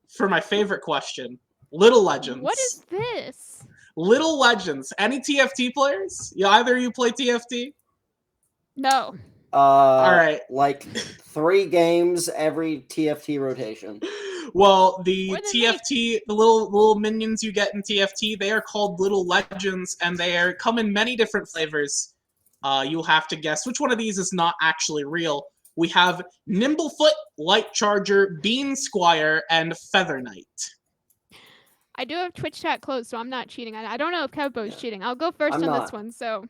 for my favorite question. Little Legends. What is this? Little Legends. Any TFT players? Either of you play TFT? No. All right. Like 3 games every TFT rotation. Well, the TFT, the little minions you get in TFT, they are called Little Legends, and they come in many different flavors. You'll have to guess which one of these is not actually real. We have Nimblefoot, Light Charger, Bean Squire, and Feather Knight. I do have Twitch chat closed, so I'm not cheating. I don't know if Kevbo's cheating. I'll go first this one. So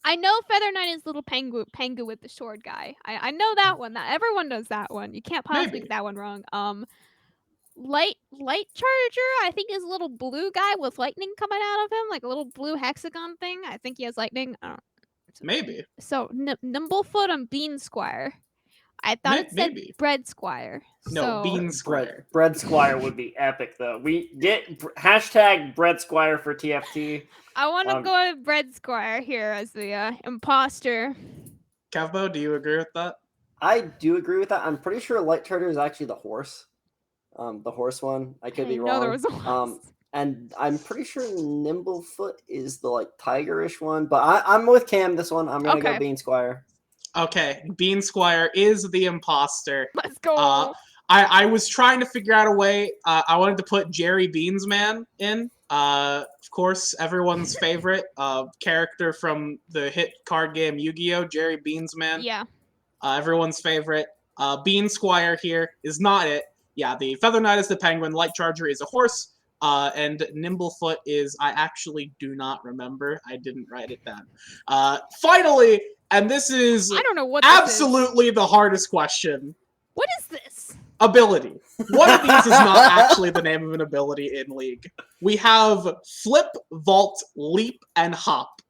I know Feather Knight is little Pengu with the sword guy. I know that one. Everyone knows that one. You can't possibly get that one wrong. Light Charger, I think, is a little blue guy with lightning coming out of him, like a little blue hexagon thing. I think he has lightning. Maybe. So Nimblefoot and Bean Squire. I thought it said Bread Squire. No, Bean Squire. Bread Squire would be epic, though. We get hashtag Bread Squire for TFT. I want to go with Bread Squire here as the imposter. Kevbo, do you agree with that? I do agree with that. I'm pretty sure Light Charger is actually the horse. The horse one. I could be wrong. There was a horse. And I'm pretty sure Nimblefoot is the tigerish one. But I'm with Cam this one. I'm gonna go Bean Squire. Okay, Bean Squire is the imposter. Let's go. I was trying to figure out a way. I wanted to put Jerry Beansman in. Of course, everyone's favorite character from the hit card game Yu-Gi-Oh! Jerry Beansman. Yeah. Everyone's favorite. Bean Squire here is not it. Yeah, the Feather Knight is the penguin. Light Charger is a horse. And Nimblefoot is, I actually do not remember. I didn't write it down. Finally, and this is I don't know what absolutely the hardest question. What is this? Ability. One of these is not actually the name of an ability in League. We have Flip, Vault, Leap, and Hop.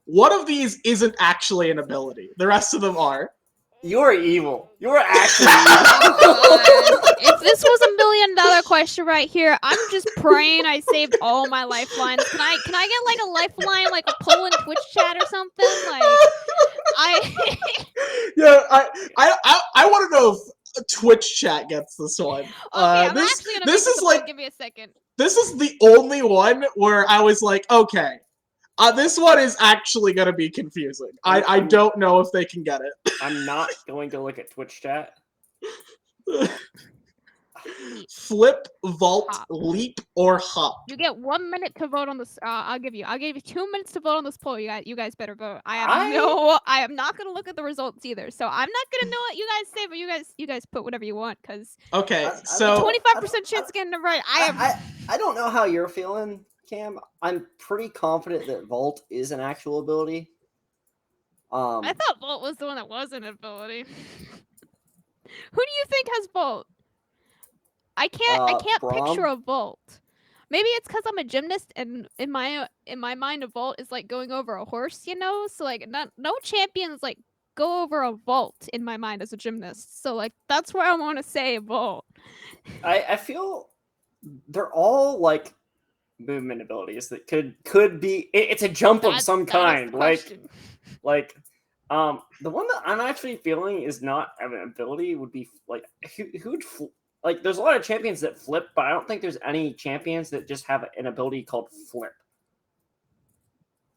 One of these isn't actually an ability. The rest of them are. You're evil. You're actually evil. If this was $1 million question right here, I'm just praying I saved all my lifelines. Can I get a lifeline, like a poll in Twitch chat or something? Yeah, I want to know if Twitch chat gets this one. Okay, I'm actually gonna this is give me a second. This is the only one where I was like, okay. This one is actually going to be confusing. I don't know if they can get it. I'm not going to look at Twitch chat. Flip, vault, Hop. leap, or hop. You get 1 minute to vote on this. I'll give you 2 minutes to vote on this poll. You guys better vote. I am not gonna look at the results either. So I'm not gonna know what you guys say, but you guys put whatever you want because Okay, I so 25% chance of getting it right. I don't know how you're feeling, Cam. I'm pretty confident that Vault is an actual ability. I thought Volt was the one that was an ability. Who do you think has Volt? I can't picture a Volt. Maybe it's because I'm a gymnast, and in my mind, a Volt is like going over a horse, you know. So like, no champions like go over a Volt in my mind as a gymnast. So like, that's where I want to say Volt. I feel they're all like movement abilities that could be. It's a jump of some kind, like. The one that I'm actually feeling is not an ability would be like who'd like. There's a lot of champions that flip, but I don't think there's any champions that just have an ability called flip.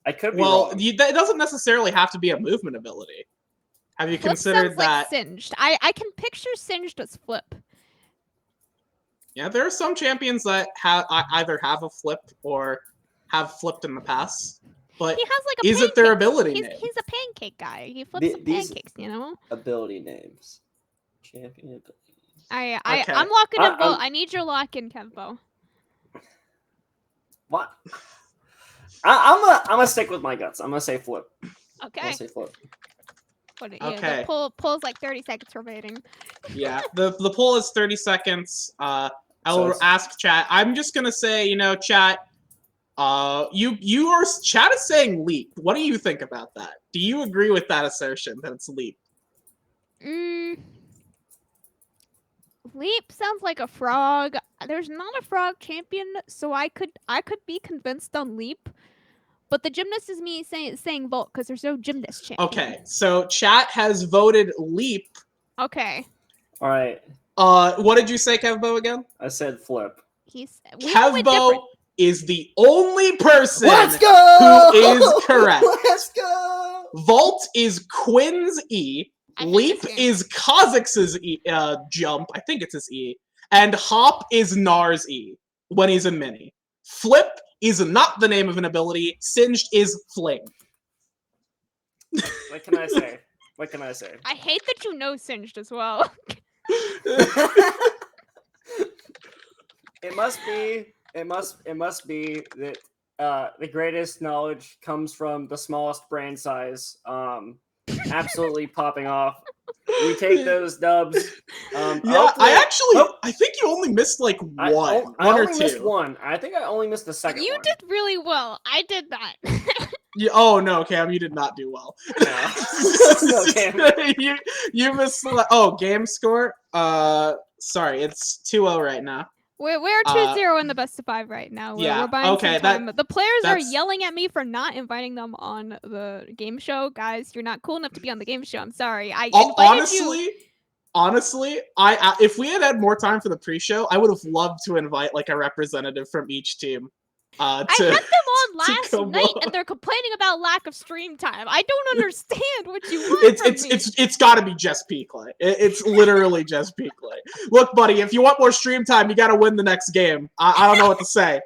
I could be wrong. it doesn't necessarily have to be a movement ability. Have you Flip considered sounds that? Like Singed. I can picture Singed as flip. Yeah, there are some champions that either have a flip or have flipped in the past. But he has like a is pancake. it their ability name? He's a pancake guy. He flips some pancakes, you know? Ability names. Champion abilities. I'm locking in Volt. I need your lock in, Kempo. What? I'm gonna stick with my guts. I'm gonna say flip. Okay. I'm gonna say flip. Okay. The poll's like 30 seconds remaining. Yeah, the poll is 30 seconds. I'll ask chat. I'm just gonna say, chat. Chat is saying leap. What do you think about that? Do you agree with that assertion that it's leap? Leap sounds like a frog. There's not a frog champion, so I could be convinced on leap. But the gymnast is me saying Volt because there's no gymnast champion. Okay, so chat has voted leap. Okay. All right. What did you say, Kevbo, again? I said flip. Kevbo is the only person Let's go! who is correct. Let's go! Volt is Quinn's E. Leap is Kha'Zix's jump. I think it's his E. And hop is Nar's E when he's in mini. Flip is not the name of an ability. Singed is fling. What can I say? What can I say? I hate that you know Singed as well. It must be that the greatest knowledge comes from the smallest brain size. Absolutely popping off. We take those dubs. I think you only missed like one. I or only two. missed one. I think I only missed the second one. You did really well. I did not. Oh no, Cam, you did not do well. No, Cam. you missed. Game score. Sorry, it's 2-0 right now. We're 2-0 in the best of 5 right now. We're buying some time. The players are yelling at me for not inviting them on the game show. Guys, you're not cool enough to be on the game show. I'm sorry. I invited you. Honestly, if we had more time for the pre-show, I would have loved to invite like a representative from each team. I had them on last night, and they're complaining about lack of stream time. I don't understand what you want from me. It's got to be just Peakley. It's literally just Peakley. Look, buddy, if you want more stream time, you got to win the next game. I don't know what to say.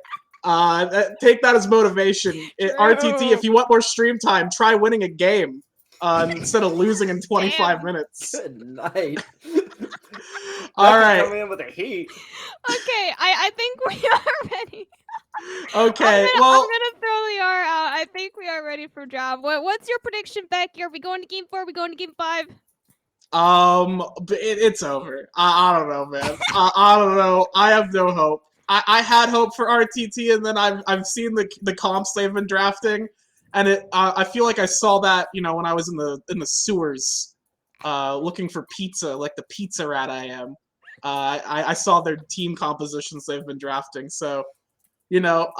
Take that as motivation. RTT, if you want more stream time, try winning a game instead of losing in 25 minutes. Good night. All right. Coming in with a heat. Okay, I think we are ready. Okay, I'm gonna throw the R out. I think we are ready for job. What's your prediction, Becky? Are we going to game 4? Are we going to game 5? It's over. I don't know, man. I don't know. I have no hope. I had hope for RTT, and then I've seen the comps they've been drafting, and I feel like I saw that when I was in the sewers, looking for pizza, like the pizza rat I am. I saw their team compositions they've been drafting, so. You can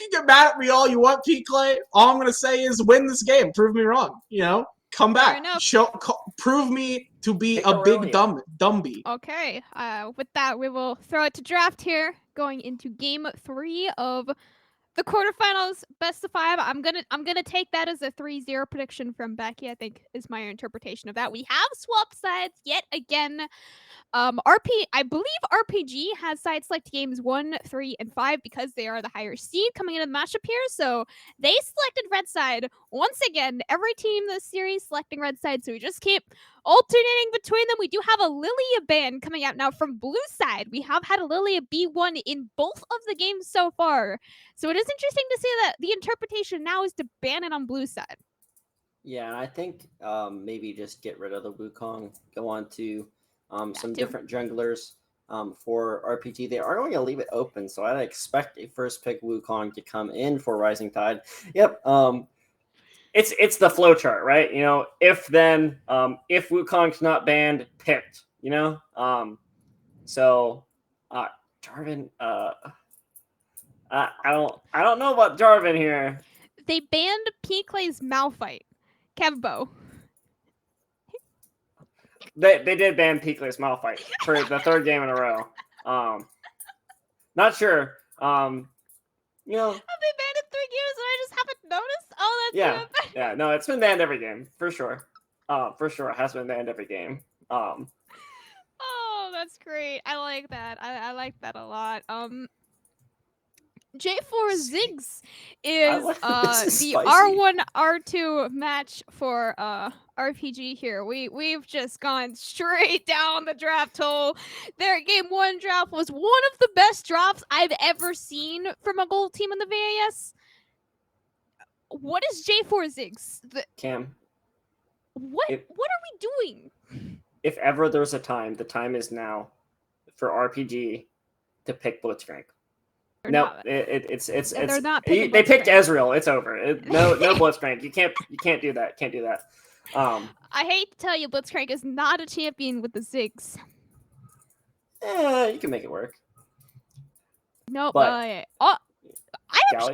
get mad at me all you want, Peakley. All I'm gonna say is win this game. Prove me wrong. Come back. Prove me to be a big dumby. Okay. With that, we will throw it to draft here, going into game 3 of the quarterfinals, best of 5. I'm gonna take that as a 3-0 prediction from Becky. I think is my interpretation of that. We have swapped sides yet again. I believe RPG has side select games 1, 3, and 5 because they are the higher seed coming into the matchup here. So they selected red side once again. Every team this series selecting red side. So we just keep alternating between them. We do have a Lilia ban coming out now from blue side. We have had a Lilia B1 in both of the games so far. So it is interesting to see that the interpretation now is to ban it on blue side. Yeah, and I think maybe just get rid of the Wukong, go on to some different junglers for RPG. They are going to leave it open, so I'd expect a first pick Wukong to come in for Rising Tide. Yep. It's the flow chart, right? You know, if then if Wukong's not banned, picked. You know, so Jarvan. I don't know about Jarvan here. They banned P-Clay's Malphite. Kevbo. They did ban Peakless Malphite for the 3rd game in a row. Not sure. You know, Have they banned it 3 games and I just haven't noticed? Oh, that's yeah. No, it's been banned every game for sure. For sure, it has been banned every game. Oh, that's great. I like that. I like that a lot. J4 Ziggs is the R1 R2 match for RPG here. We've just gone straight down the draft hole. Their game 1 draft was one of the best drafts I've ever seen from a gold team in the VAS. What is J4 Ziggs? Cam. What are we doing? If ever there's a time, the time is now for RPG to pick Blitzcrank. No, it's they're not. they picked Ezreal. It's over. No Blitzcrank. You can't do that. Can't do that. I hate to tell you, Blitzcrank is not a champion with the Ziggs. You can make it work. No, but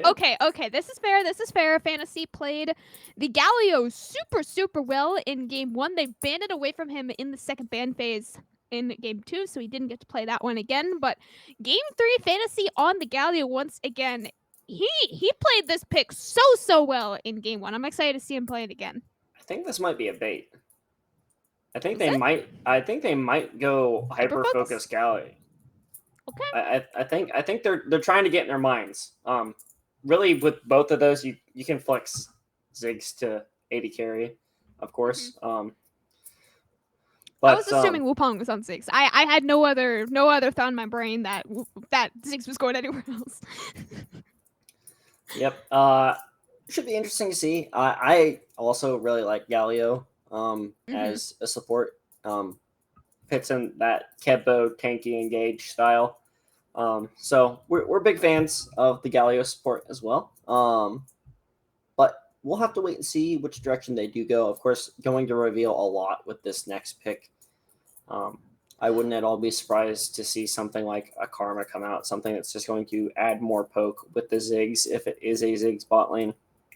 okay. This is fair. Fantasy played the Galio super well in game 1. They banned it away from him in the second ban phase in game 2, so he didn't get to play that one again. But game 3, Fantasy on the Galio once again. He played this pick so well in game 1. I'm excited to see him play it again. I think this might be a bait. I think they might go hyper focus Galio. Okay. I think they're trying to get in their minds. Really, with both of those, you can flex Ziggs to 80 carry, of course. But I was assuming Wupong was on Ziggs. I had no other thought in my brain that Ziggs was going anywhere else. Yep. Should be interesting to see. I also really like Galio as a support. Fits in that Kebo tanky engage style. So we're big fans of the Galio support as well. But we'll have to wait and see which direction they do go. Of course, going to reveal a lot with this next pick. I wouldn't at all be surprised to see something like a Karma come out, something that's just going to add more poke with the Ziggs if it is a Ziggs bot lane.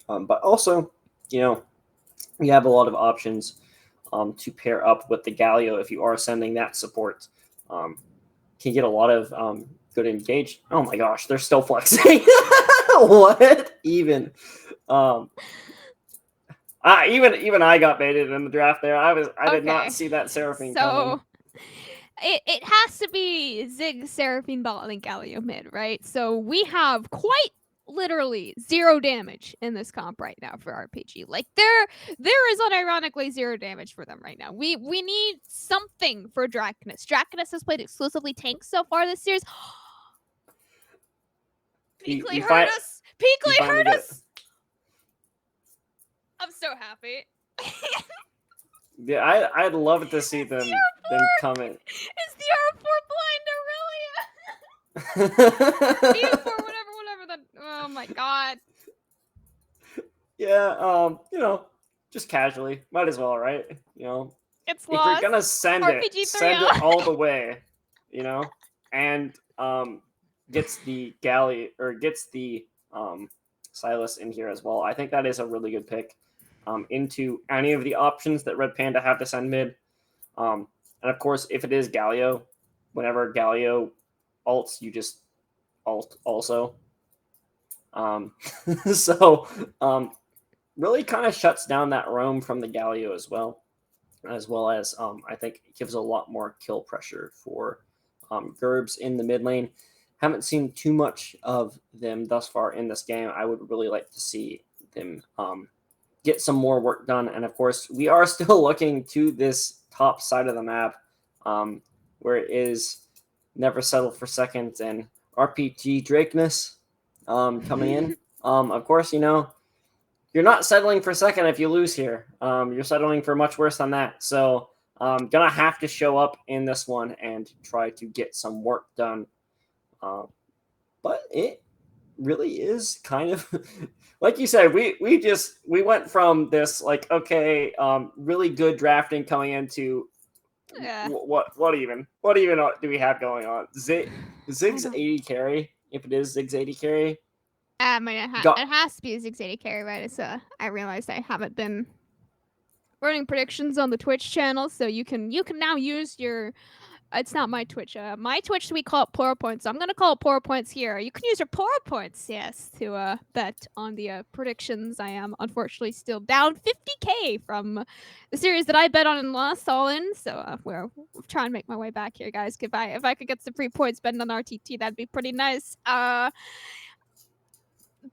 But also, you have a lot of options to pair up with the Galio if you are sending that support. Can get a lot of good engage. Oh my gosh, they're still flexing. What? Even I got baited in the draft there. I did not see that Seraphine coming. It has to be Ziggs, Seraphine, bot lane, Galio mid, right? So we have quite literally 0 damage in this comp right now for RPG. Like there is unironically 0 damage for them right now. We need something for Draconus. Draconus has played exclusively tanks so far this series. Peakley hurt us. Peakley hurt us. I'm so happy. Yeah, I'd love to see them come in. Is the R4 blind Aurelia? D4, whatever. Oh my god. Yeah, just casually. Might as well, right? It's if lost. you're gonna send it all the way, and gets the Galley or gets the Silas in here as well. I think that is a really good pick into any of the options that Red Panda have to send mid. And of course, if it is Galio, whenever Galio ults, you just ult also. So really kind of shuts down that roam from the Galio as well as I think it gives a lot more kill pressure for Gerbs in the mid lane. Haven't seen too much of them thus far in this game. I would really like to see them get some more work done. And of course, we are still looking to this top side of the map where it is Never Settle for Second and RPG Drakeness coming in. Of course, you're not settling for second if you lose here. You're settling for much worse than that. So gonna have to show up in this one and try to get some work done. But it really is kind of like you said, we went from this really good drafting coming into what even do we have going on? Zig's 80 carry, if it is Zig's 80 carry. I mean, it has to be a 680 carry, right? It's I realized I haven't been running predictions on the Twitch channel, so you can now use your. It's not my Twitch. My Twitch we call it Poro Points. So I'm gonna call it Poro Points here. You can use your Poro Points, yes, to bet on the predictions. I am unfortunately still down 50k from the series that I bet on and lost all in. So we're trying to make my way back here, guys. If I could get some free points betting on RTT, that'd be pretty nice.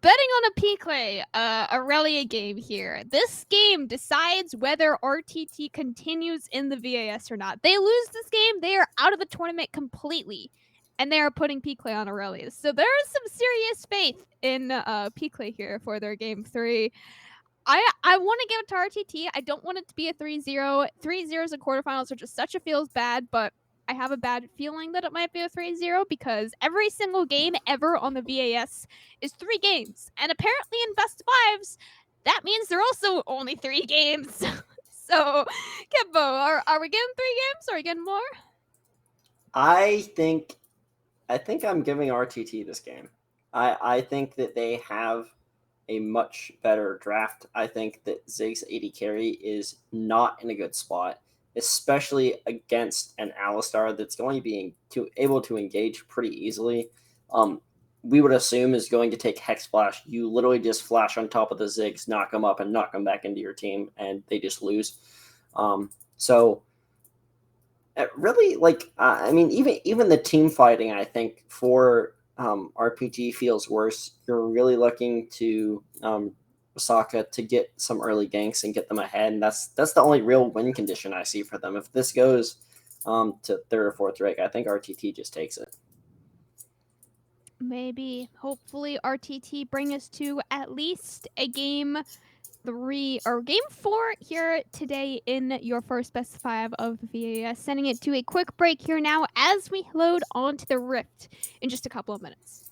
Betting on a P-Clay, Aurelia game here. This game decides whether RTT continues in the VAS or not. They lose this game, they are out of the tournament completely, and they are putting P-Clay on Aurelia. So there is some serious faith in P-Clay here for their game 3. I want to give it to RTT. I don't want it to be a 3-0. 3-0s in quarterfinals are just such a feels bad, but I have a bad feeling that it might be a 3-0 because every single game ever on the VAS is 3 games. And apparently in best of fives, that means they're also only 3 games. So, Kembo, are we getting 3 games or are we getting more? I think I'm giving RTT this game. I think that they have a much better draft. I think that Zig's 80 carry is not in a good spot, especially against an Alistar that's going to be able to engage pretty easily. We would assume is going to take Hex Flash. You literally just flash on top of the Ziggs, knock them up, and knock them back into your team, and they just lose. So really, I mean, even the team fighting, I think, for RPG feels worse. You're really looking to Osaka to get some early ganks and get them ahead, and that's the only real win condition I see for them. If this goes to 3rd or 4th rank, I think RTT just takes it. Maybe, hopefully, RTT bring us to at least a game 3 or game 4 here today in your first best of 5 of the VAS. Sending it to a quick break here now as we load onto the Rift in just a couple of minutes.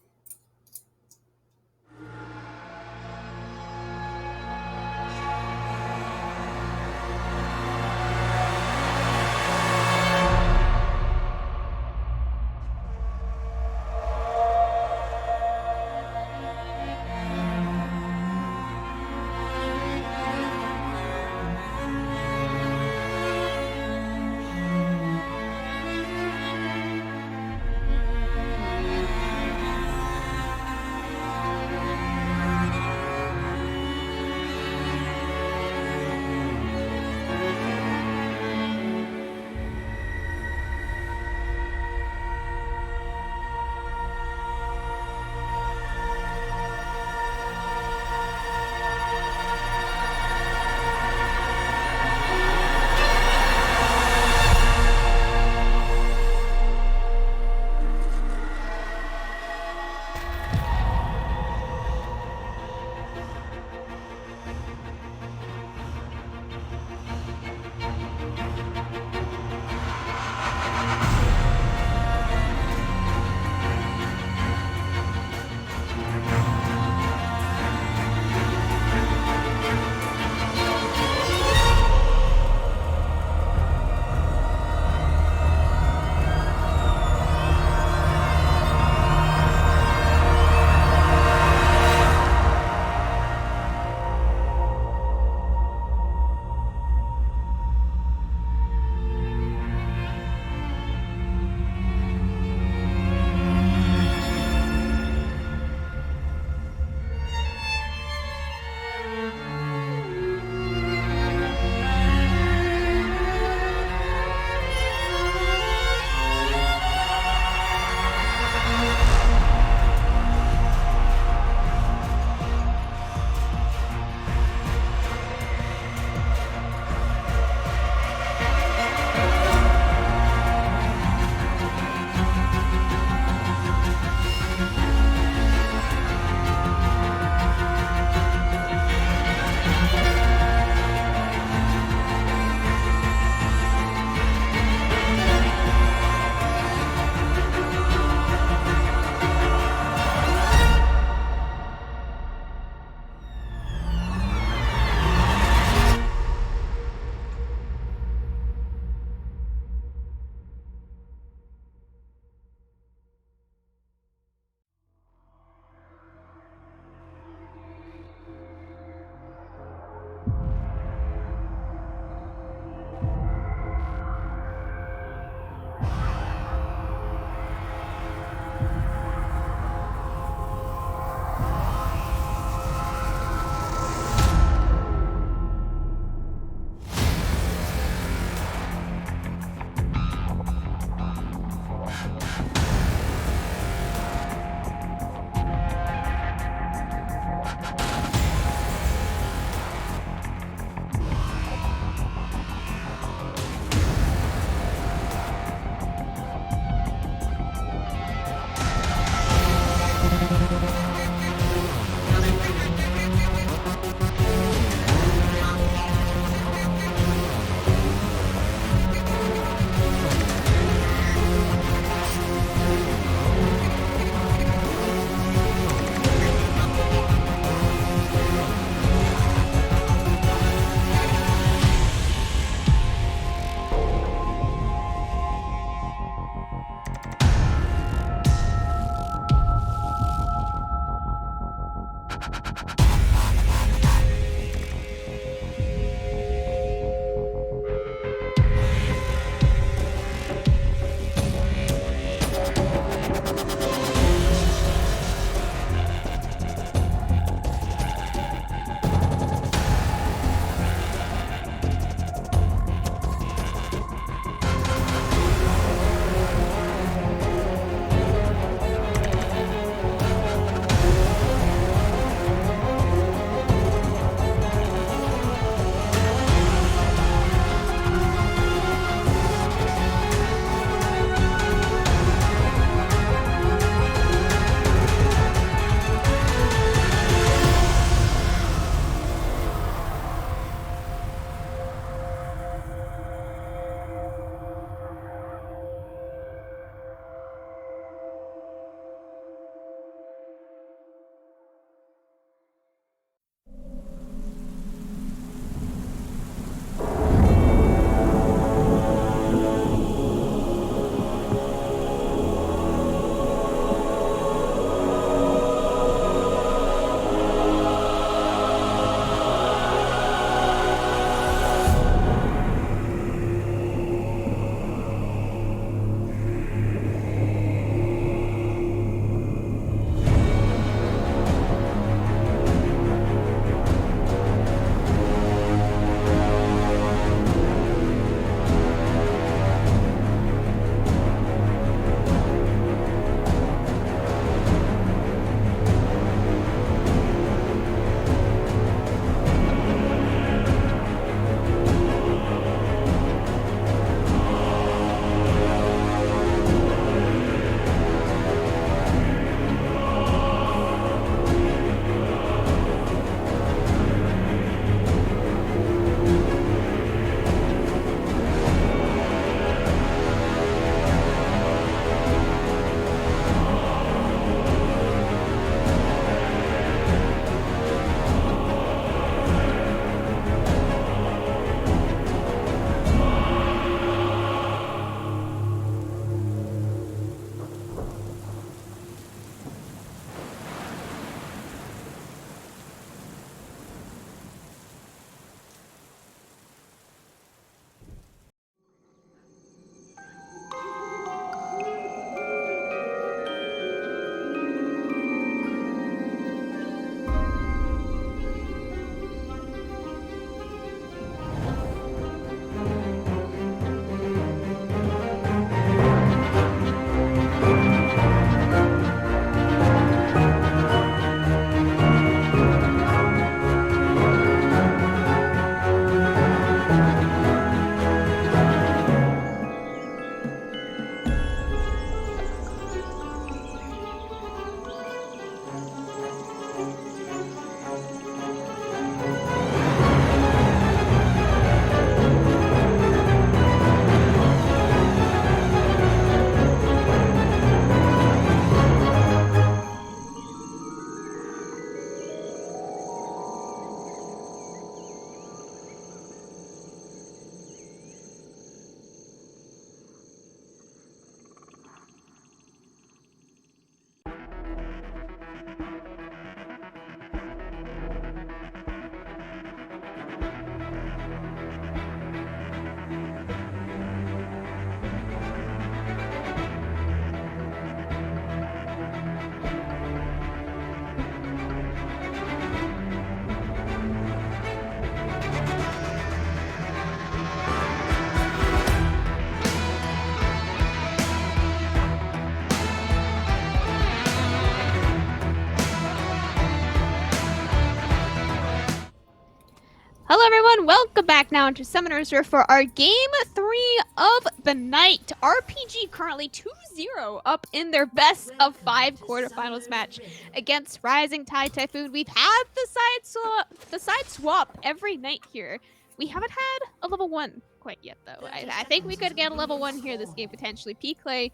Hello everyone, welcome back now to Summoner's Rift for our Game 3 of the night. RPG currently 2-0 up in their best of 5 quarterfinals match against Rising Tide Typhoon. We've had the side swap every night here. We haven't had a level 1 quite yet though. I think we could get a level 1 here this game potentially. P-Clay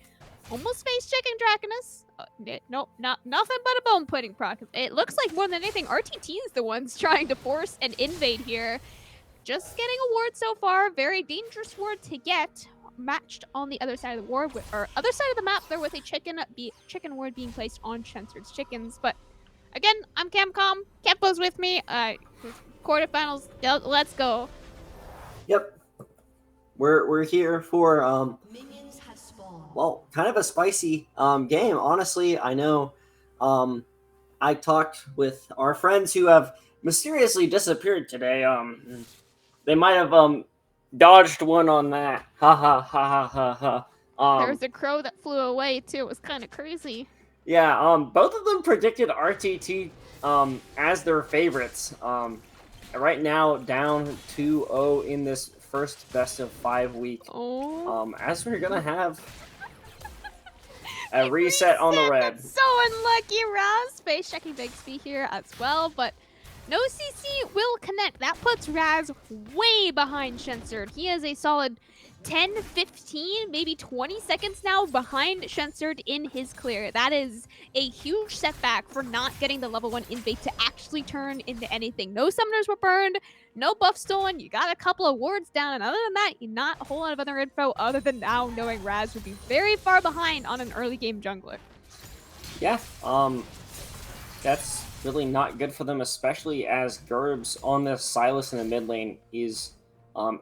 almost face checking Draconus. Nope, nothing but a bone pudding proc. It looks like more than anything, RTT is the ones trying to force an invade here. Just getting a ward so far. Very dangerous ward to get. Matched on the other side of the ward, or other side of the map there with a chicken ward being placed on Shenser's chickens. But again, I'm Camcom. Kempo's with me. Quarterfinals. Let's go. Yep. We're here for well, kind of a spicy game. Honestly, I know I talked with our friends who have mysteriously disappeared today. They might have dodged one on that. Ha ha ha ha ha ha. There was a crow that flew away too. It was kind of crazy. Yeah, both of them predicted RTT as their favorites. Right now, down 2-0 in this first best of 5 week. Oh. As we're gonna have a reset on the red. That's so unlucky, Raz. Space checking Bixby here as well, but no CC will connect. That puts Raz way behind Shenser. He is a solid 10, 15, maybe 20 seconds now behind Shenser in his clear. That is a huge setback for not getting the level 1 invade to actually turn into anything. No summoners were burned, no buff stolen, you got a couple of wards down, and other than that, not a whole lot of other info other than now knowing Raz would be very far behind on an early game jungler. Yeah, that's really not good for them, especially as Gerbs on the Silas in the mid lane is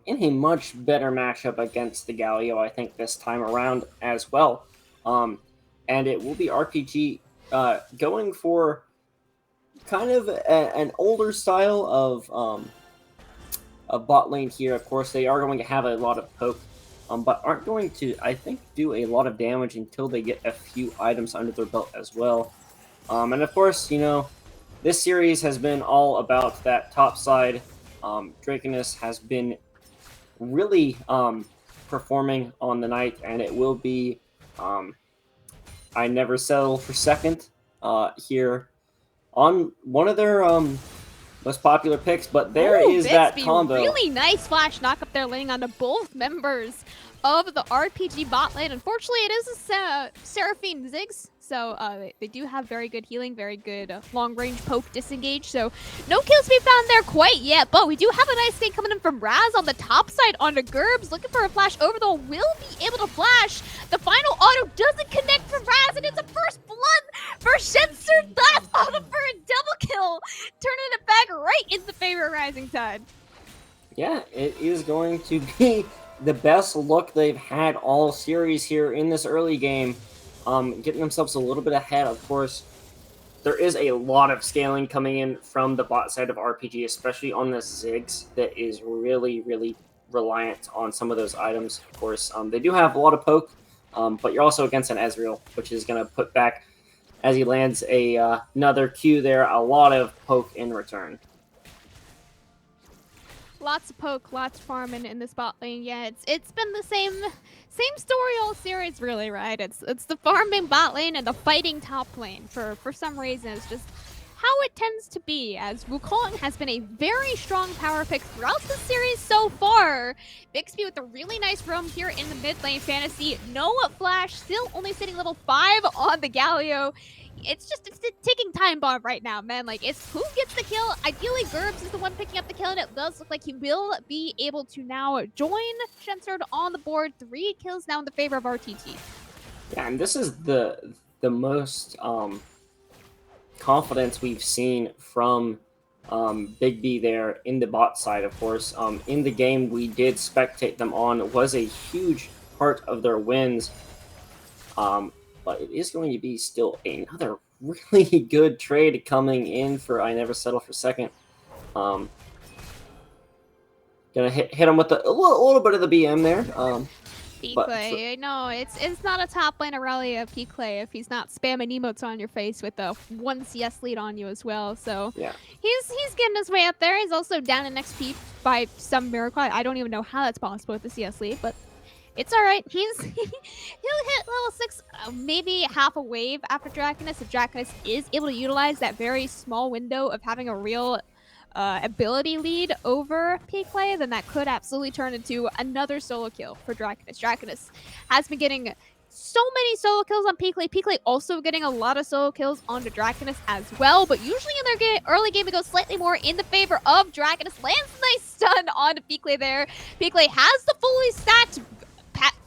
in a much better matchup against the Galio, I think, this time around as well. And it will be RPG going for kind of an older style of bot lane here. Of course, they are going to have a lot of poke, but aren't going to, I think, do a lot of damage until they get a few items under their belt as well. And of course, you know, this series has been all about that top side. Draconus has been really performing on the night, and it will be I never settle for second here on one of their most popular picks, but there is that combo. Really nice flash knock up there, laying onto both members of the RPG bot lane. Unfortunately, it is a Seraphine Ziggs, so they do have very good healing, very good long-range poke disengage, so no kills to be found there quite yet, but we do have a nice thing coming in from Raz on the top side onto Gerbs, looking for a flash over, though will be able to flash. The final auto doesn't connect for Raz, and it's a first blood for Shenser. That's auto for a double kill, turning it back right in the favor of Rising Tide. Yeah, it is going to be the best look they've had all series here in this early game. Getting themselves a little bit ahead, of course. There is a lot of scaling coming in from the bot side of RPG, especially on the Ziggs, that is really, really reliant on some of those items. Of course, they do have a lot of poke, but you're also against an Ezreal, which is going to put back, as he lands another Q there, a lot of poke in return. Lots of poke, lots of farming in this bot lane. Yeah, it's been the same story all series, really, right? It's the farming bot lane and the fighting top lane for some reason. It's just how it tends to be, as Wukong has been a very strong power pick throughout the series so far. Bixby with a really nice roam here in the mid lane. Fantasy, no flash, still only sitting level 5 on the Galio. It's a ticking time bomb right now, man. Like, it's who gets the kill. Ideally, Gerbs is the one picking up the kill, and it does look like he will be able to now join Shenser on the board. 3 kills now in the favor of RTT. Yeah, and this is the most confidence we've seen from Big B there in the bot side, of course. In the game we did spectate them on. It was a huge part of their wins. But it is going to be still another really good trade coming in for I Never Settle for Second. Gonna hit him with a little bit of the BM there. P-Clay, no, it's not a top laner rally of P-Clay if he's not spamming emotes on your face with a 1 CS lead on you as well. So yeah, he's getting his way up there. He's also down in XP by some miracle. I don't even know how that's possible with the CS lead, but it's all right. He'll hit level 6 maybe half a wave after Draconus if Draconus is able to utilize that very small window of having a real ability lead over P-Clay, then that could absolutely turn into another solo kill for Draconus. Draconus has been getting so many solo kills on P-Clay. P-Clay also getting a lot of solo kills onto Draconus as well, but usually in their early game it goes slightly more in the favor of Draconus. Lands a nice stun onto P-Clay there. P-Clay has the fully stacked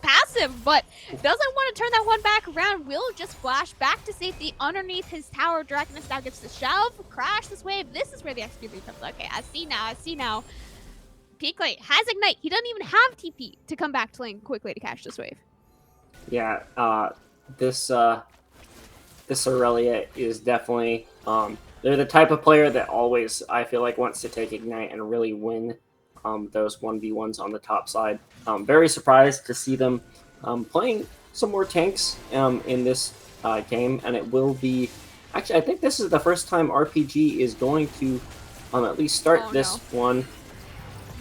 passive, but doesn't want to turn that one back around. Will just flash back to safety underneath his tower. Draconus now gets the shove, crash this wave. This is where the XP lead comes. Okay, I see now. P-Clay has Ignite. He doesn't even have TP to come back to lane quickly to catch this wave. Yeah, this Aurelia is definitely, they're the type of player that always, I feel like, wants to take Ignite and really win those 1v1s on the top side. Very surprised to see them playing some more tanks in this game, and it will be... Actually, I think this is the first time RPG is going to at least start this one.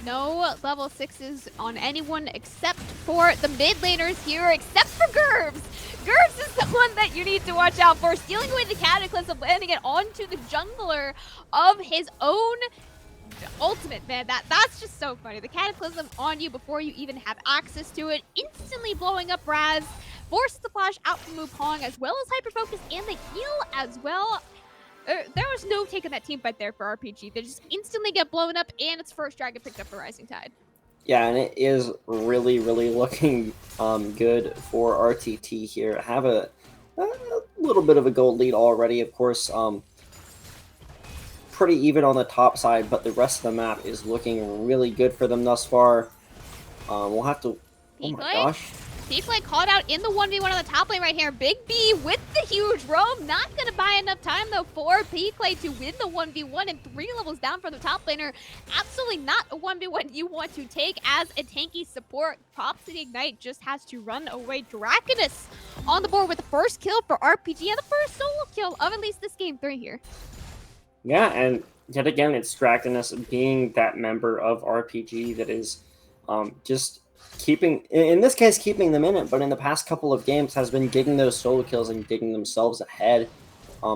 No level 6s on anyone except for the mid laners here, except for Gerbs. Gerbs is the one that you need to watch out for, stealing away the Cataclysm, landing it onto the jungler of his own ultimate, man. That's just so funny. The Cataclysm on you before you even have access to it, instantly blowing up Raz, forces the flash out from Wukong, as well as Hyper Focus and the heal as well. There was no taking that team fight there for RPG. They just instantly get blown up, and its first dragon picked up the Rising Tide. Yeah, and it is really, really looking good for RTT here. Have a little bit of a gold lead already, of course. Pretty even on the top side, but the rest of the map is looking really good for them thus far. We'll have to... Oh my gosh. P-Clay called out in the 1v1 on the top lane right here. Big B with the huge roam. Not going to buy enough time, though, for P-Clay to win the 1v1 and 3 levels down from the top laner. Absolutely not a 1v1 you want to take as a tanky support. Props to the Ignite, just has to run away. Draconus on the board with the first kill for RPG and the first solo kill of at least this game 3 here. Yeah, and yet again, it's Draconus being that member of RPG that is just keeping, in this case, keeping them in it, but in the past couple of games has been getting those solo kills and getting themselves ahead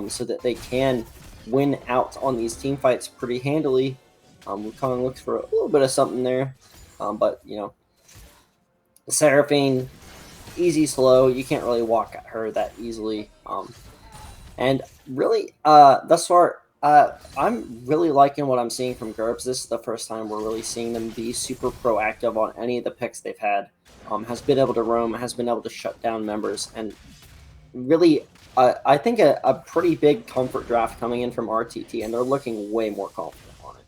so that they can win out on these team fights pretty handily. Wukong looks for a little bit of something there, but, you know, Seraphine, easy slow, you can't really walk at her that easily. And really, thus far, I'm really liking what I'm seeing from Gerbs. This is the first time we're really seeing them be super proactive on any of the picks they've had. Has been able to roam, has been able to shut down members, and really, I think a pretty big comfort draft coming in from RTT, and they're looking way more confident on it.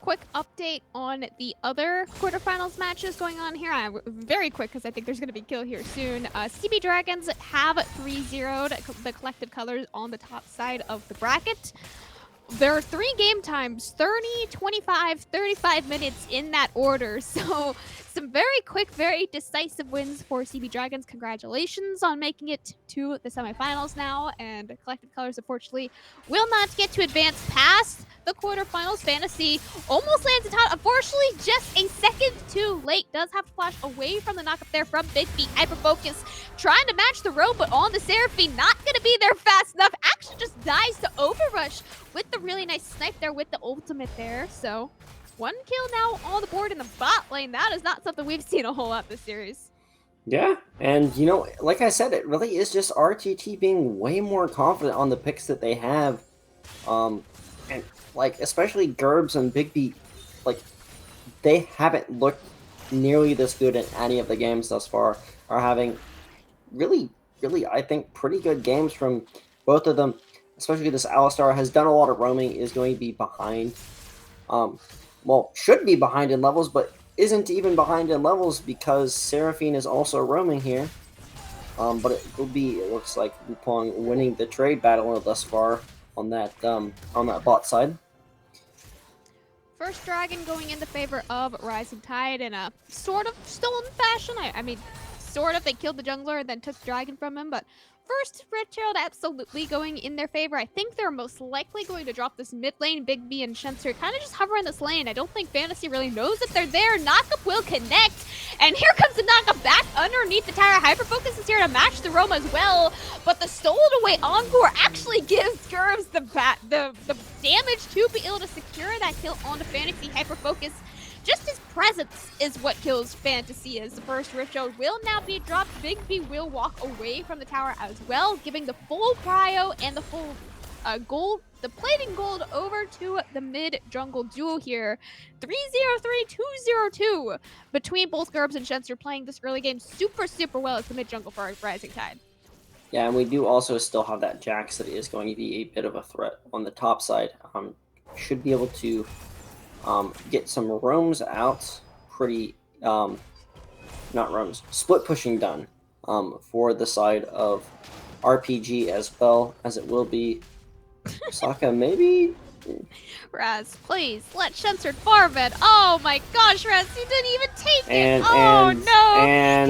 Quick update on the other quarterfinals matches going on here. Very quick, because I think there's going to be kill here soon. CB Dragons have 3-0'd the collective colors on the top side of the bracket. There are 3 game times, 30, 25, 35 minutes in that order. So some very quick, very decisive wins for CB Dragons. Congratulations on making it to the semifinals now. And collective colors, unfortunately, will not get to advance past the quarterfinals. Fantasy almost lands a top. Unfortunately, just a second too late. Does have to flash away from the knockup there from Big B. Hyper Focus trying to match the road, but on the Seraphine, not going to be there fast enough. Actually just dies to Overrush with the really nice snipe there with the ultimate there. So 1 kill now on the board in the bot lane. That is not something we've seen a whole lot this series. Yeah, and you know, like I said, it really is just RTT being way more confident on the picks that they have. And like, especially Gerbs and Big B, like, they haven't looked nearly this good in any of the games thus far. Are having really, I think, pretty good games from both of them. Especially this Alistar has done a lot of roaming, is going to be behind. Well, should be behind in levels, but isn't even behind in levels because Seraphine is also roaming here. But it looks like Wukong winning the trade battle thus far on that bot side. First dragon going in the favor of Rising Tide in a sort of stolen fashion. I mean, sort of. They killed the jungler and then took the dragon from him, but first Red Herald absolutely going in their favor. I think they're most likely going to drop this mid lane. Big B and Shenser kind of just hovering this lane. I don't think Fantasy really knows if they're there. Knockup will connect, and here comes the Knockup back underneath the tower. Hyperfocus is here to match the roam as well, but the stolen away Encore actually gives Gervs the damage to be able to secure that kill onto Fantasy. Hyperfocus, just his presence is what kills Fantasy, as the first Rift Shield will now be dropped. Big B will walk away from the tower as well, giving the full cryo and the full gold, the plating gold over to the mid jungle duo here. 3-0-3-2-0-2 between both Gerbs and Shenser, playing this early game super well as the mid jungle for Rising Tide. Yeah, and we do also still have that Jax that is going to be a bit of a threat on the top side. Should be able to get some roams out pretty, not roams, split pushing done for the side of RPG as well, as it will be Saka maybe? Raz, please, let Shenser farm it. Oh my gosh, Raz, he didn't even take it.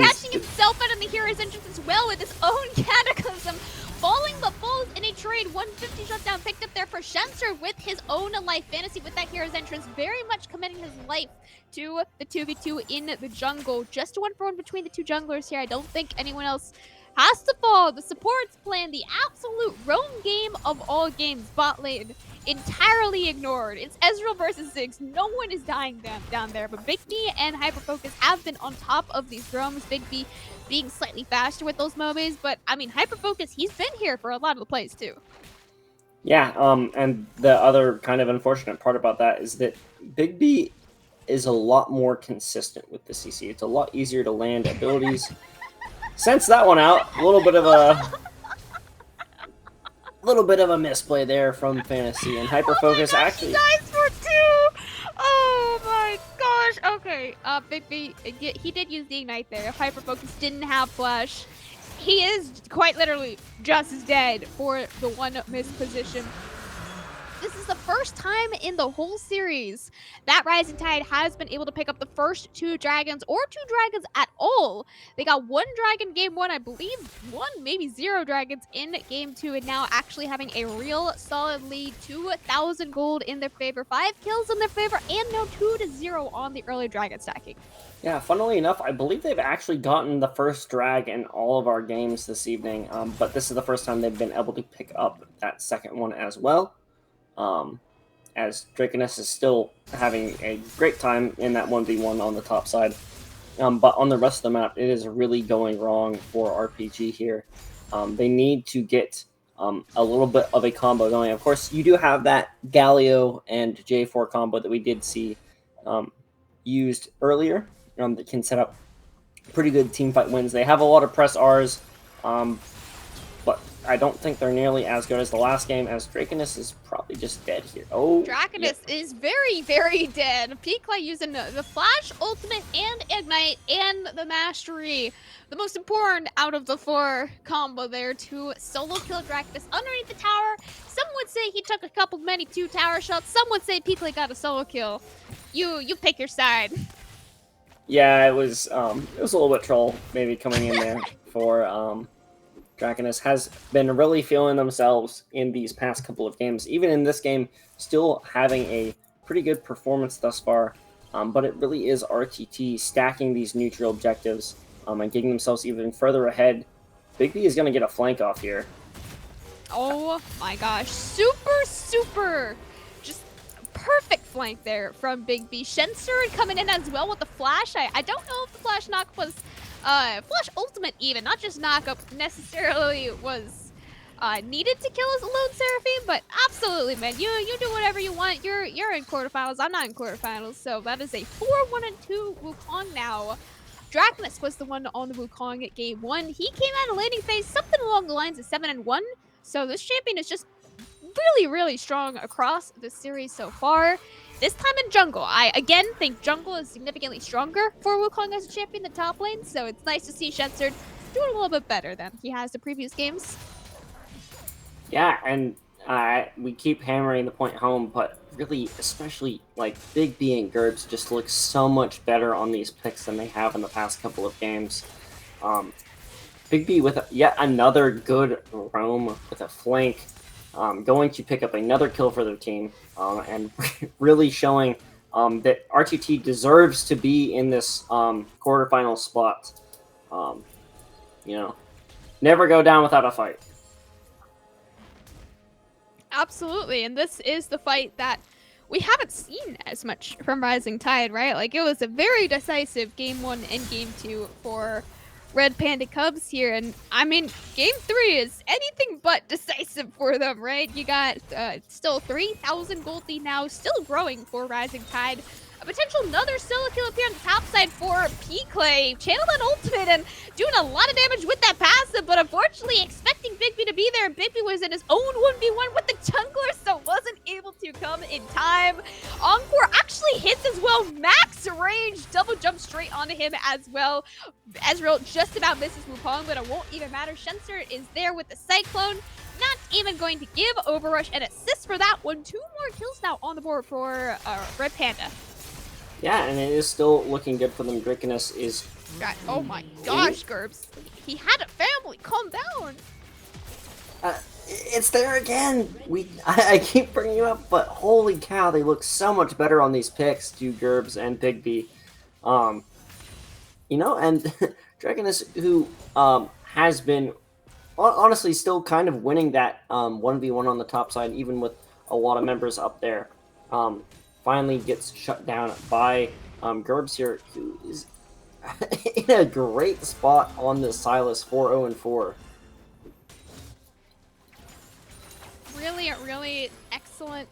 Catching himself out of the hero's entrance as well with his own cataclysm. Falling but falls in a trade. 150 shutdown picked up there for Shenser with his own life. Fantasy with that hero's entrance, very much committing his life to the 2v2 in the jungle. Just 1-for-1 between the two junglers here. I don't think anyone else has to fall. The supports plan the absolute roam game of all games. Bot lane entirely ignored. It's Ezreal versus Ziggs. No one is dying down there, but Big B and Hyperfocus have been on top of these roams. Big B being slightly faster with those mobs, but I mean, Hyperfocus, he's been here for a lot of the plays too. Yeah, and the other kind of unfortunate part about that is that Big B is a lot more consistent with the CC. It's a lot easier to land abilities. Sense that one out. A little bit of a misplay there from Fantasy, and Hyperfocus actually dies for 2. Oh my gosh. Okay. Big B, he did use the ignite there. If Hyperfocus didn't have flash, he is quite literally just as dead for the one missed position. This is the first time in the whole series that Rising Tide has been able to pick up the first 2 dragons, or 2 dragons at all. They got 1 dragon game 1, I believe 1, maybe 0 dragons in game 2, and now actually having a real solid lead. 2,000 gold in their favor, 5 kills in their favor, and no 2-0 on the early dragon stacking. Yeah, funnily enough, I believe they've actually gotten the first drag in all of our games this evening, but this is the first time they've been able to pick up that second one as well. As Draconess is still having a great time in that 1v1 on the top side. But on the rest of the map, it is really going wrong for RPG here. They need to get a little bit of a combo going. Of course, you do have that Galio and J4 combo that we did see used earlier that can set up pretty good teamfight wins. They have a lot of press Rs, but I don't think they're nearly as good as the last game, as Draconess is probably just dead here. Oh, Draconess is very dead. Peekla using the Flash, Ultimate, and Ignite, and the Mastery. The most important out of the 4 combo there to solo kill Draconess underneath the tower. Some would say he took a couple many 2 tower shots. Some would say Peekla got a solo kill. You pick your side. Yeah, it was a little bit troll maybe coming in there for Draconess has been really feeling themselves in these past couple of games. Even in this game, still having a pretty good performance thus far. But it really is RTT stacking these neutral objectives and getting themselves even further ahead. Big B is going to get a flank off here. Oh my gosh. Super. Just perfect flank there from Big B. Shenser coming in as well with the flash. I don't know if the flash knock was... Flash Ultimate even, not just Knockup necessarily was needed to kill his Lone Seraphine, but absolutely, man, you do whatever you want. You're in quarterfinals. I'm not in quarterfinals, so that is a 4-1-2 Wukong now. Draconess was the one on the Wukong at game 1. He came out of laning phase something along the lines of 7-1, so this champion is just really strong across the series so far. This time in jungle, I again think jungle is significantly stronger for Wukong as a champion than top lane, so it's nice to see Shenser doing a little bit better than he has the previous games. Yeah, and we keep hammering the point home, but really, especially like Big B and Gerbs just look so much better on these picks than they have in the past couple of games. Big B with yet another good roam with a flank, going to pick up another kill for their team, and really showing that RTT deserves to be in this quarterfinal spot. You know, never go down without a fight. Absolutely, and this is the fight that we haven't seen as much from Rising Tide, right? Like, it was a very decisive Game 1 and Game 2 for Red Panda Cubs here, and I mean, Game 3 is anything but decisive for them, right? You got still 3,000 gold lead now, still growing for Rising Tide. A potential another solo kill up here on the top side for P-Clay. Channel an ultimate and doing a lot of damage with that passive, but unfortunately expecting Big B to be there. Big B was in his own 1v1 with the jungler, so wasn't able to come in time. Encore actually hits as well. Max range, double jump straight onto him as well. Ezreal just about misses Wukong, but it won't even matter. Shenser is there with the Cyclone. Not even going to give Overrush an assist for that one. 2 more kills now on the board for Red Panda. Yeah, and it is still looking good for them. Drakenus is... God, oh my gosh, Gerbs. He had a family. Calm down. It's there again. I keep bringing you up, but holy cow, they look so much better on these picks, to Gerbs and Big B. You know, and Drakenus, who has been honestly still kind of winning that 1v1 on the top side, even with a lot of members up there. Finally gets shut down by Gerbs here, who is in a great spot on the Silas 4-0-4. Really excellent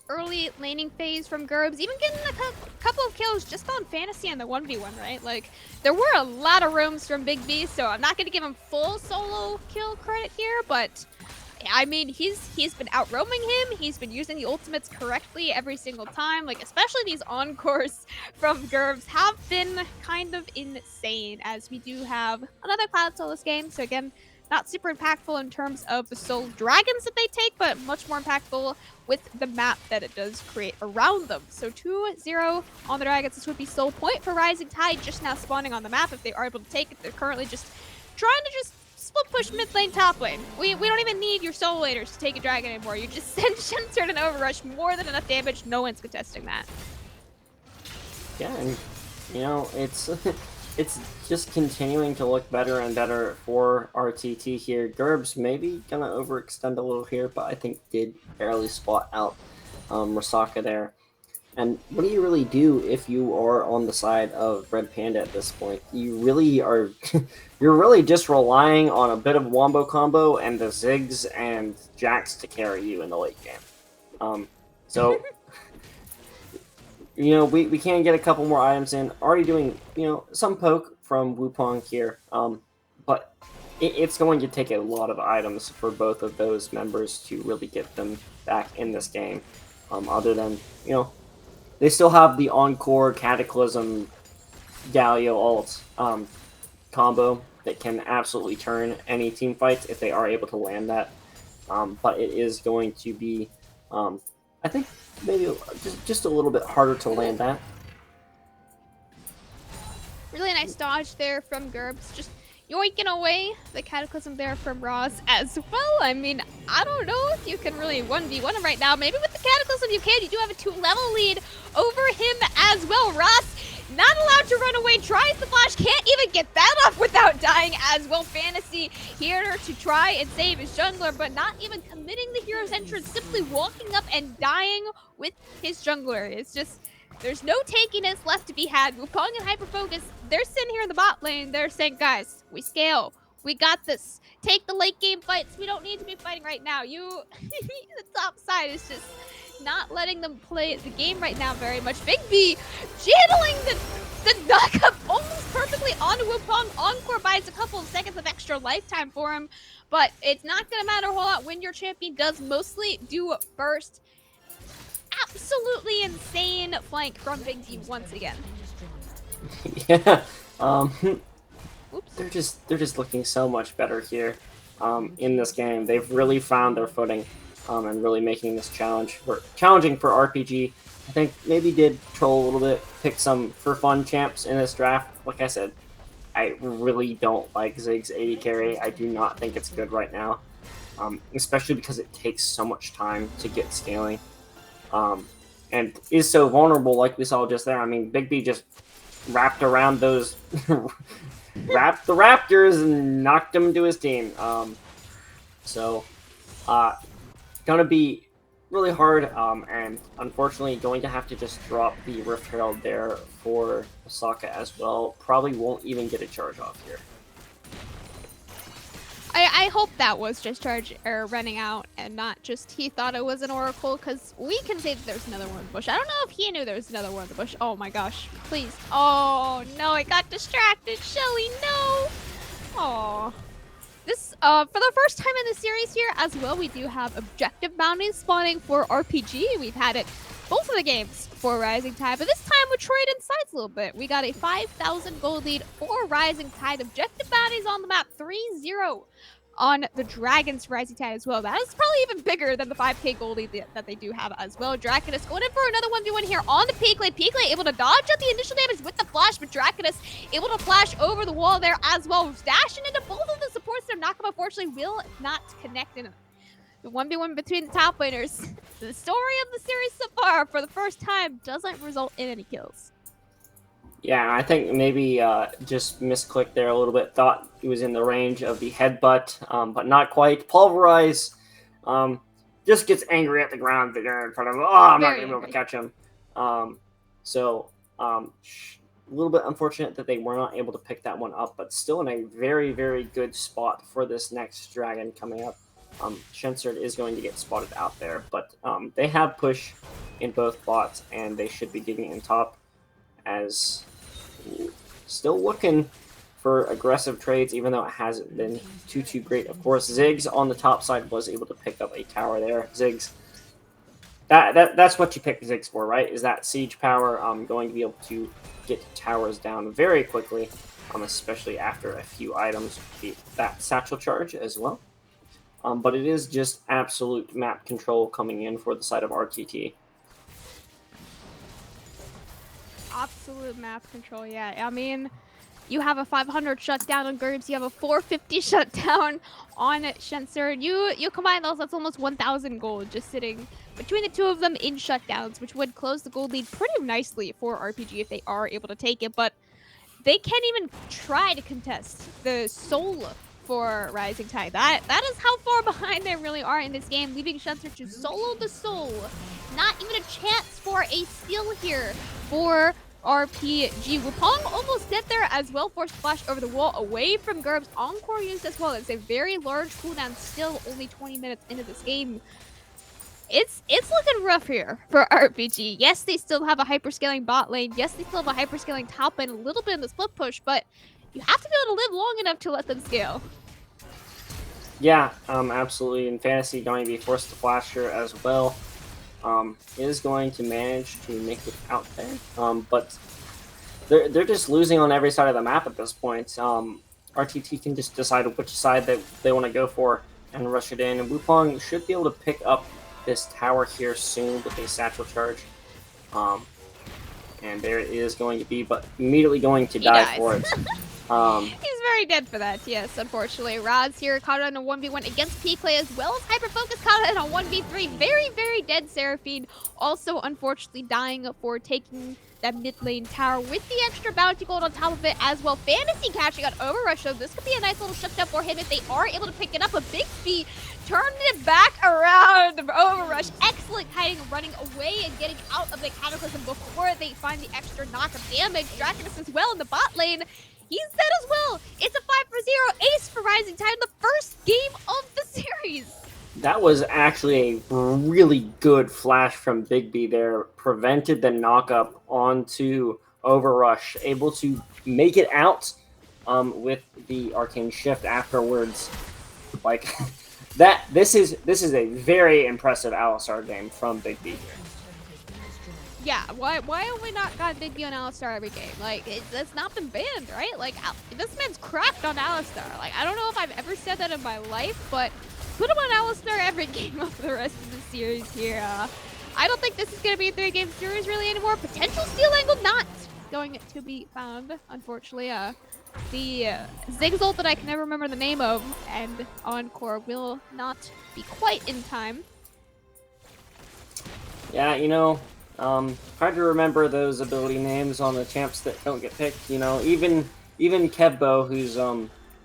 early laning phase from Gerbs, even getting a couple of kills just on Fantasy and the 1v1, right? Like, there were a lot of roams from Big B, so I'm not going to give him full solo kill credit here, but I mean, he's been out-roaming him. He's been using the ultimates correctly every single time. Like, especially these encores from Gerbs have been kind of insane, as we do have another Cloud Solos game. So again, not super impactful in terms of the soul dragons that they take, but much more impactful with the map that it does create around them. So 2-0 on the dragons. This would be soul point for Rising Tide, just now spawning on the map if they are able to take it. They're currently just trying to split push mid lane, top lane. We don't even need your soul laters to take a dragon anymore. You just send Shenser and Overrush, more than enough damage. No one's contesting that. Yeah, and you know, it's it's just continuing to look better and better for RTT here. Gerbs maybe gonna overextend a little here, but I think did barely spot out Rasaka there. And what do you really do if you are on the side of Red Panda at this point? You really are, you're really just relying on a bit of wombo combo and the Ziggs and Jax to carry you in the late game. So, you know, we can get a couple more items in. Already doing, you know, some poke from Wukong here. But it's going to take a lot of items for both of those members to really get them back in this game. Other than, you know, they still have the Encore Cataclysm Galio ult combo that can absolutely turn any team fights if they are able to land that. But it is going to be, I think, maybe just a little bit harder to land that. Really nice dodge there from Gerbs. Just yoinking away the Cataclysm there from Ross as well. I mean, I don't know if you can really 1v1 him right now. Maybe with the Cataclysm you can. You do have a 2-level lead over him as well. Ross not allowed to run away. Tries the flash. Can't even get that off without dying as well. Fantasy here to try and save his jungler, but not even committing the hero's entrance. Simply walking up and dying with his jungler. It's just... there's no takiness left to be had. Wukong and Hyperfocus, they're sitting here in the bot lane. They're saying, guys, we scale. We got this. Take the late game fights. We don't need to be fighting right now. The top side is just not letting them play the game right now very much. Big B channeling the knockup almost perfectly onto Wukong. Encore buys a couple of seconds of extra lifetime for him, but it's not going to matter a whole lot when your champion does mostly do burst. Absolutely insane flank from Big D once again. Yeah, Oops. they're just looking so much better here in this game. They've really found their footing. and really making this challenging for RPG. I think maybe did troll a little bit, pick some for fun champs in this draft. Like I said, I really don't like Ziggs AD carry. I do not think it's good right now, especially because it takes so much time to get scaling, and is so vulnerable like we saw just there. I mean, Big B just wrapped around those, wrapped the Raptors and knocked him to his team. Gonna be really hard, and unfortunately going to have to just drop the Rift Herald there for Osaka as well. Probably won't even get a charge off here. I hope that was just charge or running out and not just he thought it was an Oracle, because we can say that there's another one in the bush. I don't know if he knew there was another one in the bush. Oh my gosh, please. Oh no, I got distracted. Shelly, no. Oh. This, for the first time in the series here as well, we do have objective bounties spawning for RPG. We've had it both of the games for Rising Tide, but this time with Troyden Sides a little bit. We got a 5,000 gold lead for Rising Tide. Objective bounties on the map, 3-0 on the Dragons Rising Tide as well. That is probably even bigger than the 5k gold lead that they do have as well. Draconis going in for another 1v1 here on the peak lane. Peak lane able to dodge out the initial damage with the flash, but Draconis able to flash over the wall there as well. Dashing into both of the supports there. Knockup unfortunately will not connect in the 1v1 between the top laners. The story of the series so far, for the first time, doesn't result in any kills. Yeah, I think maybe just misclicked there a little bit. Thought he was in the range of the headbutt, but not quite. Pulverize just gets angry at the ground there in front of him. Oh, I'm not going to be able to catch him. A little bit unfortunate that they were not able to pick that one up, but still in a very, very good spot for this next dragon coming up. Shensard is going to get spotted out there, but they have push in both bots, and they should be getting in top as still looking for aggressive trades, even though it hasn't been too great. Of course, Ziggs on the top side was able to pick up a tower there. Ziggs, that's what you pick Ziggs for, right? Is that siege power, going to be able to get towers down very quickly, especially after a few items, that satchel charge as well. But it is just absolute map control coming in for the side of RTT. Absolute map control, yeah. I mean, you have a 500 shutdown on Gerbs, you have a 450 shutdown on Shensard. You combine those, that's almost 1,000 gold just sitting between the two of them in shutdowns, which would close the gold lead pretty nicely for RPG if they are able to take it. But they can't even try to contest the soul for Rising Tide. That is how far behind they really are in this game, leaving Shensard to solo the soul. Not even a chance for a steal here for RPG. Wupong almost dead there as well. Forced flash over the wall away from Gerbs. Encore used as well. It's a very large cooldown, still only 20 minutes into this game. It's looking rough here for RPG. Yes, they still have a hyperscaling bot lane. Yes, they still have a hyperscaling top lane, a little bit in the split push, but you have to be able to live long enough to let them scale. Yeah, absolutely. In Fantasy, going to be forced to flash here as well. Is going to manage to make it out there. But they're just losing on every side of the map at this point. RTT can just decide which side that they want to go for and rush it in. And Wupong should be able to pick up this tower here soon with a satchel charge. And there it is going to be, but immediately going to die for it. He's very dead for that, yes, unfortunately. Rod's here, caught on a 1v1 against Peakley, as well as Hyper Focus caught on a 1v3. Very, very dead Seraphine. Also, unfortunately, dying for taking that mid lane tower with the extra bounty gold on top of it as well. Fantasy catching on Overrush, so this could be a nice little shutdown for him if they are able to pick it up. A big speed, turning it back around. Overrush, excellent kiting, running away and getting out of the Cataclysm before they find the extra knock of damage. Draconis as well in the bot lane. He's dead as well. It's a 5-0 ace for Rising Tide in the first game of the series. That was actually a really good flash from Big B there. Prevented the knockup onto Overrush. Able to make it out with the Arcane Shift afterwards. Like that. This is a very impressive Alistar game from Big B here. Yeah, why have we not got Big B on Alistar every game? Like, it's not been banned, right? Like, this man's cracked on Alistar. Like, I don't know if I've ever said that in my life, but put him on Alistar every game of the rest of the series here. I don't think this is going to be a 3-game series really anymore. Potential steal angle not going to be found, unfortunately. The Ziggs ult that I can never remember the name of and Encore will not be quite in time. Yeah, hard to remember those ability names on the champs that don't get picked. Even Kevbo,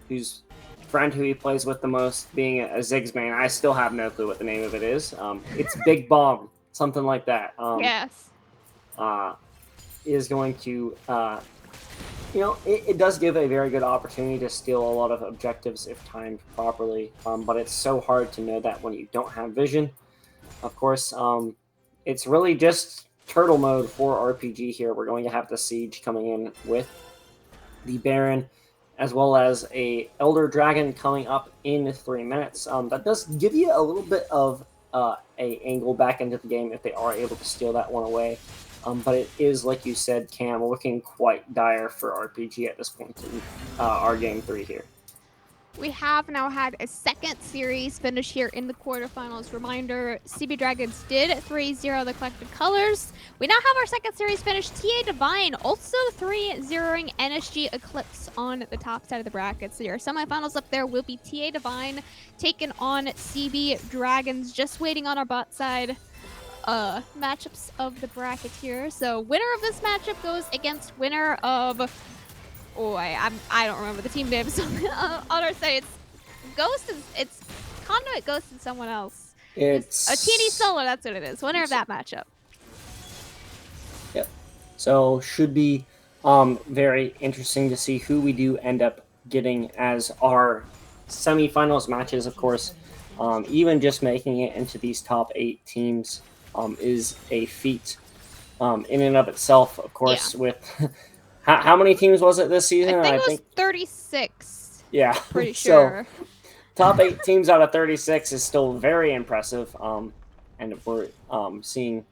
whose friend who he plays with the most, being a Ziggs main, I still have no clue what the name of it is. It's Big Bomb, something like that. Yes. Is going to, it does give a very good opportunity to steal a lot of objectives if timed properly. But it's so hard to know that when you don't have vision. Of course, it's really just turtle mode for RPG here. We're going to have the Siege coming in with the Baron, as well as a Elder Dragon coming up in 3 minutes. That does give you a little bit of a angle back into the game if they are able to steal that one away. But it is, like you said, Cam, looking quite dire for RPG at this point in our Game 3 here. We have now had a second series finish here in the quarterfinals. Reminder, CB Dragons did 3-0 the collective colors. We now have our second series finish. TA Divine also 3-0ing NSG Eclipse on the top side of the bracket. So your semifinals up there will be TA Divine taking on CB Dragons. Just waiting on our bot side matchups of the bracket here. So winner of this matchup goes against winner of... Oh, I don't remember the team names on our side. It's Ghost. It's Conduit, Ghost, and someone else. It's a TD Solar. That's what it is. Winner of that matchup. Yep. So should be very interesting to see who we do end up getting as our semifinals matches. Of course, even just making it into these top 8 teams is a feat in and of itself. Of course, yeah. With how many teams was it this season? I think it was 36. Yeah, pretty sure. So, top 8 teams out of 36 is still very impressive. And we're seeing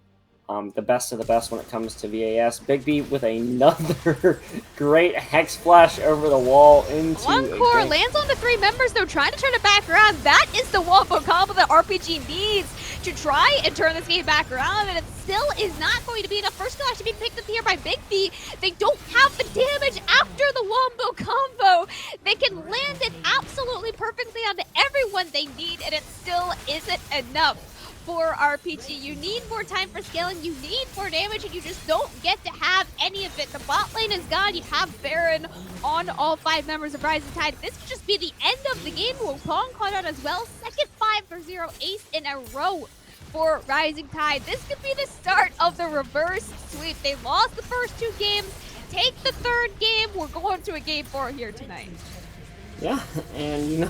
the best of the best when it comes to VAS. Big B with another great Hex Flash over the wall into Encore lands onto 3 members, though, trying to turn it back around. That is the wombo combo that RPG needs to try and turn this game back around, and it still is not going to be enough. First kill actually being picked up here by Big B. They don't have the damage after the wombo combo. They can land it absolutely perfectly onto everyone they need, and it still isn't enough for RPG. You need more time for scaling, you need more damage, and you just don't get to have any of it. The bot lane is gone, you have Baron on all 5 members of Rising Tide. This could just be the end of the game. Wukong caught out as well. Second 5-0 ace in a row for Rising Tide. This could be the start of the reverse sweep. They lost the first 2 games, take the 3rd game. We're going to a game 4 here tonight. Yeah, and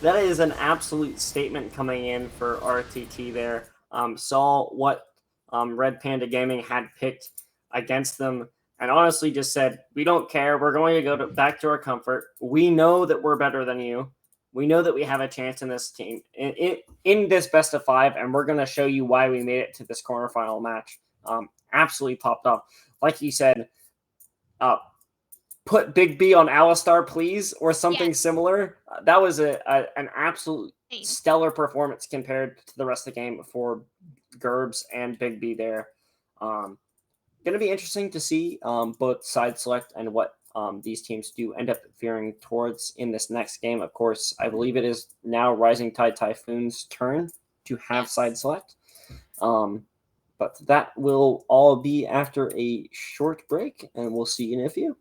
that is an absolute statement coming in for RTT there. Saw what Red Panda Gaming had picked against them, and honestly just said, we don't care. We're going to go back to our comfort. We know that we're better than you. We know that we have a chance in this team, in this best of 5, and we're going to show you why we made it to this quarterfinal match. Absolutely popped off. Like you said, put Big B on Alistar, please, or something similar. That was an absolute stellar performance compared to the rest of the game for Gerbs and Big B there. Going to be interesting to see both side select and what these teams do end up veering towards in this next game. Of course, I believe it is now Rising Tide Typhoon's turn to have side select. But that will all be after a short break, and we'll see you in a few.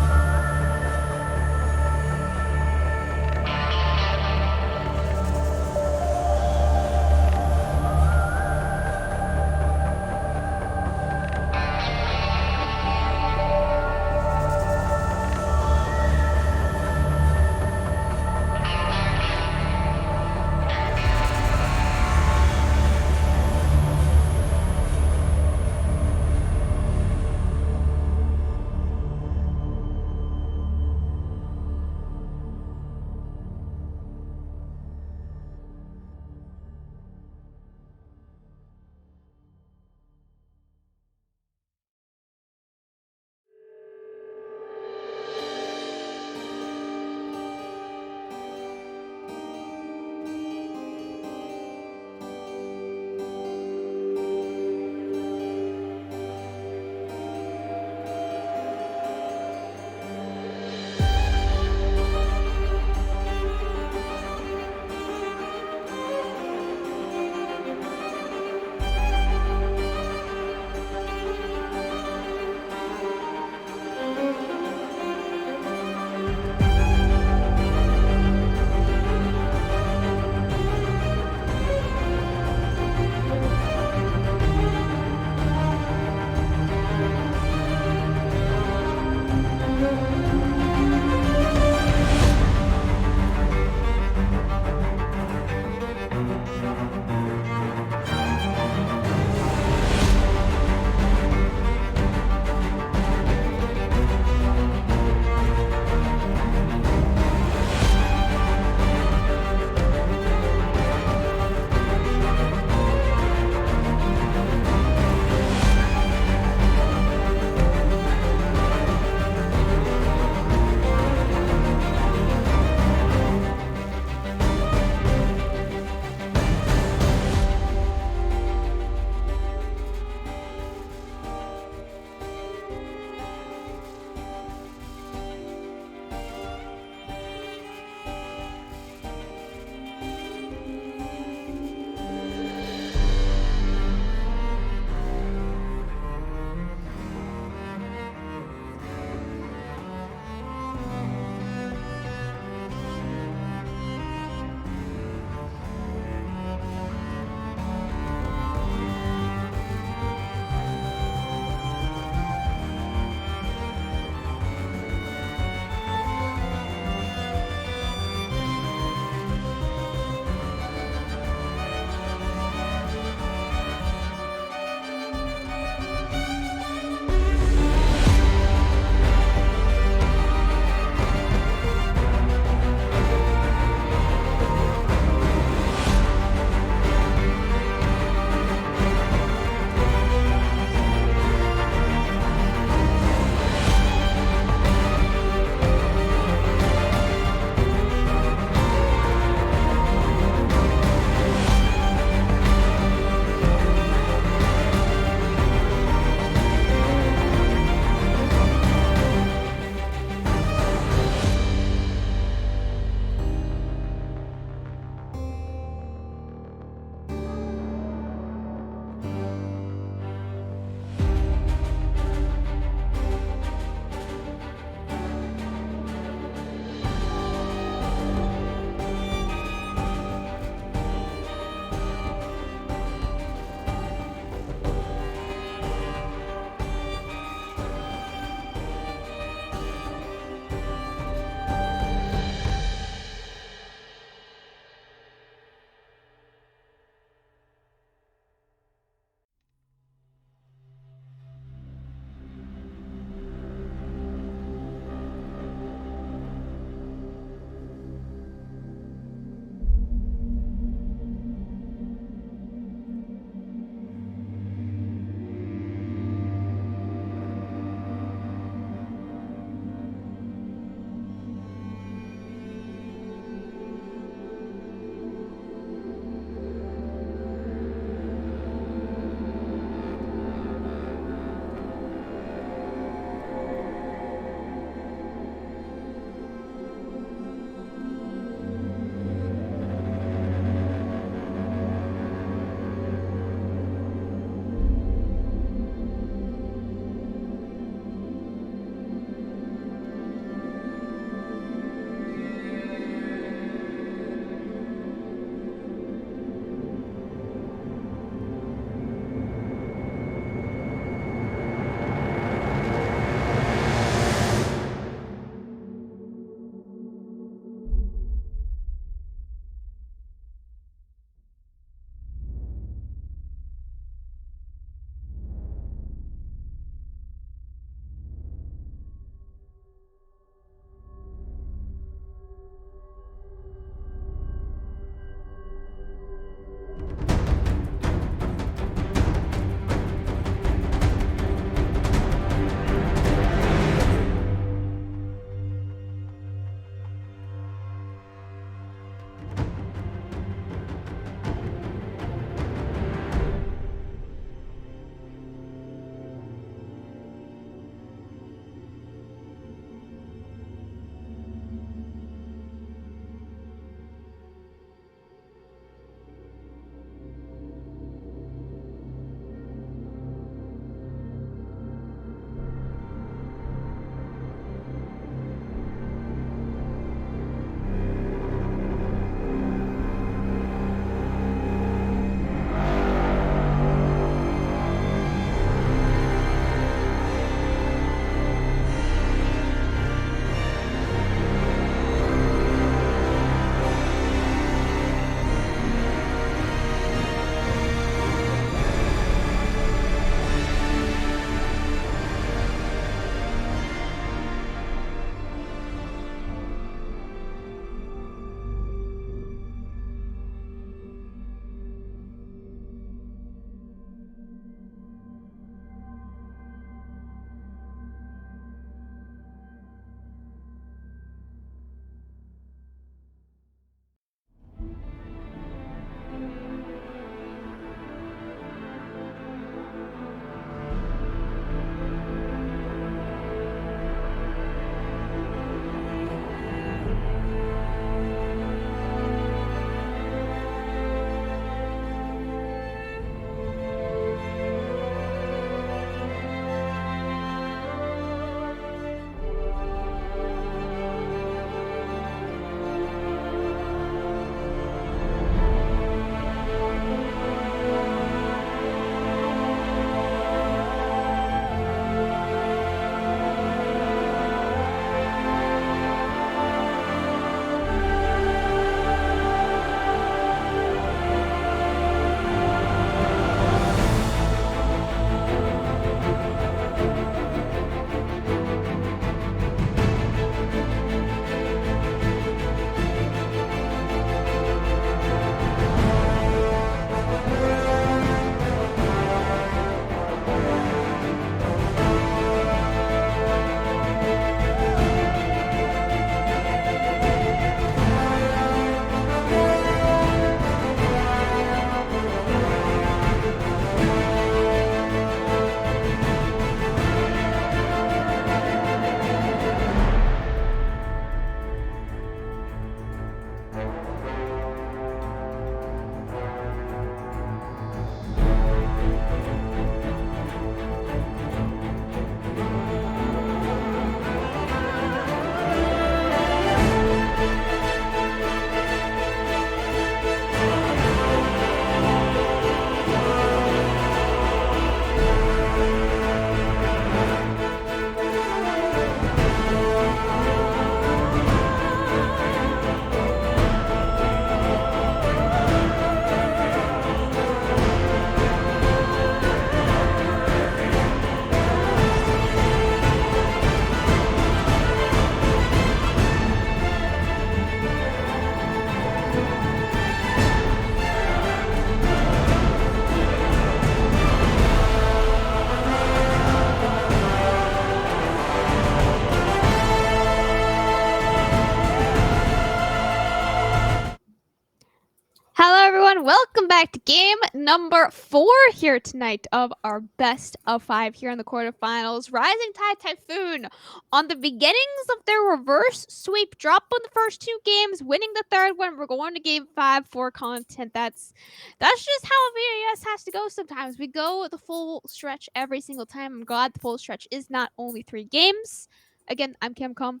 Welcome back to game number 4 here tonight of our best of 5 here in the quarterfinals. Rising Tide Typhoon on the beginnings of their reverse sweep, drop on the first 2 games, winning the third one. We're going to game 5 for content. That's just how VAS has to go sometimes. We go the full stretch every single time. I'm glad the full stretch is not only 3 games. Again, I'm Camcom.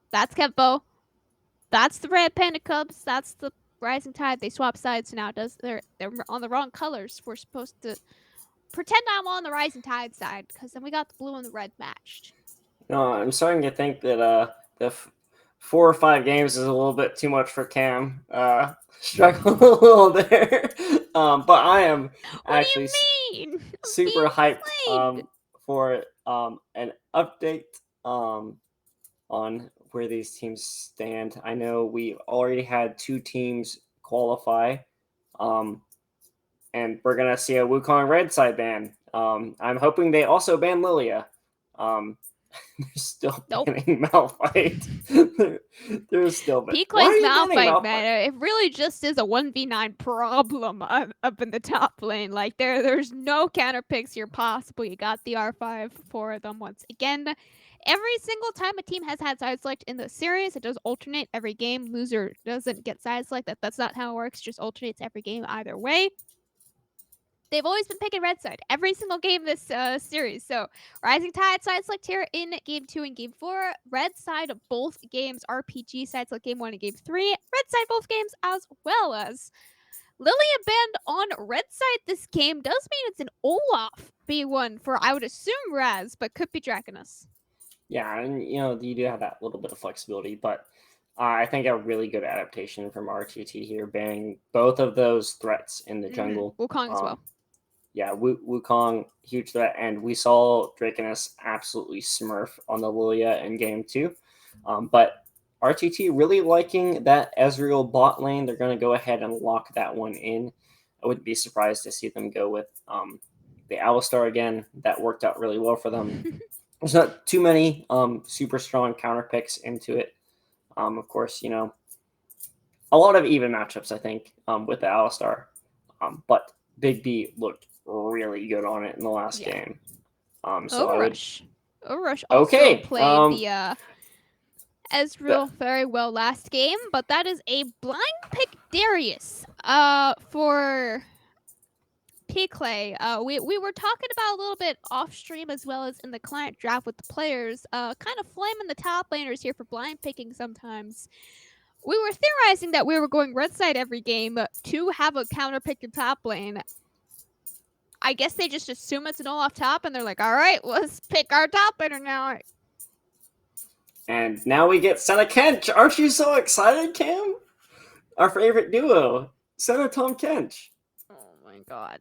That's Kempo. That's the Red Panda Cubs. That's the Rising Tide. They swap sides now. They're on the wrong colors. We're supposed to pretend I'm on the Rising Tide side because then we got the blue and the red matched. No, I'm starting to think that the 4 or 5 games is a little bit too much for Cam. Struggling a little there, but I am actually super hyped for an update on where these teams stand. I know we already had 2 teams qualify, and we're gonna see a Wukong red side ban. I'm hoping they also ban Lilia. They're still banning Malphite. They're still banning. P-Clay's Malphite, man. It really just is a 1v9 problem up in the top lane. Like there's no counter picks here possible. You got the R5 for them once again. Every single time a team has had side select in the series, it does alternate every game. Loser doesn't get side select. That's not how it works. Just alternates every game either way. They've always been picking red side every single game this series. So Rising Tide side select here in game 2 and game 4. Red side of both games. RPG side select game 1 and game 3. Red side both games as well as Lilia banned on red side this game. Does mean it's an Olaf B1 for, I would assume, Raz, but could be Dragonus. Yeah, and you do have that little bit of flexibility, but I think a really good adaptation from RTT here, banning both of those threats in the jungle. Wukong as well. Yeah, Wukong, huge threat, and we saw Draconus absolutely smurf on the Lilia in game 2. But RTT really liking that Ezreal bot lane. They're going to go ahead and lock that one in. I wouldn't be surprised to see them go with the Alistar again. That worked out really well for them. There's not too many super strong counter picks into it. Of course, a lot of even matchups, I think, with the Alistar. But Big B looked really good on it in the last game. Overrush also played the Ezreal very well last game, but that is a blind pick Darius for P-Clay. We were talking about a little bit off stream as well as in the client draft with the players, kind of flaming the top laners here for blind picking sometimes. We were theorizing that we were going red side every game to have a counter pick in top lane. I guess they just assume it's an Olaf top and they're like, all right, let's pick our top laner now. And now we get Senna Kench. Aren't you so excited, Cam? Our favorite duo, Senna Tom Kench. Oh my god.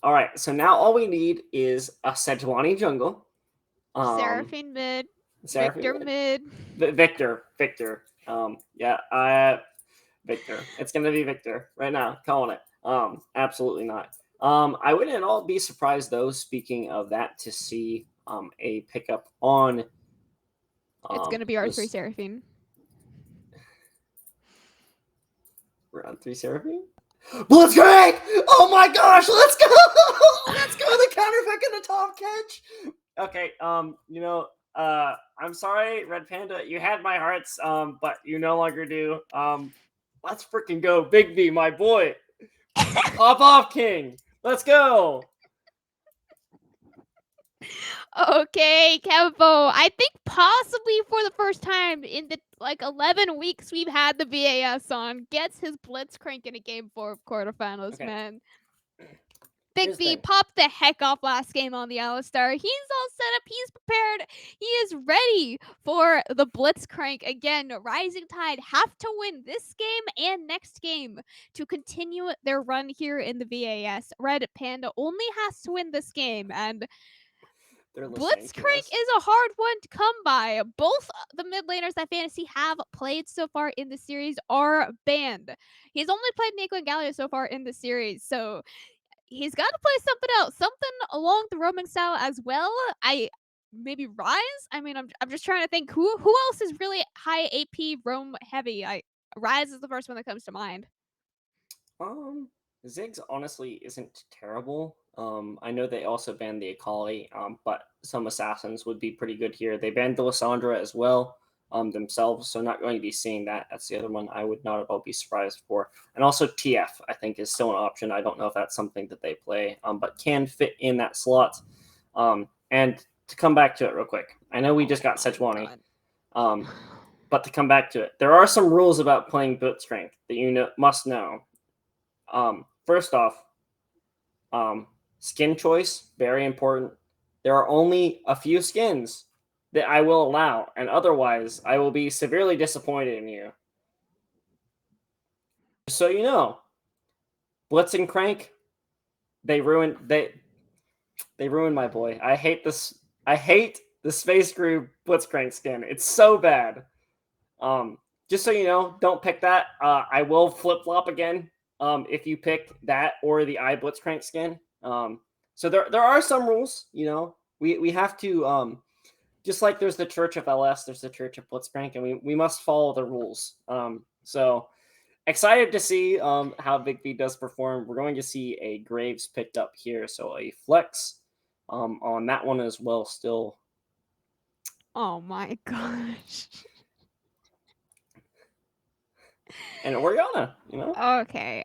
All right, so now all we need is a Sejuani jungle. Seraphine mid. Victor mid. Victor. Victor. It's going to be Victor right now. Calling it. Absolutely not. I wouldn't at all be surprised, though, speaking of that, to see a pickup on... it's going to be R3 Seraphine. Round 3 Seraphine? Blitzcrank! Oh my gosh, let's go! Let's go, the counterpick in the top catch! Okay, I'm sorry, Red Panda, you had my hearts, but you no longer do. Let's freaking go, Big B, my boy! Pop off, King! Let's go! Okay, Kevo. I think possibly for the first time in the 11 weeks we've had the VAS on, gets his Blitzcrank in a game 4 of quarterfinals, man. Big B popped the heck off last game on the Alistar. He's all set up. He's prepared. He is ready for the Blitzcrank. Again, Rising Tide have to win this game and next game to continue their run here in the VAS. Red Panda only has to win this game, and Blitzcrank is a hard one to come by. Both the mid laners that Fantasy have played so far in the series are banned. He's only played Nico and Galio so far in the series, so he's got to play something else, something along the roaming style as well. Maybe Rise. I mean, I'm just trying to think who else is really high AP roam heavy. Rise is the first one that comes to mind. Ziggs honestly isn't terrible. I know they also banned the Akali, but some assassins would be pretty good here. They banned the Lissandra as well, themselves, so not going to be seeing that. That's the other one I would not at all be surprised for. And also TF, I think, is still an option. I don't know if that's something that they play, but can fit in that slot. And to come back to it real quick, I know we just got Sejuani, but to come back to it, there are some rules about playing Blitzcrank that you must know. First off, skin choice, very important. There are only a few skins that I will allow, and otherwise I will be severely disappointed in you. Just so you know, Blitz and Crank, they ruined my boy. I hate this. I hate the Space Crew Blitzcrank skin. It's so bad. Just so you know, don't pick that. I will flip flop again. If you pick that or the Blitzcrank skin. So there are some rules, we have to, just like there's the Church of LS, there's the Church of Blitzcrank, and we must follow the rules. So excited to see how Big V does perform. We're going to see a Graves picked up here, so a flex on that one as well still. Oh my gosh. And Orianna, Okay.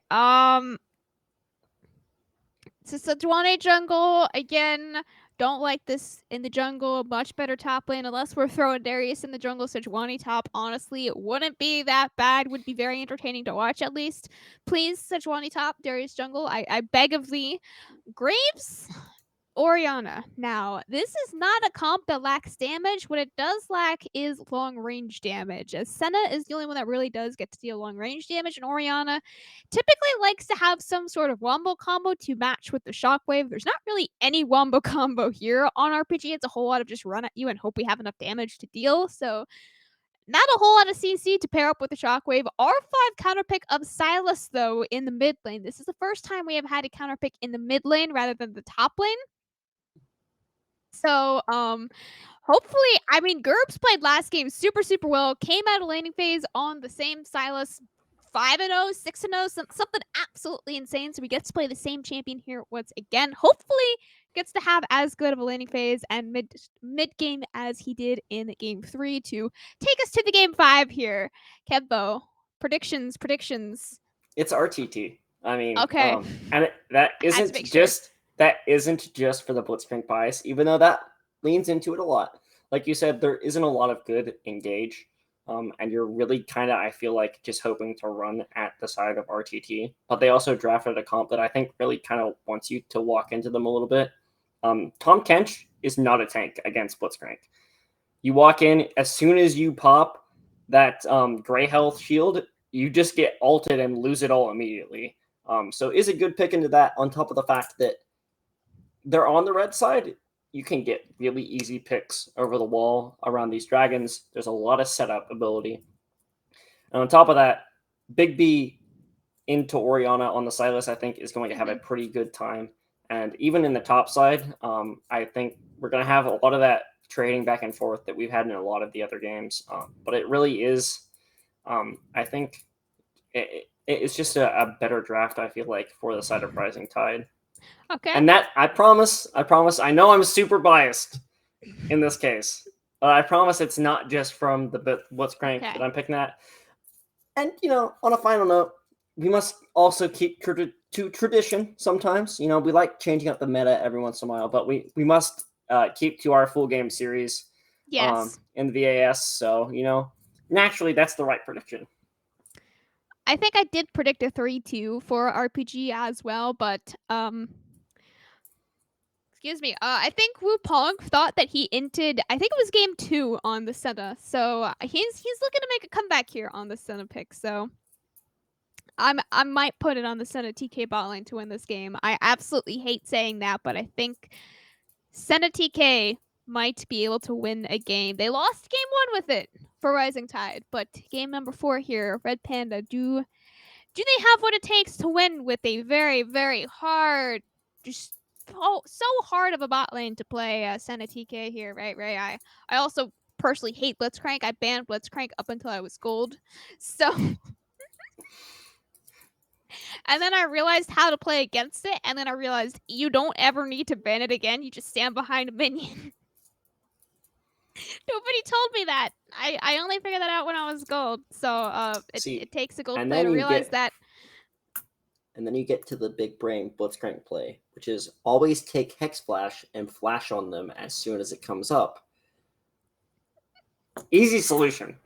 So Sejuani jungle, again, don't like this in the jungle. Much better top lane, unless we're throwing Darius in the jungle. Sejuani top, honestly, it wouldn't be that bad. Would be very entertaining to watch, at least. Please, Sejuani top, Darius jungle. I beg of thee. Graves, Orianna. Now, this is not a comp that lacks damage. What it does lack is long range damage, as Senna is the only one that really does get to deal long range damage, and Orianna typically likes to have some sort of wombo combo to match with the shockwave. There's not really any wombo combo here on RPG. It's a whole lot of just run at you and hope we have enough damage to deal. So not a whole lot of CC to pair up with the shockwave. R5 counterpick of Silas, though, in the mid lane. This is the first time we have had a counterpick in the mid lane rather than the top lane. So, hopefully, I mean, GURPS played last game super, super well. Came out of laning phase on the same Silas, 5-0, 6-0, something absolutely insane. So we get to play the same champion here once again. Hopefully, gets to have as good of a laning phase and mid game as he did in game 3 to take us to the game 5 here. Kebbo, predictions. It's RTT. I mean, okay, and that isn't just. That isn't just for the Blitzcrank bias, even though that leans into it a lot. Like you said, there isn't a lot of good engage, and you're really kind of, I feel like, just hoping to run at the side of RTT. But they also drafted a comp that I think really kind of wants you to walk into them a little bit. Tom Kench is not a tank against Blitzcrank. You walk in, as soon as you pop that gray health shield, you just get ulted and lose it all immediately. So is a good pick into that, on top of the fact that they're on the red side. You can get really easy picks over the wall around these dragons. There's a lot of setup ability. And on top of that, Big B into Orianna on the Silas, I think, is going to have a pretty good time. And even in the top side, I think we're going to have a lot of that trading back and forth that we've had in a lot of the other games. But it really is, I think, it's just a better draft, I feel like, for the side of Rising Tide. Okay. And that, I promise, I know I'm super biased in this case, but I promise it's not just from the Blitzcrank that I'm picking that. And, on a final note, we must also keep to tradition sometimes. We like changing up the meta every once in a while, but we must keep to our full game series in the VAS. So, naturally, that's the right prediction. I think I did predict a 3-2 for RPG as well, but excuse me. I think Wupong thought that he inted. I think it was game 2 on the Senna, so he's looking to make a comeback here on the Senna pick. So I might put it on the Senna TK bot lane to win this game. I absolutely hate saying that, but I think Senna TK might be able to win a game. They lost game 1 with it for Rising Tide, but game number 4 here, Red Panda, do they have what it takes to win with a very, very hard, just so hard of a bot lane to play Senna TK here, right? I also personally hate Blitzcrank. I banned Blitzcrank up until I was gold. So And then I realized how to play against it, and then I realized you don't ever need to ban it again. You just stand behind a minion. Nobody told me that. I only figured that out when I was gold. So it takes a gold and player then to you realize get- that. And then you get to the big brain blitzcrank play, which is always take Hex Flash and flash on them as soon as it comes up. Easy solution.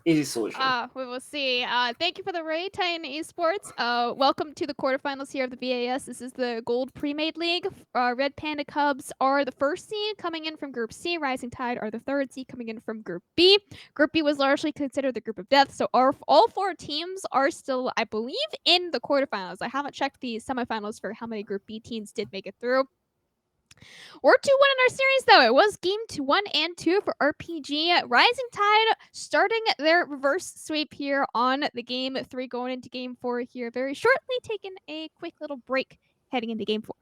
Easy solution. We will see. Thank you for the raid, Titan Esports. Welcome to the quarterfinals here of the BAS. This is the Gold Pre-Made League. Red Panda Cubs are the first seed coming in from Group C. Rising Tide are the third seed coming in from Group B. Group B was largely considered the group of death, so all 4 teams are still, I believe, in the quarterfinals. I haven't checked the semifinals for how many Group B teams did make it through. We're 2-1 in our series, though. It was game 1 and 2 for RPG. Rising Tide starting their reverse sweep here on the game 3, going into game 4 here very shortly, taking a quick little break heading into game 4.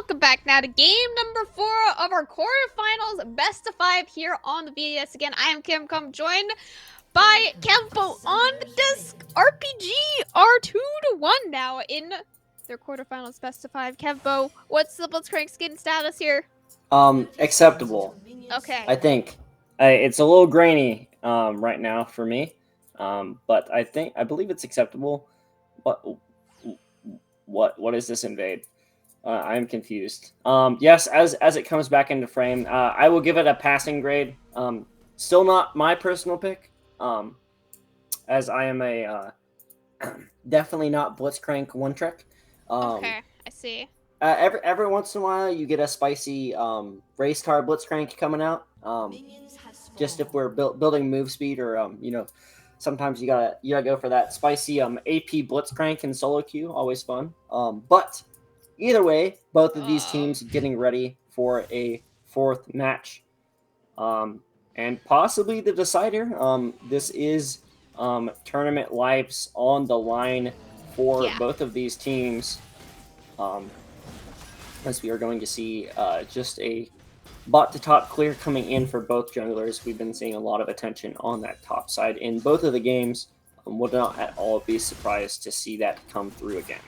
welcome back now to game number 4 of our quarterfinals best of 5 here on the VDS. Again, I am Kimcom, joined by Kempo on the disc. RPG are 2-1 now in their quarterfinals best of 5. Kempo, what's the Blitzcrank skin status here? Acceptable. Okay. I think it's a little grainy right now for me, but I believe it's acceptable. What is this invade? I'm confused. Yes, as it comes back into frame, I will give it a passing grade. Still not my personal pick, as I am a definitely not Blitzcrank one trick. Okay, I see. Every once in a while, you get a spicy race car Blitzcrank coming out. Just if we're building move speed, or sometimes you gotta go for that spicy AP Blitzcrank in solo queue. Always fun. But either way, both of these teams getting ready for a 4th match, and possibly the decider. This is tournament lives on the line for both of these teams. As we are going to see just a bot to top clear coming in for both junglers. We've been seeing a lot of attention on that top side in both of the games. Would not at all be surprised to see that come through again.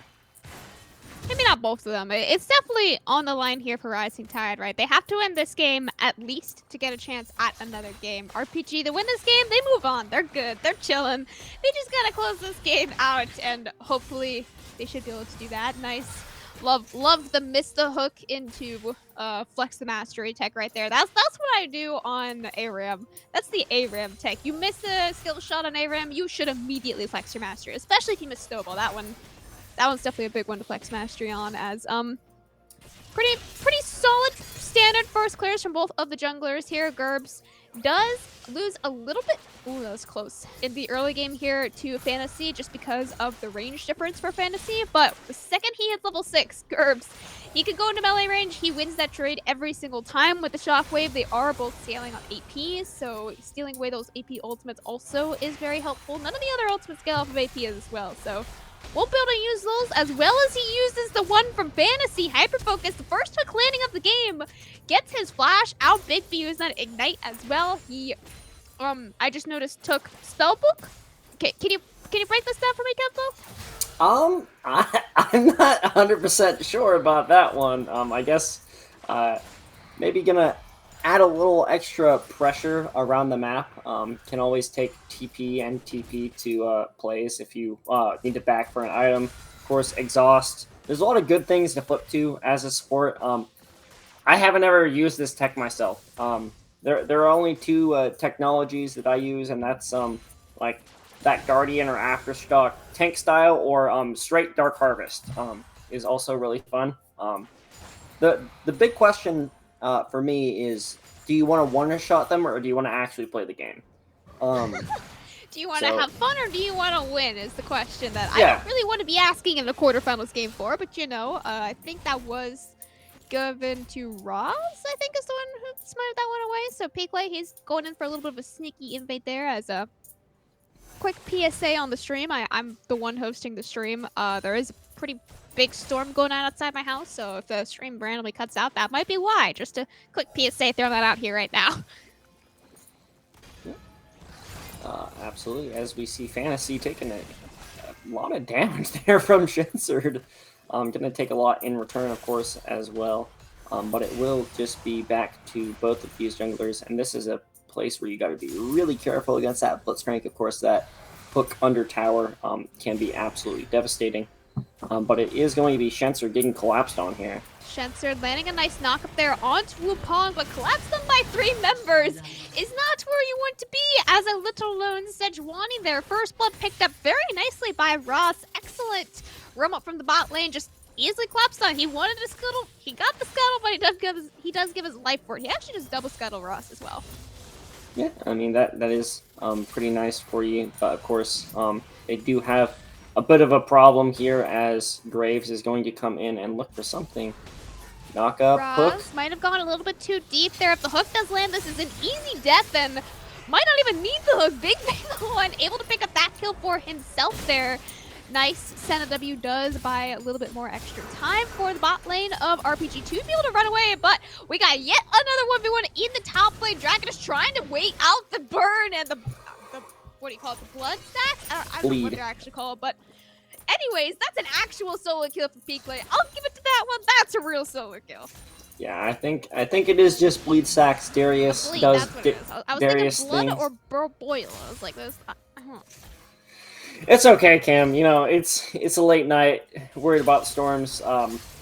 Maybe not both of them. It's definitely on the line here for Rising Tide, right? They have to win this game at least to get a chance at another game. RPG, they win this game, they move on. They're good. They're chilling. They just gotta close this game out, and hopefully they should be able to do that. Nice. Love the miss the hook into flex the mastery tech right there. That's what I do on ARAM. That's the ARAM tech. You miss a skill shot on ARAM, you should immediately flex your mastery, especially if you miss snowball. That one's definitely a big one to flex mastery on, as pretty solid standard first clears from both of the junglers here. Gerbs does lose a little bit. Ooh, that was close in the early game here to Fantasy, just because of the range difference for Fantasy. But the second he hits level 6, Gerbs, he can go into melee range. He wins that trade every single time with the shockwave. They are both scaling on AP, so stealing away those AP ultimates also is very helpful. None of the other ultimates scale off of AP as well, so we'll be able to use those, as well as he uses the one from Fantasy, Hyper Focus. The first hook landing of the game, gets his flash out. Big B using that Ignite as well. He, I just noticed, took Spellbook. Okay, can you break this down for me, Kempo? I'm not 100% sure about that one. I guess maybe gonna add a little extra pressure around the map. Can always take TP and TP to plays if you need to back for an item. Of course, exhaust. There's a lot of good things to flip to as a support. I haven't ever used this tech myself. There are only 2 technologies that I use, and that's like that Guardian or Aftershock tank style, or straight Dark Harvest is also really fun. The big question for me is, do you want to one-shot them, or do you want to actually play the game? Do you want to have fun, or do you want to win, is the question that I don't really want to be asking in the quarterfinals game 4, but I think that was given to Ross, I think is the one who smited that one away. So Peakley, he's going in for a little bit of a sneaky invade there. As a quick PSA on the stream, I'm the one hosting the stream. There is a pretty big storm going on outside my house, so if the stream randomly cuts out, that might be why. Just a quick PSA, throw that out here right now. Absolutely, as we see Fantasy taking a lot of damage there from Shinserd. Gonna take a lot in return, of course, as well. But it will just be back to both of these junglers, and this is a place where you got to be really careful against that Blitzcrank. Of course, that hook under tower can be absolutely devastating. But it is going to be Shinserd getting collapsed on here. Shinserd landing a nice knock up there onto Wukong, but collapsed them by 3 members is not where you want to be, as a little lone Sejuani there. First blood picked up very nicely by Ross. Excellent roam up from the bot lane, just easily collapsed on. He wanted to scuttle, he got the scuttle, but he does give his life for it. He actually just double scuttle Ross as well. Yeah, I mean, that is pretty nice for you, but of course, they do have a bit of a problem here, as Graves is going to come in and look for something. Knock up, hook. Might have gone a little bit too deep there. If the hook does land, this is an easy death, and might not even need the hook. Big the one, able to pick up that kill for himself there. nice Senna W does buy a little bit more extra time for the bot lane of RPG2 to be able to run away, but we got yet another 1v1 in the top lane. Dragon is trying to wait out the burn and the what do you call it, the blood stacks? I don't know what they're actually called, but anyways, that's an actual solo kill for Peak Lane. I'll give it to that one. That's a real solo kill. Yeah, I think it is just bleed sacks. Darius Bleed, does that's what it is. I was Darius thinking blood things. or boil. I was like, this. I don't know. It's okay, Cam. You know, it's a late night. Worried about storms.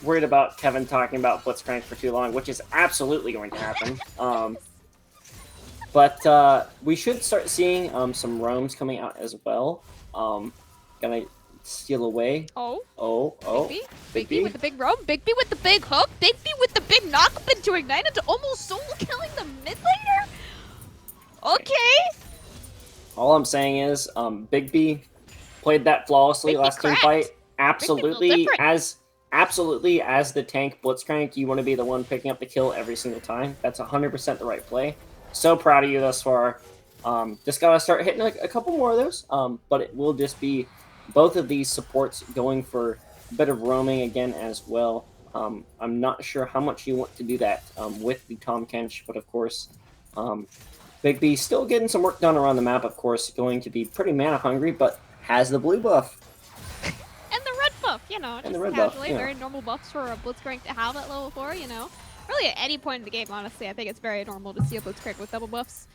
Worried about Kevin talking about Blitzcrank for too long, which is absolutely going to happen. But we should start seeing some roams coming out as well. Gonna steal away. Oh. Big B with the big roam. Big B with the big hook. Big B with the big knock up into Ignite into almost solo killing the mid laner. Okay. All I'm saying is, Big B played that flawlessly Big B last team cracked. fight. Absolutely As the tank Blitzcrank, you want to be the one picking up the kill every single time. That's 100% the right play. So proud of you thus far. Just gotta start hitting a couple more of those. But it will just be both of these supports going for a bit of roaming again as well. I'm not sure how much you want to do that with the Tom Kench, but of course, Big B still getting some work done around the map. Of course, going to be pretty mana hungry, but has the blue buff. And the red buff, you know, just casually, very normal buffs for a Blitzcrank to have at level 4, you know. Really at any point in the game, honestly, I think it's very normal to see a Blitzcrank with double buffs.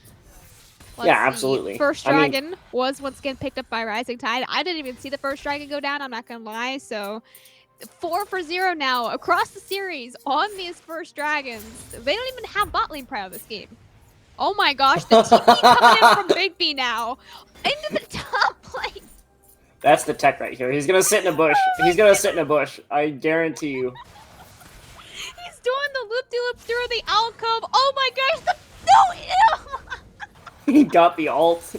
Yeah, absolutely. First dragon was once again picked up by Rising Tide. I didn't even see the first dragon go down, I'm not gonna lie, so 4-for-0 now across the series on these first dragons. They don't even have bot lane prio this game. Oh my gosh, the TP coming in from Big B now into the top lane. That's the tech right here. He's gonna sit in a bush. He's gonna sit in a bush. I guarantee you. He's doing the loop-de-loop through the alcove. Oh my gosh, no, ew! He got the ult.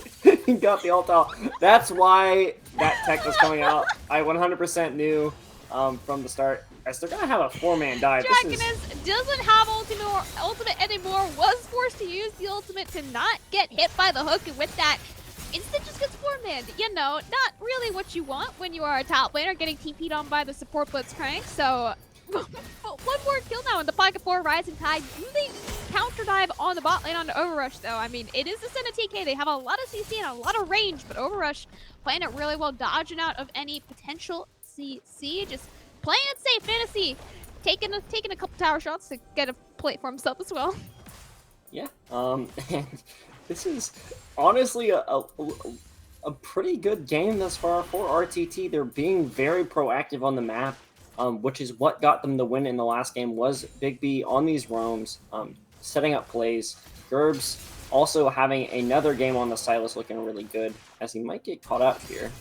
He got the ult out. That's why that tech was coming out. I 100% knew from the start. They're gonna have a 4-man dive. Dragoness doesn't have ultimate anymore. Was forced to use the ultimate to not get hit by the hook, and with that, instant just gets 4-man. You know, not really what you want when you are a top laner getting TP'd on by the support Blitzcrank. So one more kill now in the pocket for Rising Tide. Do they counter dive on the bot lane onto Overrush though? I mean, it is the Senna TK. They have a lot of CC and a lot of range, but Overrush playing it really well, dodging out of any potential CC. Just playing it safe, Fantasy. Taking a couple tower shots to get a plate for himself as well. Yeah. And this is honestly a pretty good game thus far for RTT. They're being very proactive on the map. Which is what got them the win in the last game, was Big B on these roams, setting up plays. Gerbs also having another game on the Silas looking really good, as he might get caught out here.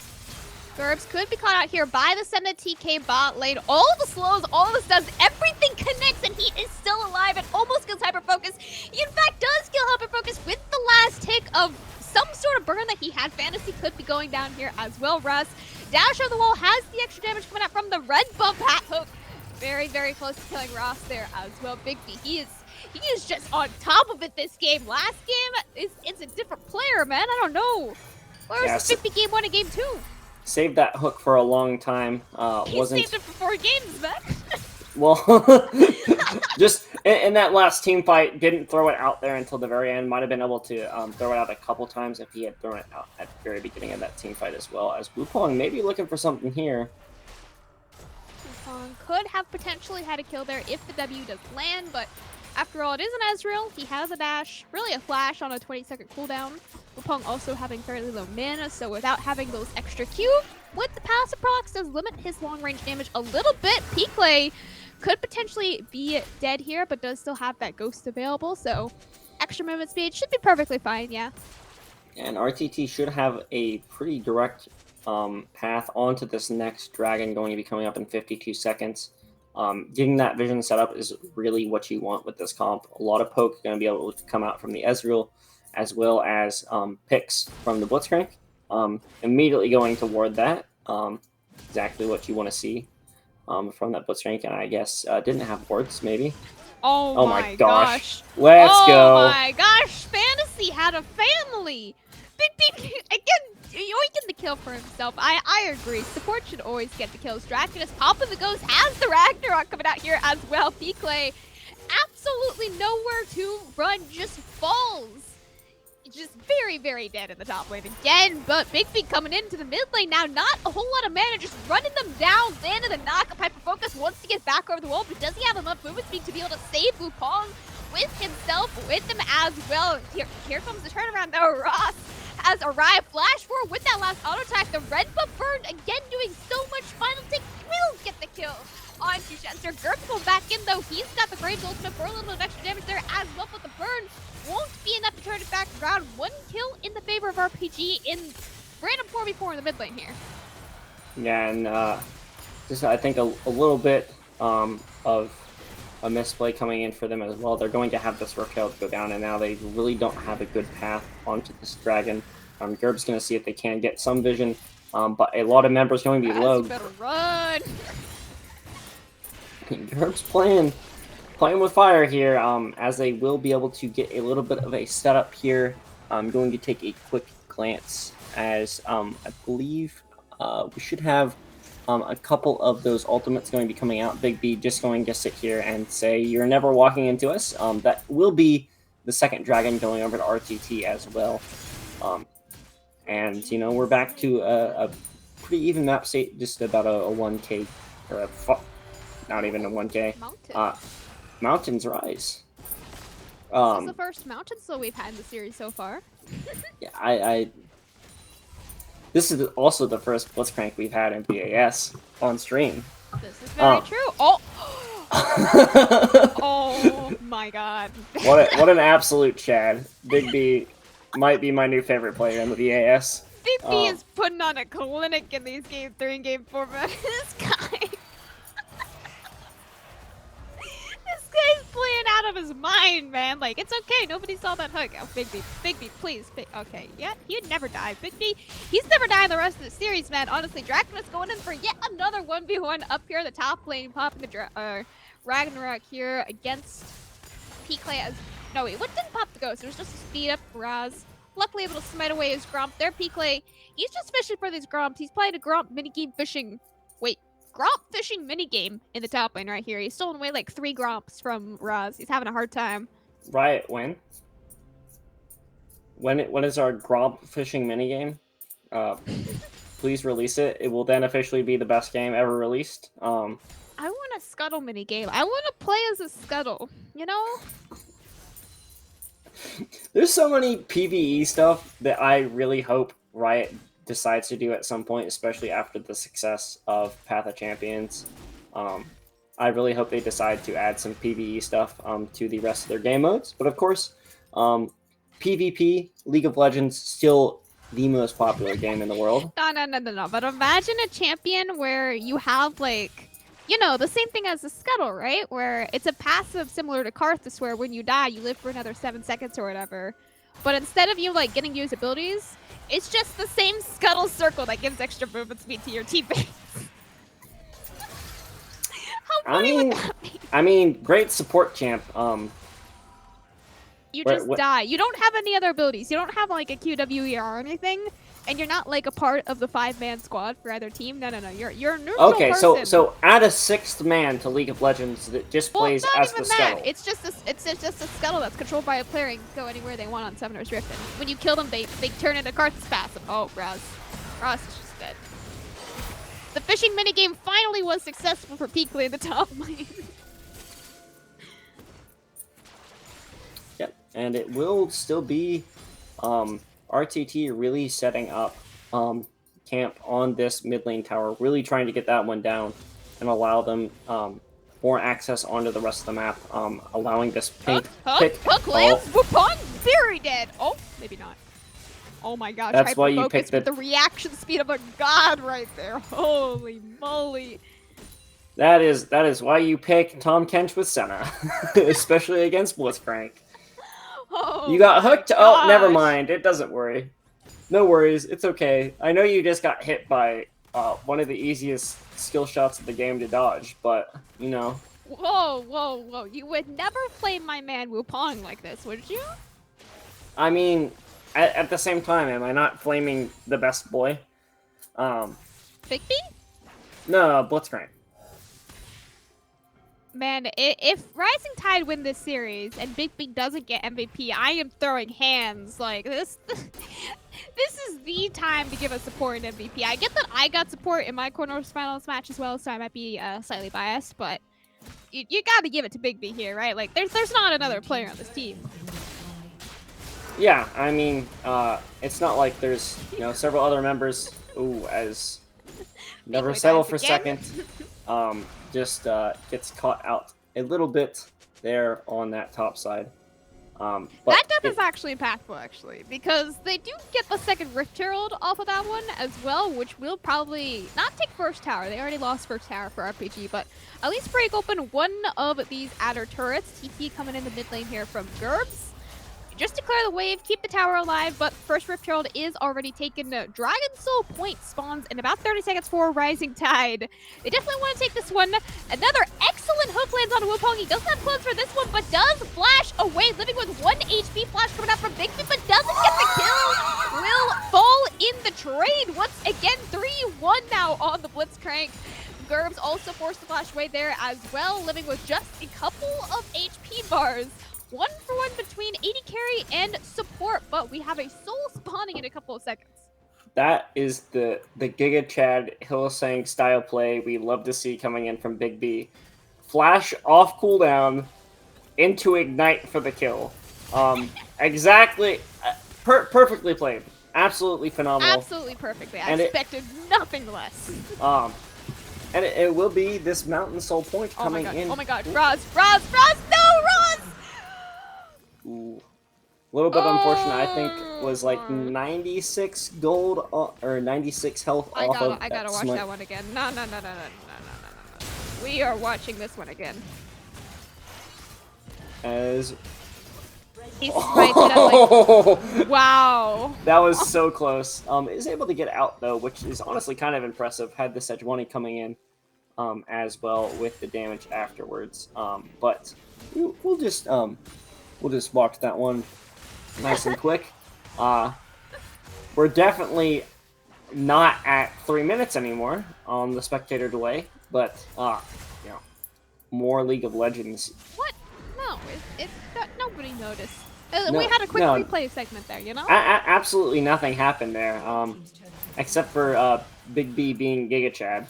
Gerbs could be caught out here by the Senna TK bot lane. All the slows, all the stuns, everything connects, and he is still alive and almost kills Hyper Focus. He, in fact, does kill Hyper Focus with the last tick of some sort of burn that he had. Fantasy could be going down here as well, Russ. Dash on the wall has the extra damage coming out from the red buff hat hook. Very, very close to killing Ross there as well. Big B, he is just on top of it this game. Last game, it's a different player, man. I don't know. Where was this Big B game 1 and game 2? Saved that hook for a long time. He saved it for 4 games, man. Well, just in that last team fight, didn't throw it out there until the very end. Might have been able to throw it out a couple times if he had thrown it out at the very beginning of that team fight as well. As Wukong maybe looking for something here. Wukong could have potentially had a kill there if the W does land, but after all, it is an Ezreal. He has a dash, really a flash on a 20-second cooldown. Wukong also having fairly low mana, so without having those extra Q, with the passive procs does limit his long-range damage a little bit. Peakley could potentially be dead here, but does still have that ghost available, so extra movement speed should be perfectly fine, yeah. And RTT should have a pretty direct path onto this next dragon going to be coming up in 52 seconds. Getting that vision set up is really what you want with this comp. A lot of poke going to be able to come out from the Ezreal, as well as picks from the Blitzcrank. Immediately going toward that. Exactly what you want to see from that Blitzcrank, and I guess didn't have wards, maybe. Oh my gosh. Let's go. Oh my gosh, Fantasy had a family. Big again, yoinking the kill for himself. I agree. Support should always get the kills. Draken is popping the ghost, has the Ragnarok coming out here as well. P-Clay, absolutely nowhere to run, just falls. Just very, very dead in the top lane again, but Bigby coming into the mid lane now, not a whole lot of mana, just running them down. Xana the knock, Hyper Focus wants to get back over the wall, but does he have enough movement speed to be able to save Wukong with himself, with him as well? Here comes the turnaround though. Ross has arrived. Flash forward with that last auto attack. The red buff burned again, doing so much. Final take will get the kill onto Chester. Gert's going back in though. He's got the Graves ultimate for a little bit of extra damage there as well, but the burn won't be enough to turn it back around. One kill in the favor of RPG in random 4v4 in the mid lane here. Yeah, and just I think a little bit of a misplay coming in for them as well. They're going to have this Raquel go down, and now they really don't have a good path onto this dragon. Gerb's going to see if they can get some vision, but a lot of members going to be low. Better run. Gerb's playing with fire here, as they will be able to get a little bit of a setup here. I'm going to take a quick glance as I believe we should have a couple of those ultimates going to be coming out. Big B just going to sit here and say, "You're never walking into us." That will be the second dragon going over to RTT as well. And, you know, we're back to a pretty even map state, just about a 1K, or not even a 1K. Mountains Rise. This is the first mountain slow we've had in the series so far. Yeah, this is also the first Blitzcrank we've had in BAS on stream. This is very true. Oh! Oh my god. What an absolute Chad. Big B might be my new favorite player in the BAS. Big B is putting on a clinic in these game 3 and game 4 matches. This guy's playing out of his mind, man. Like, it's okay. Nobody saw that hook. Oh, Big B, please. Okay, yeah, he'd never die. Big B, he's never died the rest of the series, man. Honestly, Draken's going in for yet another 1v1 up here in the top lane, popping the Ragnarok here against P-Clay. No, wait, what didn't pop the ghost? It was just a speed up Raz. Luckily able to smite away his Gromp there. P-Clay, he's just fishing for these Gromps. He's playing a Gromp minigame fishing. Wait. Gromp fishing minigame in the top lane right here. He's stolen away like 3 Gromps from Raz. He's having a hard time. Riot, when is our Gromp fishing minigame? Please release it. It will then officially be the best game ever released. I want a Scuttle minigame. I want to play as a Scuttle, you know? There's so many PvE stuff that I really hope Riot decides to do at some point, especially after the success of Path of Champions. I really hope they decide to add some PvE stuff to the rest of their game modes. But of course, PvP, League of Legends, still the most popular game in the world. No. But imagine a champion where you have, like, you know, the same thing as the Scuttle, right? Where it's a passive similar to Karthus, where when you die, you live for another 7 seconds or whatever. But instead of you, like, getting used abilities, it's just the same Scuttle circle that gives extra movement speed to your teammates. How funny would that be? I mean, great support champ. You just die. You don't have any other abilities. You don't have, like, a QWER or anything, and you're not, like, a part of the 5-man squad for either team. No. You're a neutral person. So add a 6th man to League of Legends that just plays as the Scuttle. It's just a Scuttle that's controlled by a player and can go anywhere they want on Summoner's Rift. And when you kill them, they turn into Karthus passive. Oh, Raz is just dead. The fishing minigame finally was successful for P-Clay in the top lane. Yep, and it will still be RTT really setting up camp on this mid lane tower, really trying to get that one down and allow them more access onto the rest of the map, allowing this pick. Hook lands, Wukong very dead. Oh, maybe not. Oh my gosh, that's why you picked the reaction speed of a god right there. Holy moly. That is why you pick Tom Kench with Senna, especially against Blitzcrank. Oh, you got hooked? Oh, never mind. It doesn't worry. No worries. It's okay. I know you just got hit by one of the easiest skill shots of the game to dodge, but, you know. Whoa. You would never play my man Wukong like this, would you? I mean, at the same time, am I not flaming the best boy? Big B? No, Blitzcrank. Man, if Rising Tide win this series and Big B doesn't get MVP, I am throwing hands. Like, this is the time to give a support an MVP. I get that I got support in my quarterfinals match as well, so I might be slightly biased, but you got to give it to Big B here, right? Like, there's not another player on this team. Yeah, I mean, it's not like there's, several other members who, as never settle for second, just gets caught out a little bit there on that top side. But that death is actually impactful, actually, because they do get the second Rift Herald off of that one as well, which will probably not take first tower. They already lost first tower for RPG, but at least break open one of these adder turrets. TT coming in the mid lane here from Gerbs. Just to clear the wave, keep the tower alive, but first Rift Herald is already taken. Dragon Soul Point spawns in about 30 seconds for Rising Tide. They definitely want to take this one. Another excellent hook lands on Wukong. He doesn't have close for this one, but does flash away, living with 1 HP flash coming out from Big B, but doesn't get the kill. Will fall in the trade. Once again, 3-1 now on the Blitzcrank. Gerbs also forced to flash away there as well, living with just a couple of HP bars. 1-for-1 between AD carry and support, but we have a soul spawning in a couple of seconds. That is the Giga Chad Hillsang style play we love to see coming in from Big B. Flash off cooldown into Ignite for the kill. Exactly, perfectly played. Absolutely phenomenal. Absolutely perfectly. I expected nothing less. And it will be this Mountain Soul Point coming in. Oh my god, Roz, no, Roz! Ooh. A little bit unfortunate, I think, was like 96 gold or 96 health off of I gotta watch that one again. No. We are watching this one again. As he sniped it at, like, wow. That was so close. Is able to get out though, which is honestly kind of impressive. Had the Sejuani coming in as well with the damage afterwards. But we'll just watch that one nice and quick. We're definitely not at 3 minutes anymore on the spectator delay, but more League of Legends. What? No, it's nobody noticed. We had a quick replay segment there, Absolutely nothing happened there, except for Big B being Giga Chad.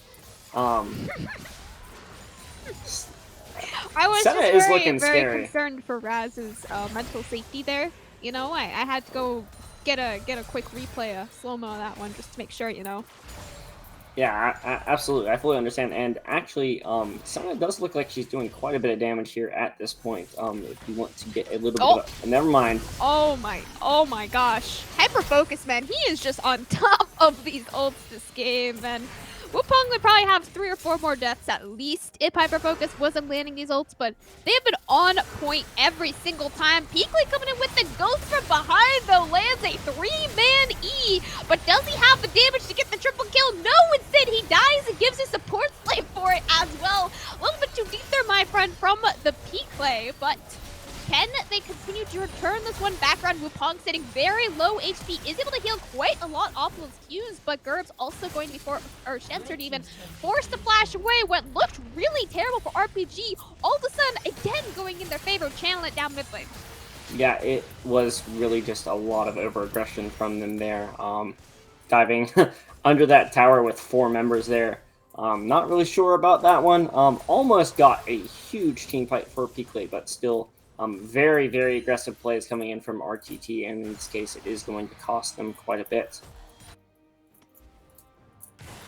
I was Senna just very very concerned for Raz's mental safety there. I had to go get a quick replay, a slow-mo on that one, just to make sure, Yeah, absolutely. I fully understand. And actually, Senna does look like she's doing quite a bit of damage here at this point. If you want to get a little bit of... Never mind. Oh my gosh. Hyper focus, man. He is just on top of these ults this game, man. Wukong would probably have 3 or 4 more deaths at least if Hyper Focus wasn't landing these ults, but they have been on point every single time. Peakley coming in with the ghost from behind, though, lands a 3-man E, but does he have the damage to get the triple kill? No, instead he dies and gives a support slave for it as well. A little bit too deep there, my friend, from the Peakley, but can they continue to return this one back around? Wukong sitting very low HP, is able to heal quite a lot off those Qs, but Gerb's also going to be censored even, forced to flash away what looked really terrible for RPG, all of a sudden again going in their favor, channel it down mid lane. Yeah, it was really just a lot of over-aggression from them there. Diving under that tower with 4 members there. Not really sure about that one. Almost got a huge team fight for Peakley, but still very, very aggressive plays coming in from RTT, and in this case it is going to cost them quite a bit.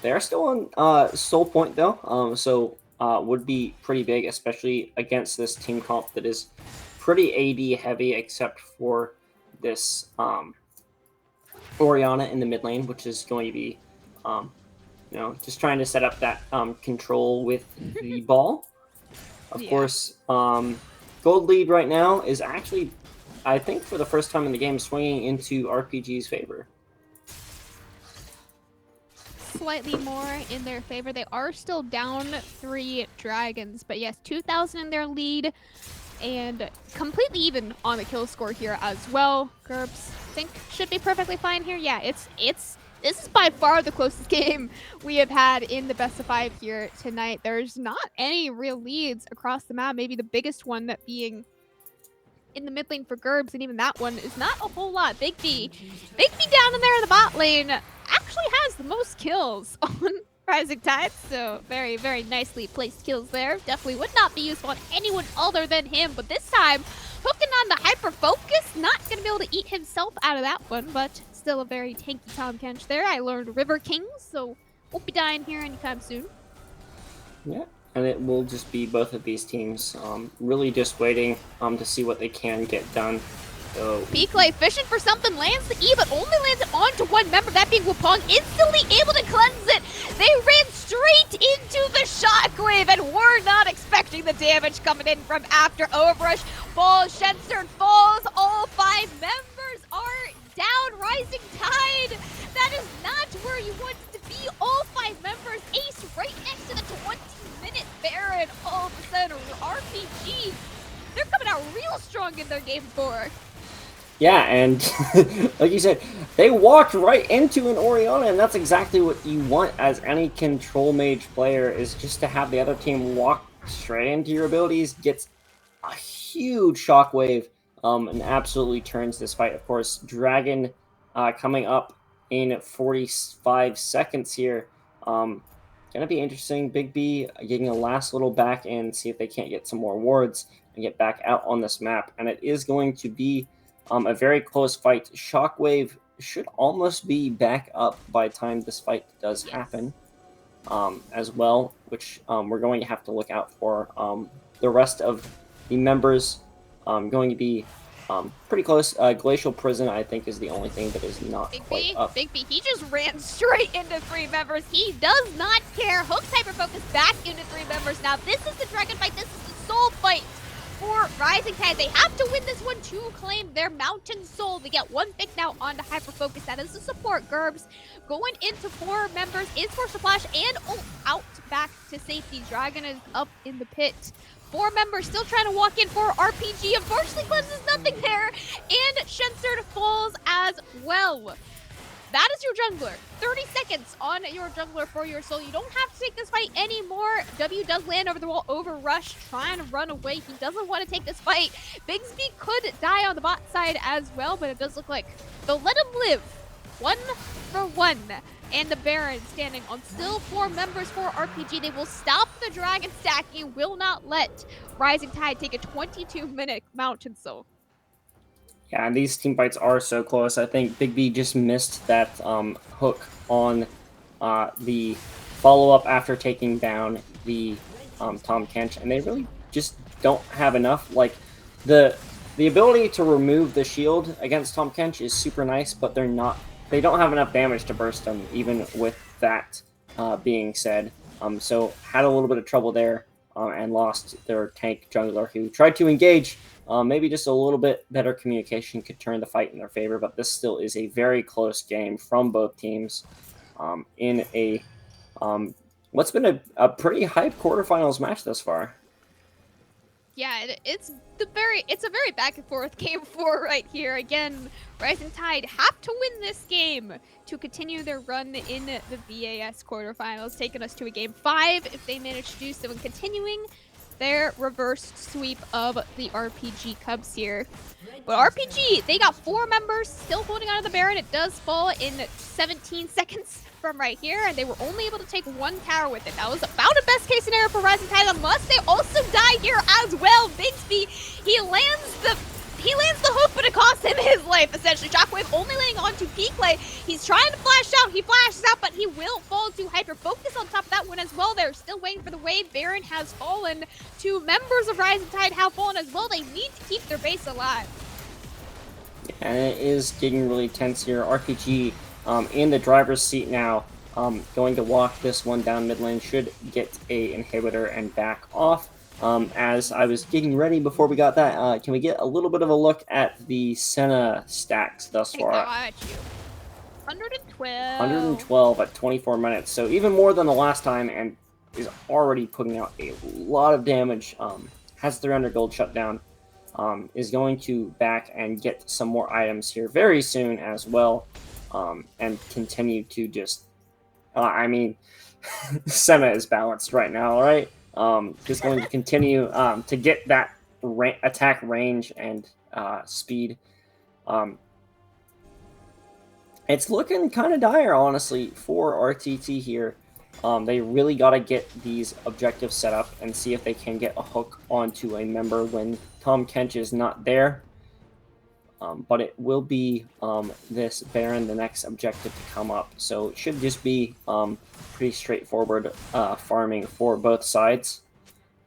They are still on Soul Point though, so would be pretty big, especially against this team comp that is pretty AD heavy, except for this Orianna in the mid lane, which is going to be just trying to set up that control with the ball. Of course, gold lead right now is actually, I think for the first time in the game, swinging into RPG's favor. Slightly more in their favor. They are still down 3 dragons, but yes, 2,000 in their lead, and completely even on the kill score here as well. Gerbs think should be perfectly fine here. Yeah, this is by far the closest game we have had in the best of 5 here tonight. There's not any real leads across the map. Maybe the biggest one that being in the mid lane for Gerbs, and even that one is not a whole lot. Big B down in there in the bot lane actually has the most kills on Rising Tide, so very, very nicely placed kills there. Definitely would not be useful on anyone other than him, but this time, hooking on the hyper focus, not going to be able to eat himself out of that one, but still a very tanky Tahm Kench there. I learned River Kings, so won't be dying here anytime soon. Yeah, and it will just be both of these teams really just waiting to see what they can get done. So Peakley fishing for something, lands the E, but only lands it onto one member, that being Wupong, instantly able to cleanse it. They ran straight into the shockwave and were not expecting the damage coming in from after Overrush. Falls, Shenstern falls, all 5 members are down. Rising Tide, that is not where you want to be. All 5 members, Ace right next to the 20-minute Baron. All of a sudden, RPG, they're coming out real strong in their game 4. yeah, and like you said, they walked right into an Orianna, and that's exactly what you want as any control mage player, is just to have the other team walk straight into your abilities, gets a huge shockwave, and absolutely turns this fight. Of course, Dragon coming up in 45 seconds here. Gonna be interesting. Big B getting a last little back and see if they can't get some more wards and get back out on this map. And it is going to be a very close fight. Shockwave should almost be back up by the time this fight does happen as well, which we're going to have to look out for. The rest of the members going to be pretty close. Glacial Prison, I think, is the only thing that is not quite up. Big B, he just ran straight into 3 members. He does not care. Hooks hyper focus back into 3 members. Now, this is the Dragon fight. This is the soul fight for Rising Tide. They have to win this one to claim their Mountain Soul. They get 1 pick now onto hyper focus. That is the support. Gerbs going into 4 members is for Splash and out back to safety. Dragon is up in the pit. 4 members still trying to walk in for RPG. Unfortunately, cleanses nothing there. And Shenstern falls as well. That is your jungler. 30 seconds on your jungler for your soul. You don't have to take this fight anymore. W does land over the wall, over Rush, trying to run away. He doesn't want to take this fight. Bigsby could die on the bot side as well, but it does look like they'll let him live. 1 for 1. And the Baron standing on still 4 members for RPG. They will stop the Dragon stacking, will not let Rising Tide take a 22-minute Mountain Soul. Yeah, and these team fights are so close. I think Big B just missed that hook on the follow-up after taking down the Tahm Kench, and they really just don't have enough. Like, the ability to remove the shield against Tahm Kench is super nice, but they don't have enough damage to burst them, even with that being said. So had a little bit of trouble there and lost their tank jungler who tried to engage. Maybe just a little bit better communication could turn the fight in their favor, but this still is a very close game from both teams in a what's been a pretty hype quarterfinals match thus far. Yeah, it's a very back and forth game 4 right here. Again, Rising Tide have to win this game to continue their run in the VAS quarterfinals, taking us to a game 5 if they manage to do so, and continuing their reverse sweep of the RPG Cubs here. But RPG, they got 4 members still holding on to the Baron. It does fall in 17 seconds from right here, and they were only able to take 1 tower with it. That was about a best case scenario for Rising Tide, unless they also die here as well. Bigsby, he lands the hook, but it costs him his life, essentially. Shockwave only laying onto Peakley. He's trying to flash out. He flashes out, but he will fall to hyper focus on top of that one as well. They're still waiting for the wave. Baron has fallen. 2 members of Rising Tide have fallen as well. They need to keep their base alive. And it is getting really tense here. RPG in the driver's seat now, going to walk this one down mid lane, should get a inhibitor and back off. As I was getting ready before we got that, can we get a little bit of a look at the Senna stacks thus far? I got you. 112. 112 at 24 minutes, so even more than the last time, and is already putting out a lot of damage. Has 300 gold shut down. is going to back and get some more items here very soon as well, and continue to just, I mean, Senna is balanced right now, all right? Just going to continue to get that attack range and speed. It's looking kind of dire, honestly, for RTT here. They really got to get these objectives set up and see if they can get a hook onto a member when Tom Kench is not there. But it will be this Baron, the next objective to come up. So it should just be pretty straightforward farming for both sides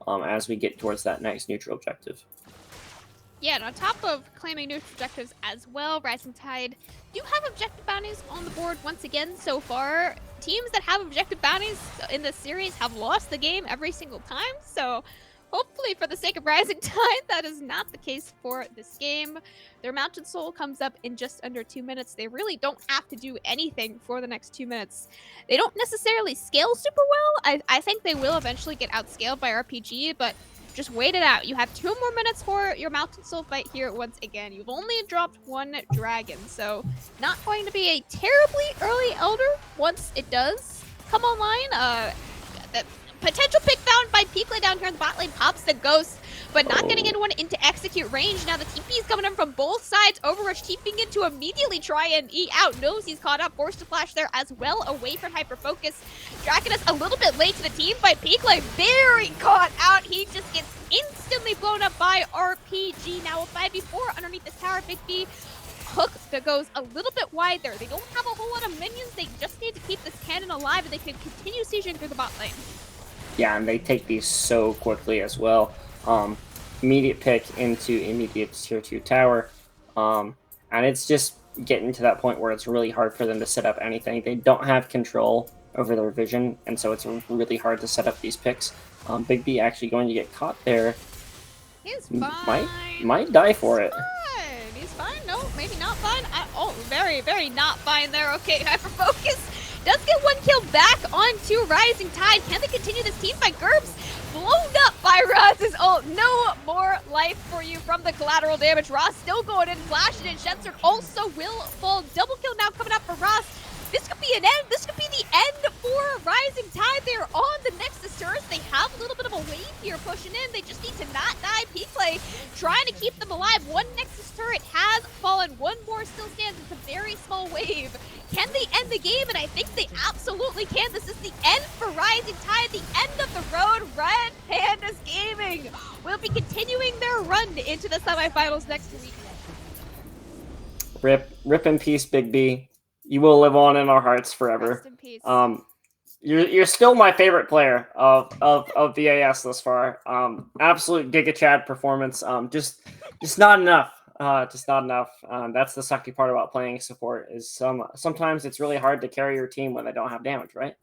as we get towards that next neutral objective. Yeah, and on top of claiming neutral objectives as well, Rising Tide do have objective bounties on the board once again so far. Teams that have objective bounties in this series have lost the game every single time, so hopefully for the sake of Rising Tide, that is not the case for this game. Their Mountain Soul comes up in just under 2 minutes. They really don't have to do anything for the next 2 minutes. They don't necessarily scale super well. I think they will eventually get outscaled by RPG, but just wait it out. You have 2 more minutes for your Mountain Soul fight here once again. You've only dropped 1 dragon, so not going to be a terribly early Elder once it does come online. The potential pick found by Peekla down here in the bot lane pops the Ghost, but not getting anyone into execute range. Now the TP is coming in from both sides. Overrush TPing in to immediately try and eat out. Knows he's caught up. Forced to flash there as well away from Hyper Focus. Dragonus a little bit late to the team by Peekla. Very caught out. He just gets instantly blown up by RPG. Now a 5v4 underneath this tower. Big B hook that goes a little bit wide there. They don't have a whole lot of minions. They just need to keep this cannon alive and they can continue sieging through the bot lane. Yeah, and they take these so quickly as well. Immediate pick into immediate tier 2 tower. And it's just getting to that point where it's really hard for them to set up anything. They don't have control over their vision, and so it's really hard to set up these picks. Big B actually going to get caught there. He's fine. Might die for it. He's fine. No, maybe not fine. Oh, very, very not fine there. Okay, Hyper Focus does get 1 kill back onto Rising Tide. Can they continue this team fight? Gerbs blown up by Roz's ult. No more life for you from the collateral damage. Ross still going in, flashing in. Shetzer also will fall. Double kill now coming up for Ross. This could be an end. This could be the end for Rising Tide. They're on the Nexus turret. They have a little bit of a wave here pushing in. They just need to not die. Peekla trying to keep them alive. 1 Nexus turret has fallen. 1 more still stands. It's a very small wave. Can they end the game? And I think they absolutely can. This is the end for Rising Tide. The end of the road. Red Pandas Gaming will be continuing their run into the semifinals next week. Rip in peace, Big B. You will live on in our hearts forever. Rest in peace. You're still my favorite player of the AS thus far. Absolute Giga Chad performance. Just not enough. Just not enough. That's the sucky part about playing support is sometimes it's really hard to carry your team when they don't have damage, right?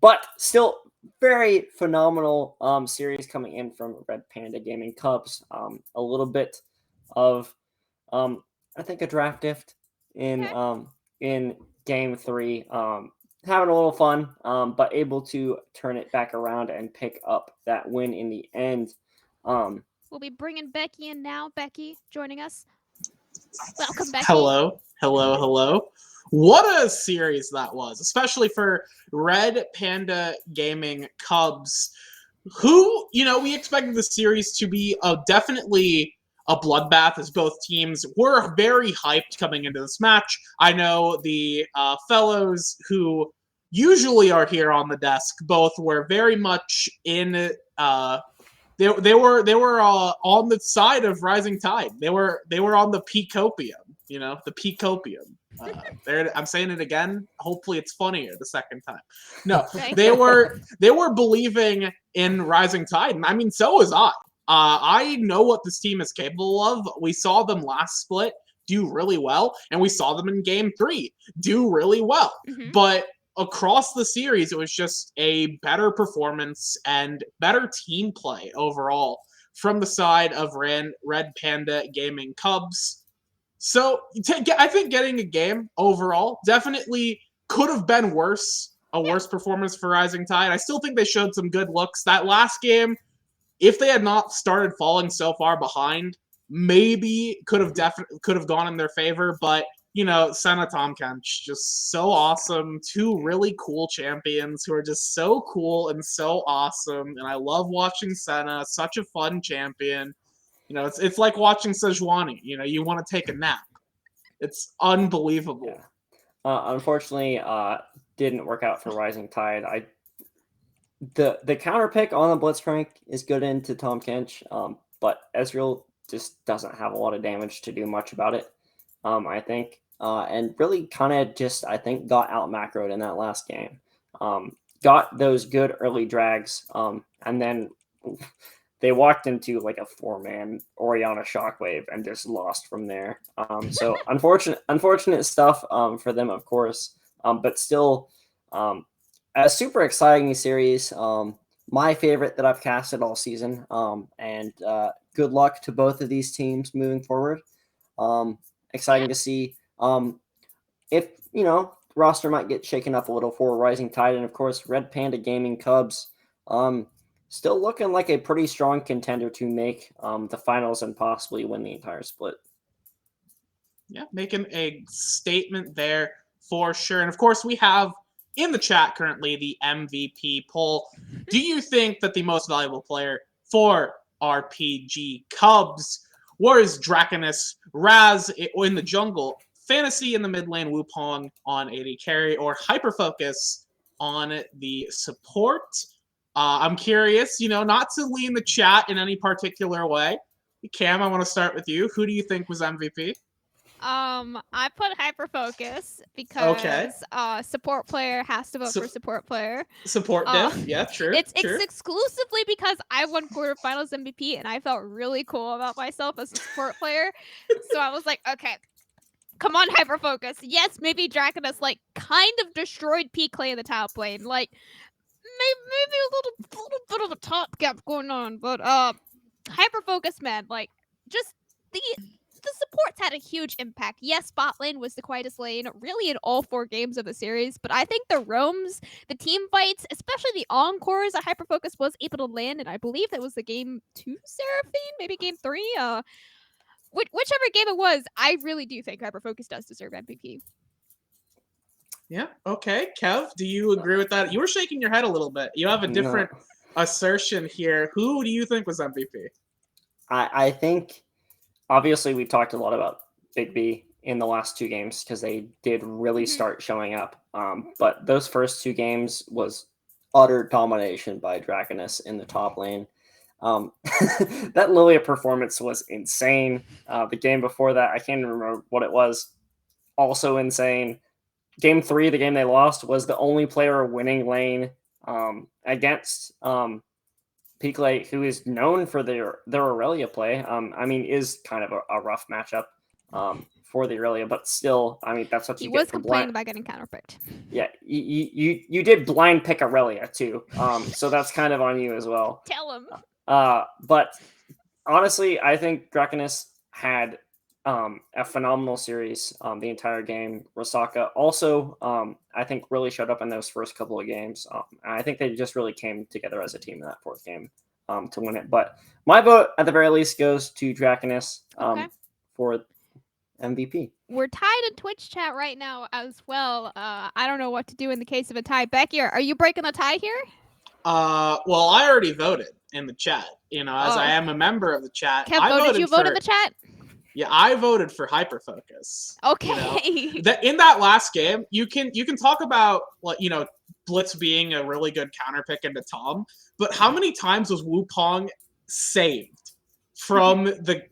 But still very phenomenal series coming in from Red Panda Gaming Cubs. A little bit of I think a draft gift in game 3. Having a little fun, but able to turn it back around and pick up that win in the end. We'll be bringing Becky in now. Becky joining us. Welcome, Becky. Hello. What a series that was, especially for Red Panda Gaming Cubs, who, we expected the series to be definitely a bloodbath, as both teams were very hyped coming into this match. I know the fellows who usually are here on the desk both were very much in. They were on the side of Rising Tide. They were on the Peacopium. The Peacopium. I'm saying it again. Hopefully, it's funnier the second time. No, they were believing in Rising Tide, and I mean, so was I. I know what this team is capable of. We saw them last split do really well, and we saw them in game 3 do really well. Mm-hmm. But across the series, it was just a better performance and better team play overall from the side of Red Panda Gaming Cubs. So I think getting a game overall definitely could have been worse. Worse performance for Rising Tide. I still think they showed some good looks. That last game, if they had not started falling so far behind, maybe could have gone in their favor. But Senna Tomkench, just so awesome. Two really cool champions who are just so cool and so awesome. And I love watching Senna. Such a fun champion. It's like watching Sejuani. You want to take a nap. It's unbelievable. Yeah. Unfortunately, didn't work out for Rising Tide. The counter pick on the Blitzcrank is good into Tom Kench, but Ezreal just doesn't have a lot of damage to do much about it. I think, and really kind of just I think got out macroed in that last game. Got those good early drags, and then they walked into like a 4-man Orianna Shockwave and just lost from there. So unfortunate stuff for them, of course, but still a super exciting series. My favorite that I've casted all season, and good luck to both of these teams moving forward. Exciting to see if, roster might get shaken up a little for Rising Tide, and of course Red Panda Gaming Cubs. Still looking like a pretty strong contender to make the finals and possibly win the entire split. Yeah, making a statement there for sure. And of course, we have in the chat currently the MVP poll. Do you think that the most valuable player for RPG Cubs was Draconus, Raz in the jungle, Fantasy in the mid lane, Wukong on AD carry, or Hyperfocus on the support? I'm curious, not to lean the chat in any particular way. Cam, I want to start with you. Who do you think was MVP? I put Hyperfocus because support player has to vote for support player. Support diff, yeah, true. It's exclusively because I won quarterfinals MVP and I felt really cool about myself as a support player. So I was like, okay, come on, Hyperfocus. Yes, maybe Draconus kind of destroyed P-Clay in the top lane. Maybe a little bit of a top gap going on, but Hyperfocus, man, just the supports had a huge impact. Yes, bot lane was the quietest lane really in all 4 games of the series, but I think the roams, the team fights, especially the encores that Hyperfocus was able to land, and I believe that was the game 2 Seraphine, maybe game 3, whichever game it was, I really do think Hyperfocus does deserve MVP. Yeah, okay. Kev, do you agree with that? You were shaking your head a little bit. You have a different assertion here. Who do you think was MVP? I think, obviously, we've talked a lot about Big B in the last 2 games because they did really start showing up. But those first 2 games was utter domination by Draconus in the top lane. That Lilia performance was insane. The game before that, I can't even remember what it was, also insane. Game 3, the game they lost, was the only player winning lane against P-Clay, who is known for their Aurelia play. Is kind of a rough matchup for the Aurelia, but still, that's what you get. He was complaining about getting counterpicked. Yeah, you did blind pick Aurelia too, so that's kind of on you as well. Tell him. But honestly, I think Draconus had a phenomenal series the entire game. Rosaka also, I think, really showed up in those first couple of games. I think they just really came together as a team in that 4th game to win it. But my vote, at the very least, goes to Draconus for MVP. We're tied in Twitch chat right now as well. I don't know what to do in the case of a tie. Becky, are you breaking the tie here? Well, I already voted in the chat. As I am a member of the chat. Kev, did you vote in the chat? Yeah, I voted for Hyperfocus. Okay. In that last game, you can talk about Blitz being a really good counter pick into Tom, but how many times was Wukong saved from the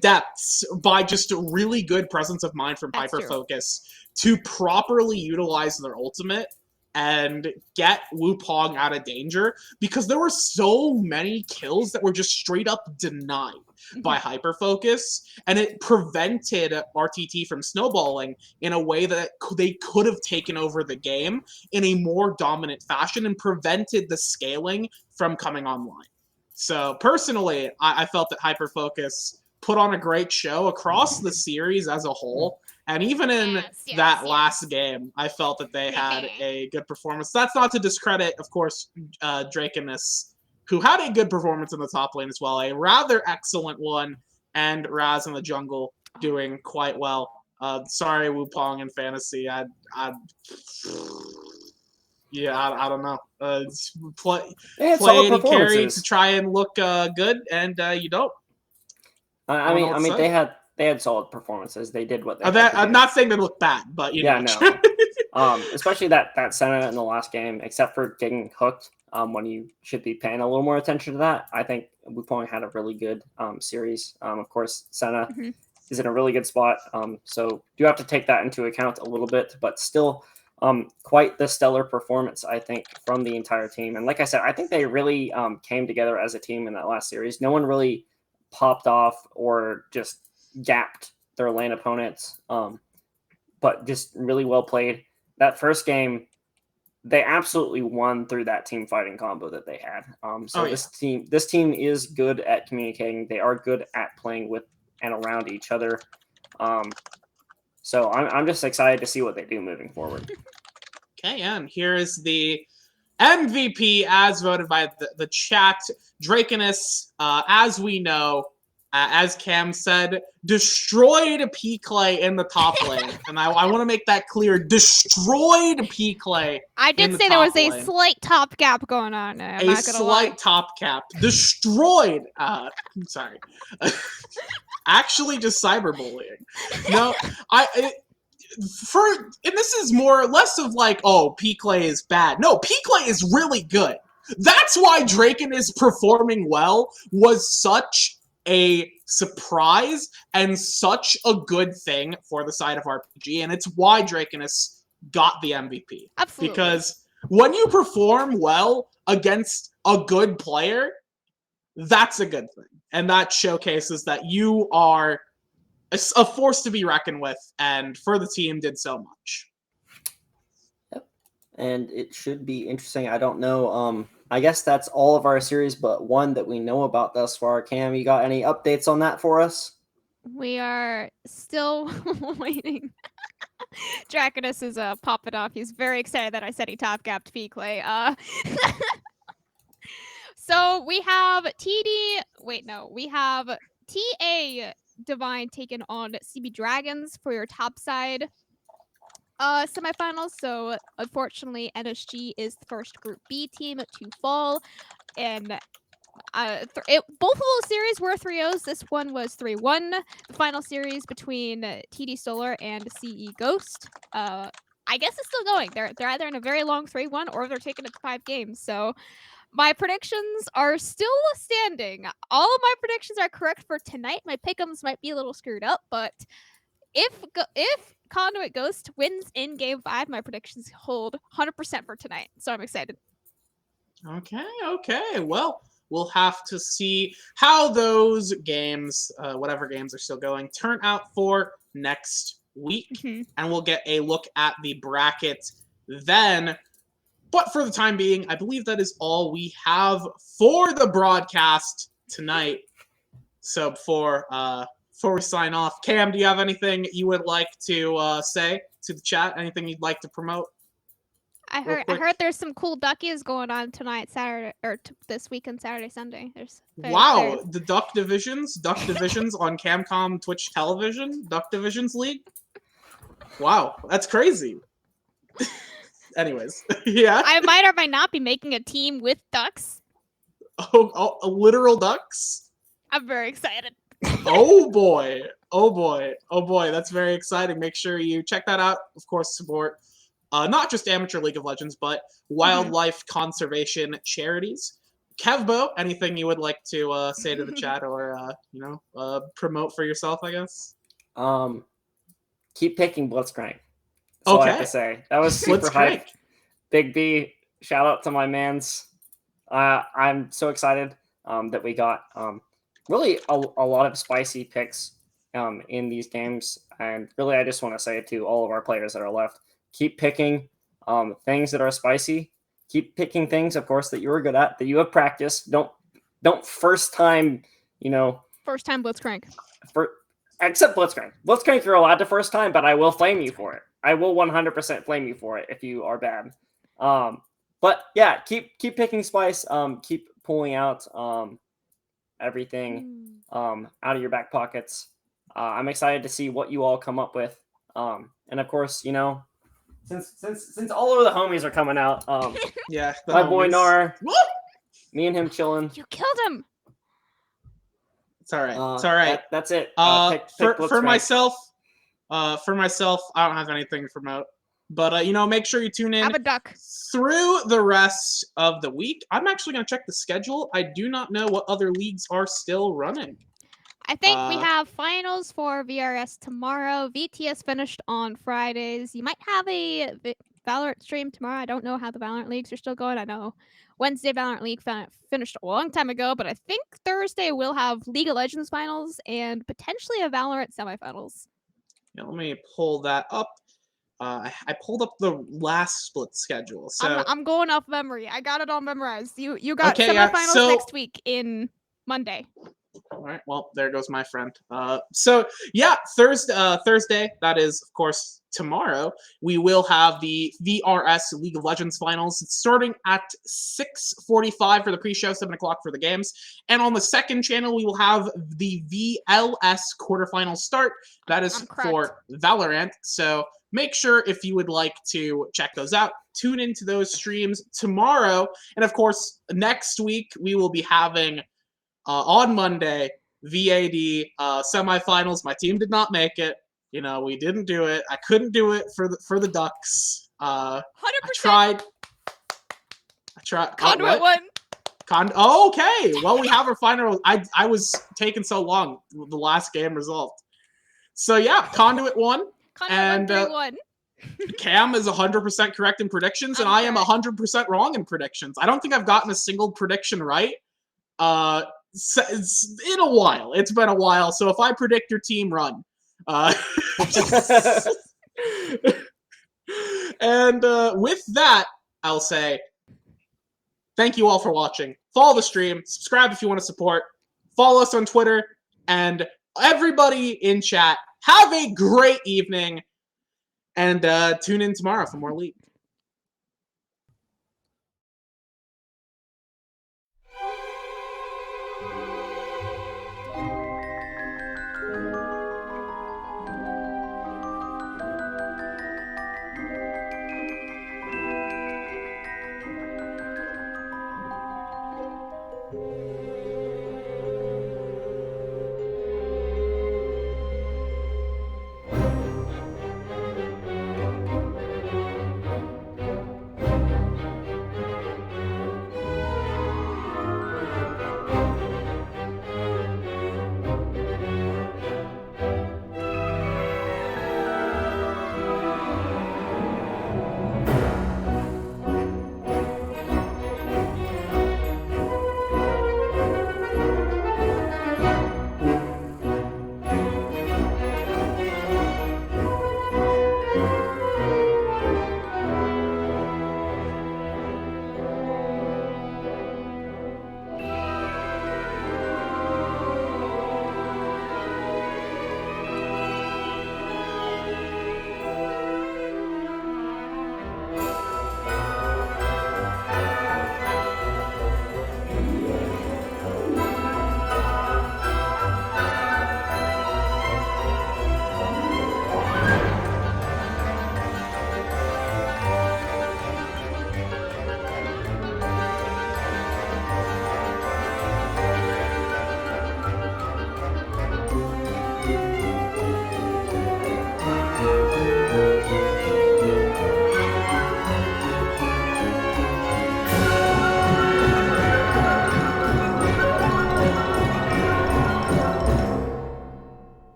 depths by just a really good presence of mind from Hyperfocus to properly utilize their ultimate and get Wukong out of danger, because there were so many kills that were just straight up denied by Hyperfocus, and it prevented RTT from snowballing in a way that they could have taken over the game in a more dominant fashion and prevented the scaling from coming online. So personally, I felt that Hyperfocus put on a great show across the series as a whole. And even in that last game, I felt that they had a good performance. That's not to discredit, of course, Draconus who had a good performance in the top lane as well, a rather excellent one, and Raz in the jungle doing quite well. Sorry, Wupong in fantasy. I don't know. Play any carry to try and look good, and you don't. I mean, they had solid performances. They did what they. I'm not saying they look bad, but you know. No. Especially that Senna in the last game, except for getting hooked. When you should be paying a little more attention to that, I think Wupong had a really good series. Of course, Senna is in a really good spot, so you have to take that into account a little bit. But still, quite the stellar performance, I think, from the entire team. And like I said, I think they really came together as a team in that last series. No one really popped off or just gapped their lane opponents, but just really well played. That first game, they absolutely won through that team fighting combo that they had. This team is good at communicating. They are good at playing with and around each other. So I'm just excited to see what they do moving forward. Okay, and here is the MVP as voted by the chat. Drakenus, as we know, as Cam said, destroyed P-Clay in the top lane. And I want to make that clear. Destroyed P-Clay. I did say there was a slight top gap going on. I'm not gonna lie. Top cap. Destroyed. I'm sorry. Actually, just cyberbullying. No, and this is more or less of like, oh, P-Clay is bad. No, P-Clay is really good. That's why Draken is performing well, was such a surprise and such a good thing for the side of RPG, and it's why Drakenus got the MVP. Absolutely. Because when you perform well against a good player, that's a good thing. And that showcases that you are a force to be reckoned with, and for the team did so much. Yep. And it should be interesting. I don't know. I guess that's all of our series, but one that we know about thus far. Cam, you got any updates on that for us? We are still waiting. Drakenus is popping off. He's very excited that I said he top gapped P-Clay. So we have we have TA Divine taken on CB Dragons for your top side semifinals. So unfortunately, NSG is the first Group B team to fall, and both of those series were 3-0s. This one was 3-1. The final series between TD Solar and CE Ghost. I guess it's still going. They're either in a very long 3-1 or they're taking it to 5 games. So my predictions are still standing. All of my predictions are correct for tonight. My pick'ems might be a little screwed up, but if Conduit Ghost wins in Game 5, my predictions hold 100% for tonight. So I'm excited. Okay. Well, we'll have to see how those games, whatever games are still going, turn out for next week. And we'll get a look at the bracket then. But for the time being, I believe that is all we have for the broadcast tonight. So before we sign off, Cam, do you have anything you would like to say to the chat? Anything you'd like to promote? I heard there's some cool duckies going on tonight, Saturday, or this weekend, Saturday, Sunday. Wow, the Duck Divisions on Camcom Twitch Television, Duck Divisions League. Wow, that's crazy. Anyways, yeah. I might or might not be making a team with ducks. Oh, literal ducks? I'm very excited. Oh boy, that's very exciting. Make sure you check that out. Of course, support not just amateur League of Legends, but wildlife conservation charities. Kevbo, anything you would like to say to the chat or promote for yourself, I guess? Keep picking Blitzcrank. That's all I have to say. That was super hype. Big B, shout out to my mans. I'm so excited that we got really a lot of spicy picks in these games. And really, I just want to say to all of our players that are left, keep picking things that are spicy. Keep picking things, of course, that you are good at, that you have practiced. Don't first time Blitzcrank. Except Blitzcrank. Blitzcrank, you're allowed to first time, but I will flame you for it. I will 100% flame you for it if you are bad. But yeah, keep picking spice. Keep pulling out everything out of your back pockets. I'm excited to see what you all come up with. And of course, since all of the homies are coming out, Yeah, my boy homies. Nar, me and him chilling. You killed him. It's all right. It's all right. That's it. For myself, I don't have anything to promote. But make sure you tune in Have a duck. through the rest of the week. I'm actually gonna check the schedule. I do not know what other leagues are still running. I think we have finals for VRS tomorrow. VTS finished on Fridays. You might have a Valorant stream tomorrow. I don't know how the Valorant leagues are still going. I know Wednesday Valorant League finished a long time ago, but I think Thursday we'll have League of Legends finals and potentially a Valorant semifinals. Yeah, let me pull that up. I pulled up the last split schedule. So I'm going off memory. I got it all memorized. You got okay, semifinals next week in Monday. All right. Well, there goes my friend. So yeah, Thursday. That is, of course, tomorrow. We will have the VRS League of Legends finals. It's starting at 6:45 for the pre-show, 7 o'clock for the games. And on the second channel, we will have the VLS quarterfinals start. That is for Valorant. So make sure if you would like to check those out, tune into those streams tomorrow. And of course, next week we will be having. On Monday, VAD semifinals. My team did not make it. We didn't do it. I couldn't do it for the Ducks. 100%. I tried. Conduit won. Okay. Well, we have our final. I was taking so long. The last game resolved. So yeah, Conduit won. Conduit won 3-1. Cam is 100% correct in predictions, and I am 100% wrong in predictions. I don't think I've gotten a single prediction right. It's in a while. It's been a while. So if I predict your team run, and with that, I'll say thank you all for watching. Follow the stream. Subscribe if you want to support. Follow us on Twitter. And everybody in chat, have a great evening. And tune in tomorrow for more League.